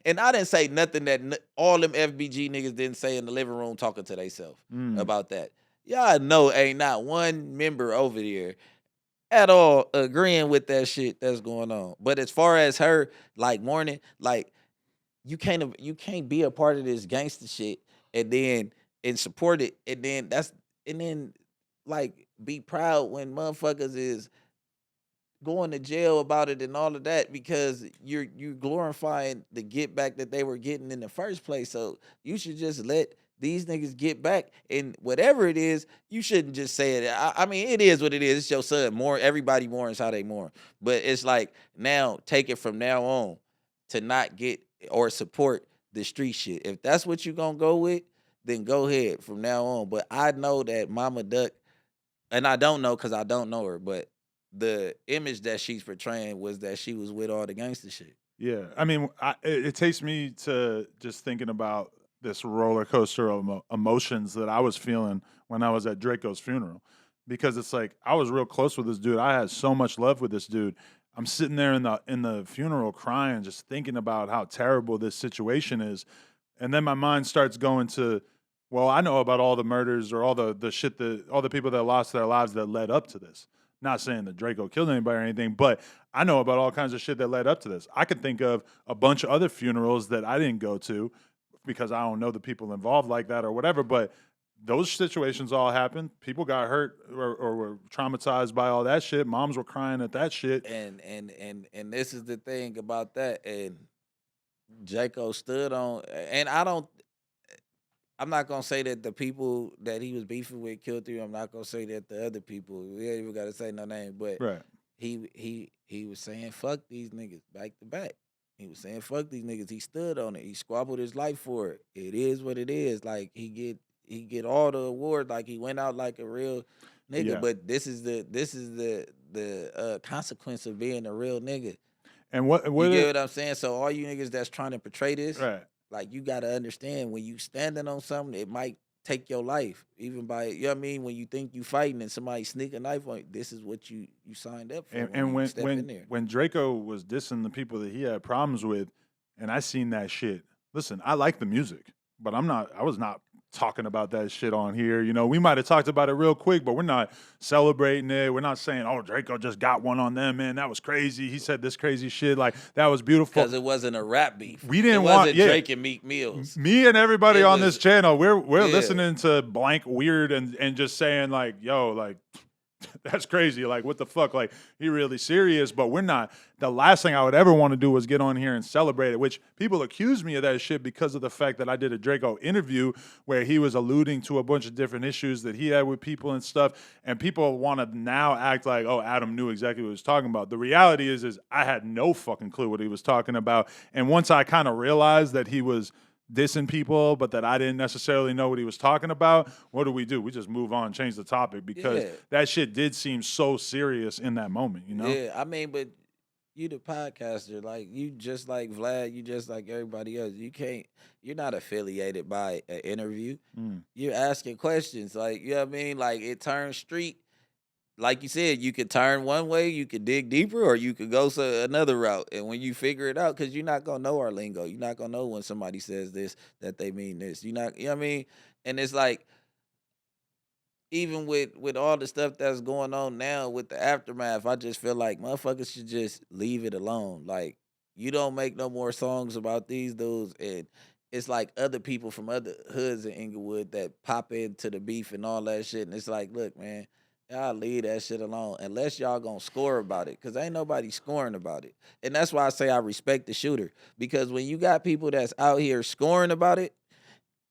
S3: And I didn't say nothing that all them FBG niggas didn't say in the living room talking to themselves about that. Y'all know ain't not one member over there at all agreeing with that shit that's going on. But as far as her like mourning, like you can't be a part of this gangster shit and support it and then like be proud when motherfuckers is going to jail about it and all of that because you're glorifying the get back that they were getting in the first place. So you should just let these niggas get back, and whatever it is, you shouldn't just say it. I mean, it is what it is. It's your son. Everybody mourns how they mourn, but it's like now take it from now on to not get or support the street shit. If that's what you're gonna go with, then go ahead from now on. But I know that Mama Duck, and I don't know because I don't know her, but the image that she's portraying was that she was with all the gangster shit.
S1: Yeah, I mean, it takes me to just thinking about this roller coaster of emotions that I was feeling when I was at Draco's funeral, because it's like I was real close with this dude. I had so much love with this dude. I'm sitting there in the funeral crying, just thinking about how terrible this situation is, and then my mind starts going to, well, I know about all the murders or all the shit that all the people that lost their lives that led up to this. Not saying that Draco killed anybody or anything, but I know about all kinds of shit that led up to this. I could think of a bunch of other funerals that I didn't go to because I don't know the people involved like that or whatever, but those situations all happened. People got hurt or were traumatized by all that shit. Moms were crying at that shit.
S3: And this is the thing about that. And Jaco stood on, and I'm not gonna say that the people that he was beefing with killed him. I'm not gonna say that the other people. We ain't even gotta say no name, but
S1: Right.
S3: He was saying fuck these niggas back to back. He was saying fuck these niggas. He stood on it. He squabbled his life for it. It is what it is. Like he get all the awards. Like he went out like a real nigga.
S1: Yeah.
S3: But this is the the consequence of being a real nigga.
S1: And what
S3: you get what I'm saying? So all you niggas that's trying to portray this,
S1: right.
S3: like you gotta understand when you standing on something, it might take your life. Even by you know what I mean, when you think you fighting and somebody sneak a knife on you, this is what you signed up for.
S1: And
S3: when
S1: when Draco was dissing the people that he had problems with, and I seen that shit. Listen, I like the music, but I was not talking about that shit on here. You know, we might have talked about it real quick, but we're not celebrating it. We're not saying, oh, Draco just got one on them, man. That was crazy. He said this crazy shit. Like, that was beautiful.
S3: Because it wasn't a rap beef.
S1: We didn't
S3: want Drake and Meek Mills.
S1: Me and everybody on this channel, we're listening to blank weird and just saying like, yo, like, that's crazy. Like, what the fuck? Like, he really serious, but we're not. The last thing I would ever want to do was get on here and celebrate it, which people accuse me of that shit because of the fact that I did a Draco interview where he was alluding to a bunch of different issues that he had with people and stuff, and people want to now act like, oh, Adam knew exactly what he was talking about. The reality is I had no fucking clue what he was talking about, and once I kind of realized that he was dissing people, but that I didn't necessarily know what he was talking about, what do? We just move on, change the topic, because that shit did seem so serious in that moment, you know?
S3: Yeah, I mean, but you the podcaster, like you just like Vlad, you just like everybody else. You're not affiliated by an interview. You're asking questions, like, you know what I mean? Like, it turns street. Like you said, you could turn one way, you could dig deeper, or you could go another route. And when you figure it out, because you're not going to know our lingo. You're not going to know when somebody says this, that they mean this. You're not, you know what I mean? And it's like, even with all the stuff that's going on now with the aftermath, I just feel like motherfuckers should just leave it alone. Like, you don't make no more songs about these dudes, and it's like other people from other hoods in Inglewood that pop into the beef and all that shit. And it's like, look, man, y'all leave that shit alone unless y'all gonna score about it, because ain't nobody scoring about it. And that's why I say I respect the shooter, because when you got people that's out here scoring about it,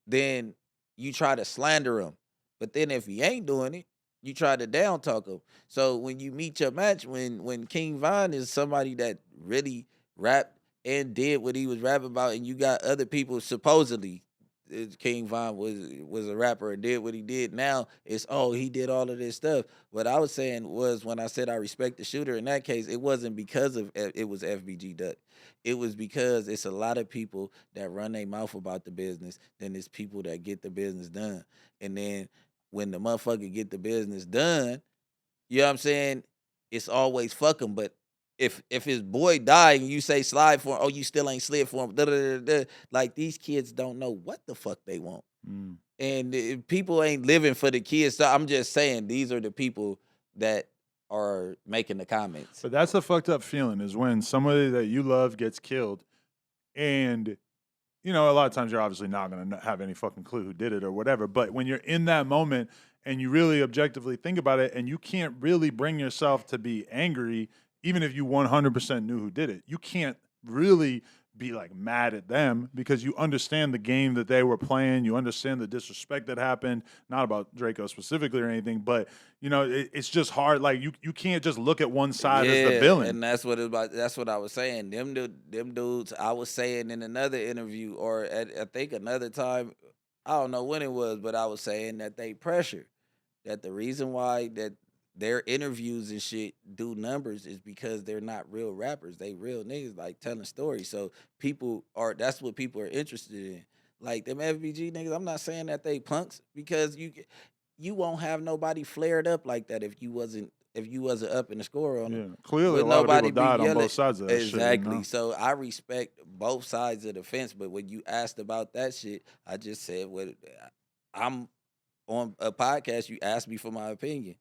S3: then you try to slander him. But then if he ain't doing it, you try to down talk him. So when you meet your match, when King Von is somebody that really rapped and did what he was rapping about, and you got other people supposedly, King Von was a rapper and did what he did. Now it's, oh, he did all of this stuff. What I was saying was, when I said I respect the shooter, in that case, it wasn't because of it was FBG Duck. It was because it's a lot of people that run their mouth about the business. Then there's people that get the business done. And then when the motherfucker get the business done, you know what I'm saying? It's always fuck him. But if his boy died and you say slide for him, oh, you still ain't slid for him, like, these kids don't know what the fuck they want. And people ain't living for the kids. So I'm just saying, these are the people that are making the comments.
S1: But that's a fucked up feeling, is when somebody that you love gets killed, and you know, a lot of times you're obviously not going to have any fucking clue who did it or whatever. But when you're in that moment and you really objectively think about it, and you can't really bring yourself to be angry, even if you 100% knew who did it, you can't really be like mad at them, because you understand the game that they were playing. You understand the disrespect that happened, not about Draco specifically or anything, but you know, it's just hard. Like, you can't just look at one side as the villain.
S3: And that's what that's what I was saying. Them dudes, I was saying in another interview, or I think another time, I don't know when it was, but I was saying that they pressure. That the reason why that their interviews and shit do numbers is because they're not real rappers. They real niggas, like, telling stories. So that's what people are interested in. Like, them FBG niggas, I'm not saying that they punks, because you won't have nobody flared up like that if you wasn't up in the score on them.
S1: Clearly a lot of people died on both sides of that shit.
S3: Exactly.
S1: You know?
S3: So I respect both sides of the fence, but when you asked about that shit, I just said, I'm on a podcast, you asked me for my opinion.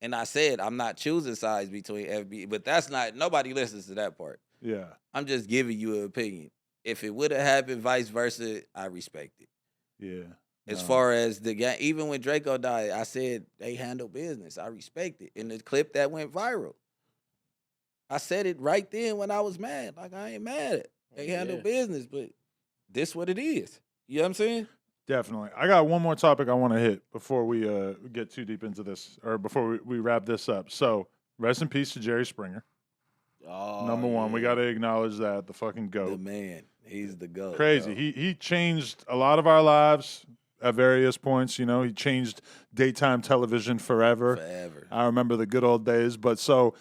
S3: And I said, I'm not choosing sides between FB, but that's not, nobody listens to that part.
S1: Yeah.
S3: I'm just giving you an opinion. If it would have happened vice versa, I respect it.
S1: Yeah.
S3: As far as the game, even when Draco died, I said they handle business. I respect it. In the clip that went viral, I said it right then when I was mad. Like, I ain't mad at it. They handle business, but this what it is. You know what I'm saying?
S1: Definitely. I got one more topic I want to hit before we get too deep into this, or before we wrap this up. So, rest in peace to Jerry Springer.
S2: Oh,
S1: Number one, we got to acknowledge that, the fucking GOAT.
S3: The man. He's the GOAT.
S1: Crazy. He changed a lot of our lives at various points. You know, he changed daytime television forever. I remember the good old days. But so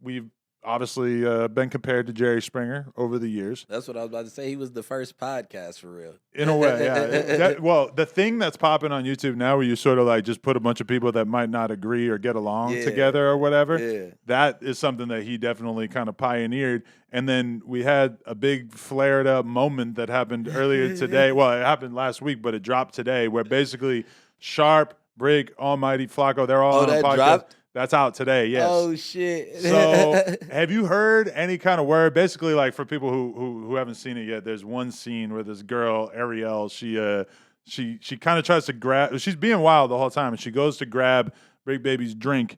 S1: we've obviously been compared to Jerry Springer over the years.
S3: That's what I was about to say. He was the first podcast for real.
S1: In a way, yeah. Well, the thing that's popping on YouTube now, where you sort of like just put a bunch of people that might not agree or get along together or whatever, that is something that he definitely kind of pioneered. And then we had a big flared up moment that happened earlier today. Well, it happened last week, but it dropped today, where basically Sharp, Bricc, Almighty, Flacco, they're all on the podcast. Dropped? That's out today, yes.
S3: Oh, shit.
S1: So have you heard any kind of word? Basically, like for people who haven't seen it yet, there's one scene where this girl, Ariel, she kind of tries to grab, she's being wild the whole time, and she goes to grab Bricc Baby's drink,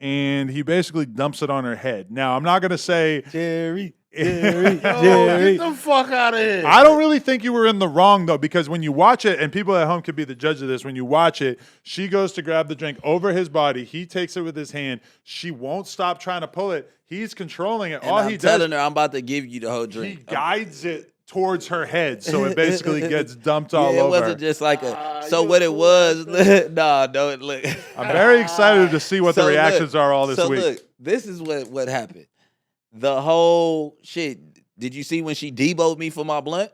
S1: and he basically dumps it on her head. Now, I'm not going to say... Jerry.
S2: Get the fuck out of here.
S1: I don't really think you were in the wrong, though, because when you watch it, and people at home could be the judge of this, when you watch it, she goes to grab the drink over his body. He takes it with his hand. She won't stop trying to pull it. He's controlling it.
S3: And I'm telling her, I'm about to give you the whole drink.
S1: He guides it towards her head, so it basically gets dumped all over.
S3: It wasn't just like a. So what it was? Don't look.
S1: I'm very excited to see what the reactions are all this week.
S3: Look, this is what happened. The whole shit. Did you see when she deboed me for my blunt?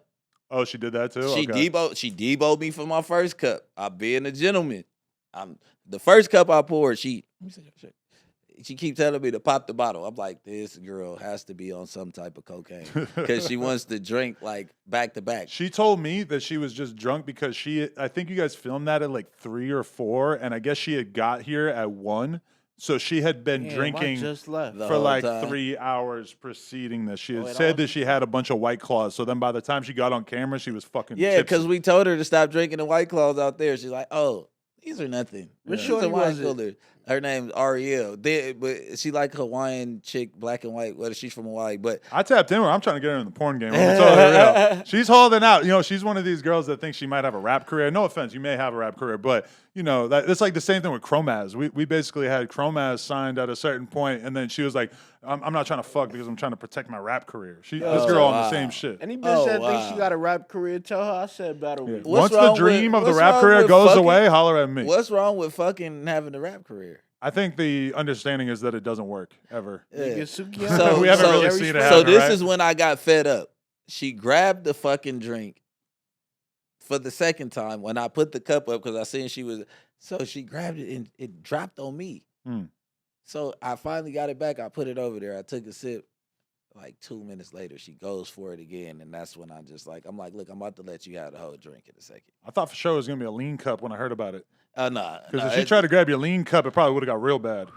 S1: Oh, she did that too?
S3: She deboed me for my first cup. I'm being a gentleman. The first cup I poured, she keeps telling me to pop the bottle. I'm like, this girl has to be on some type of cocaine because she wants to drink like back to back.
S1: She told me that she was just drunk because I think you guys filmed that at like 3 or 4, and I guess she had got here at 1. So she had been drinking
S2: just left
S1: for like 3 hours preceding this. She had said that she had a bunch of White Claws. So then by the time she got on camera, she was fucking tipsy.
S3: Because we told her to stop drinking the White Claws out there. She's like, oh, these are nothing.
S2: Which shorty was it?
S3: Her name's Ariel. But she like Hawaiian chick, black and white. Well, she's from Hawaii. But
S1: I tapped in with her. I'm trying to get her in the porn game. I'm totally real. She's holding out. You know, she's one of these girls that thinks she might have a rap career. No offense, you may have a rap career, but you know, it's like the same thing with Chromaz. We basically had Chromaz signed at a certain point, and then she was like, I'm not trying to fuck because I'm trying to protect my rap career. This girl on the same shit.
S2: Any bitch that thinks she got a rap career, tell her I said battle me.
S1: Once the dream of the rap career goes away, holler at me.
S3: What's wrong with fucking having a rap career?
S1: I think the understanding is that it doesn't work ever.
S2: Yeah.
S1: So we haven't really seen it happen.
S3: So this is when I got fed up. She grabbed the fucking drink for the second time when I put the cup up because I seen she was. So she grabbed it and it dropped on me. So I finally got it back. I put it over there. I took a sip. Like 2 minutes later, she goes for it again, and that's when I'm like, look, I'm about to let you have the whole drink in a second.
S1: I thought for sure it was gonna be a lean cup when I heard about it.
S3: Nah.
S1: Because if she tried to grab your lean cup, it probably would have got real bad.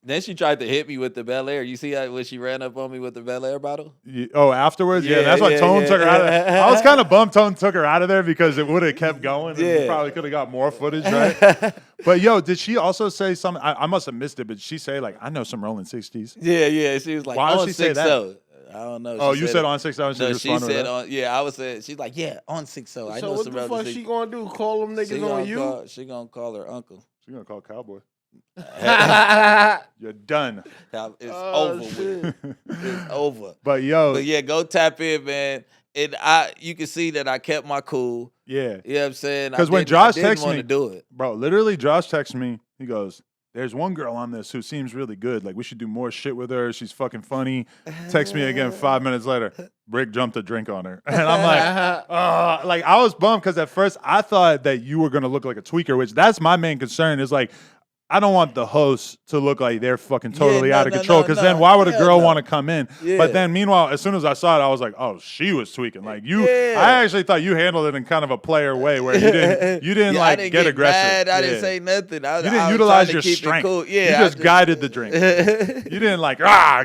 S3: Then she tried to hit me with the Bel Air. You see how when she ran up on me with the Bel Air bottle?
S1: Afterwards? Yeah, that's why Tone took her out of there. I was kind of bummed Tone took her out of there because it would have kept going. And we probably could have got more footage, right? But, did she also say something? I must have missed it, but did she say, like, I know some Rolling 60s?
S3: Yeah. She was like,
S1: why did she say that?
S3: I don't know.
S1: Oh, you said on 6 hours?
S3: No, she said on. Yeah, I was saying. She's like, yeah, on 6 I know some.
S2: So what the fuck she gonna do? Call them niggas on you?
S3: She gonna call her uncle.
S1: She gonna call Cowboy. You're done.
S3: It's over with. It's over.
S1: But yeah,
S3: go tap in, man. And you can see that I kept my cool.
S1: Yeah.
S3: You know what I'm saying?
S1: Because when Josh texts me,
S3: to do it.
S1: Bro, literally Josh texts me, he goes, there's one girl on this who seems really good. Like, we should do more shit with her. She's fucking funny. Text me again 5 minutes later. Bricc jumped a drink on her. And I'm like, I was bummed because at first I thought that you were going to look like a tweaker, which that's my main concern is like, I don't want the host to look like they're fucking totally out of control because then why would a girl want to come in? Yeah. But then meanwhile, as soon as I saw it, I was like, oh, she was tweaking. Like I actually thought you handled it in kind of a player way where you didn't
S3: I didn't
S1: get aggressive.
S3: Mad. I didn't say nothing.
S1: You didn't utilize your strength.
S3: Cool. Yeah,
S1: you just guided the drink. You didn't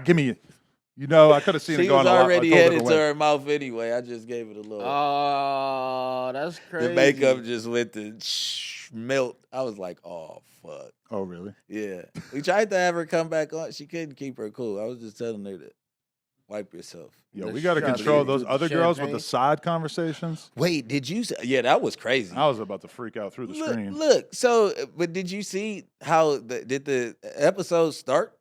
S1: give me. I could have seen it going a lot.
S3: She was already headed to her mouth anyway. I just gave it a little.
S2: Oh, that's crazy.
S3: The makeup just went to melt. I was like, oh, fuck.
S1: Oh, really?
S3: Yeah. We tried to have her come back on. She couldn't keep her cool. I was just telling her to wipe yourself.
S1: Yo, we got to control those other girls with the side conversations.
S3: Wait, did you say? Yeah, that was crazy.
S1: I was about to freak out through the screen.
S3: Look, but did you see how did the episode start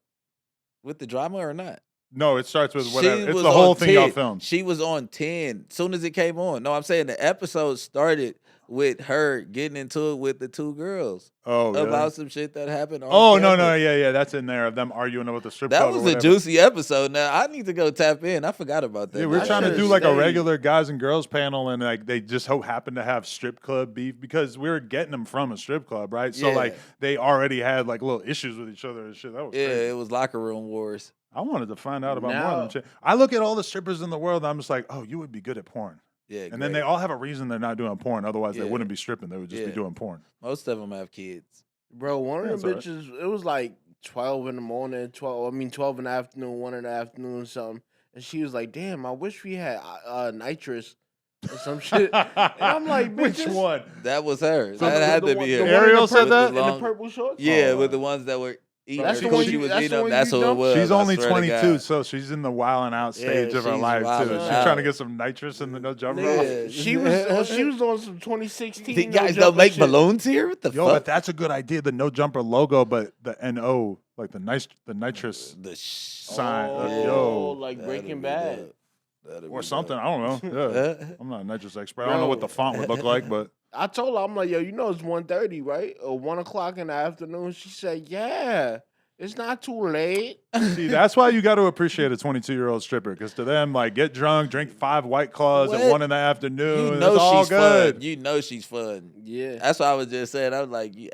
S3: with the drama or not?
S1: No, it starts with whatever. It's the whole thing y'all filmed.
S3: She was on 10 as soon as it came on. No, I'm saying the episode started with her getting into it with the two girls.
S1: Oh, really?
S3: About some shit that happened on
S1: Oh,
S3: campus.
S1: no, yeah, that's in there of them arguing about the strip
S3: That
S1: club.
S3: was
S1: or
S3: a
S1: whatever.
S3: juicy episode. Now I need to go tap in. I forgot about that.
S1: Yeah, we're
S2: I
S1: trying to
S2: should've
S1: do like a
S2: stayed.
S1: regular guys and girls panel, and like they just happen to have strip club beef because we were getting them from a strip club, right? So
S3: Yeah.
S1: like they already had like little issues with each other and shit. That was
S3: Yeah,
S1: crazy.
S3: it was locker room wars.
S1: I wanted to find out about more
S2: Now-
S1: of them shit. I look at all the strippers in the world, and I'm just like, oh, you would be good at porn.
S3: Yeah,
S1: And then they all have a reason they're not doing porn. Otherwise, they
S3: Yeah.
S1: wouldn't be stripping. They would just be
S3: Yeah.
S1: doing porn.
S3: most of them have kids.
S2: Bro, one
S1: Yeah,
S2: of the
S1: it's all right.
S2: bitches, it was like 12 in the morning, 12 in the afternoon, 1 in the afternoon, something. And she was like, damn, I wish we had nitrous or some shit. And I'm like,
S1: which
S2: bitches-
S1: one?
S3: That was her.
S2: So
S3: that had
S2: the
S3: to
S2: one-
S3: be
S2: the
S3: her.
S2: one in the
S1: Ariel said
S2: purple-
S1: that?
S2: in the
S3: Long-
S2: purple shorts?
S3: Yeah,
S1: Oh,
S3: with the ones that were eating.
S2: That's
S3: her
S2: the one
S3: coochie
S2: you-
S3: was
S2: that's
S3: eating
S2: the
S3: them.
S2: one
S3: That's
S2: you
S3: who it
S2: dumped?
S3: was.
S1: She's
S3: I
S1: only
S3: swear to
S1: 22,
S3: God.
S1: so she's in the wilding out stage of her
S3: she's
S1: life too.
S3: wilding
S1: She's
S3: out.
S1: trying to get some nitrous in the no jumper.
S2: Nigga,
S3: Yeah.
S2: she was doing some 2016.
S3: You
S2: no
S3: guys don't
S2: jumper
S3: make
S2: shit.
S3: balloons here? What the
S1: Yo, but
S3: fuck?
S1: that's a good idea. The no jumper logo, but the NO, like the nitrous
S3: The
S1: sign.
S2: Oh,
S1: yo,
S2: like
S3: That'd
S2: Breaking
S3: be
S2: Bad.
S3: dope. That'd
S1: or
S3: be
S1: something.
S3: dope.
S1: I don't know. Yeah. I'm not a nitrous expert. I don't know what the font would look like, but
S2: I told her, I'm like, yo, you know it's 1:30, right? Or 1 o'clock in the afternoon. She said, yeah, it's not too late.
S1: see, that's why you got to appreciate a 22-year-old stripper, because to them, like, get drunk, drink 5 White Claws at
S3: What?
S1: 1 in the afternoon.
S3: You know
S1: it's all
S3: she's
S1: good.
S3: fun. You know she's fun.
S2: Yeah.
S3: That's what I was just saying. I was like, yeah.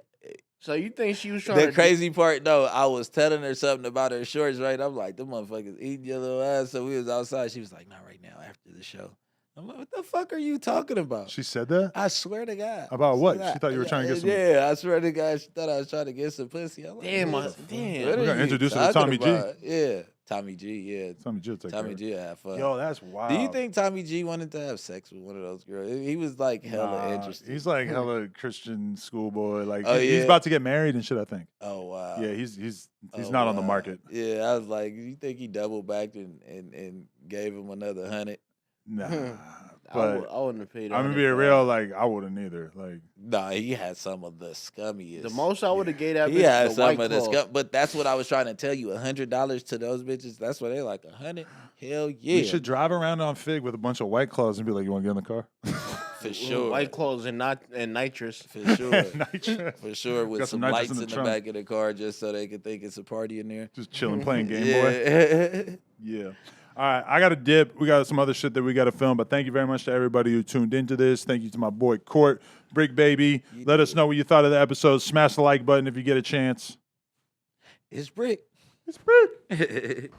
S2: So you think she was trying
S3: The
S2: to
S3: crazy part, though, I was telling her something about her shorts, right? I'm like, them motherfuckers eating your little ass. So we was outside. She was like, not right now, after the show. I'm like, what the fuck are you talking about?
S1: She said that?
S3: I swear to God.
S1: About what?
S3: Said
S1: She thought you were trying to get some-
S3: Yeah, I swear to God, she thought I was trying to get some pussy. I'm like,
S2: Damn,
S3: what the fuck?
S2: damn.
S3: What
S1: We're
S3: are
S1: gonna
S3: you
S1: introduce her to
S3: talking
S1: Tommy G.
S3: about? Yeah, Tommy G, yeah.
S1: Tommy G will take
S3: Tommy
S1: care
S3: G had fun.
S1: Yo, that's wild.
S3: Do you think Tommy G wanted to have sex with one of those girls? He was like hella
S1: Nah,
S3: interested.
S1: He's like hella Christian schoolboy. Like
S3: Oh,
S1: he's
S3: yeah?
S1: about to get married and shit, I think.
S3: Oh wow.
S1: Yeah, he's
S3: Oh,
S1: not on the
S3: wow.
S1: market.
S3: Yeah, I was like, you think he double backed and gave him another 100?
S1: Nah.
S2: I
S1: But
S2: wouldn't have paid.
S1: I'm gonna be
S2: 100 for
S1: real,
S2: that.
S1: like I wouldn't either. Like
S3: Nah, he had some of the scummiest.
S2: The most I would have gave that
S3: he
S2: bitch
S3: had
S2: the
S3: some
S2: White
S3: of the
S2: Claw.
S3: scum. But that's what I was trying to tell you. $100 to those bitches. That's what they like. 100. Hell yeah,
S1: we should drive around on Fig with a bunch of White Claws and be like, "You want to get in the car?"
S3: for sure.
S2: White Claws and nitrous.
S3: For sure.
S1: Nitrous.
S3: For sure, with
S1: Got
S3: some
S1: some nitrous
S3: lights
S1: in
S3: in
S1: the
S3: the
S1: trunk.
S3: back of the car just so they could think it's a party in there.
S1: Just chilling, playing Game Boy.
S3: Yeah.
S1: Yeah. All right, I got to dip. We got some other shit that we got to film, but thank you very much to everybody who tuned into this. Thank you to my boy Court, Bricc Baby. Let us know what you thought of the episode. Smash the like button if you get a chance.
S3: It's Bricc.
S1: It's Bricc.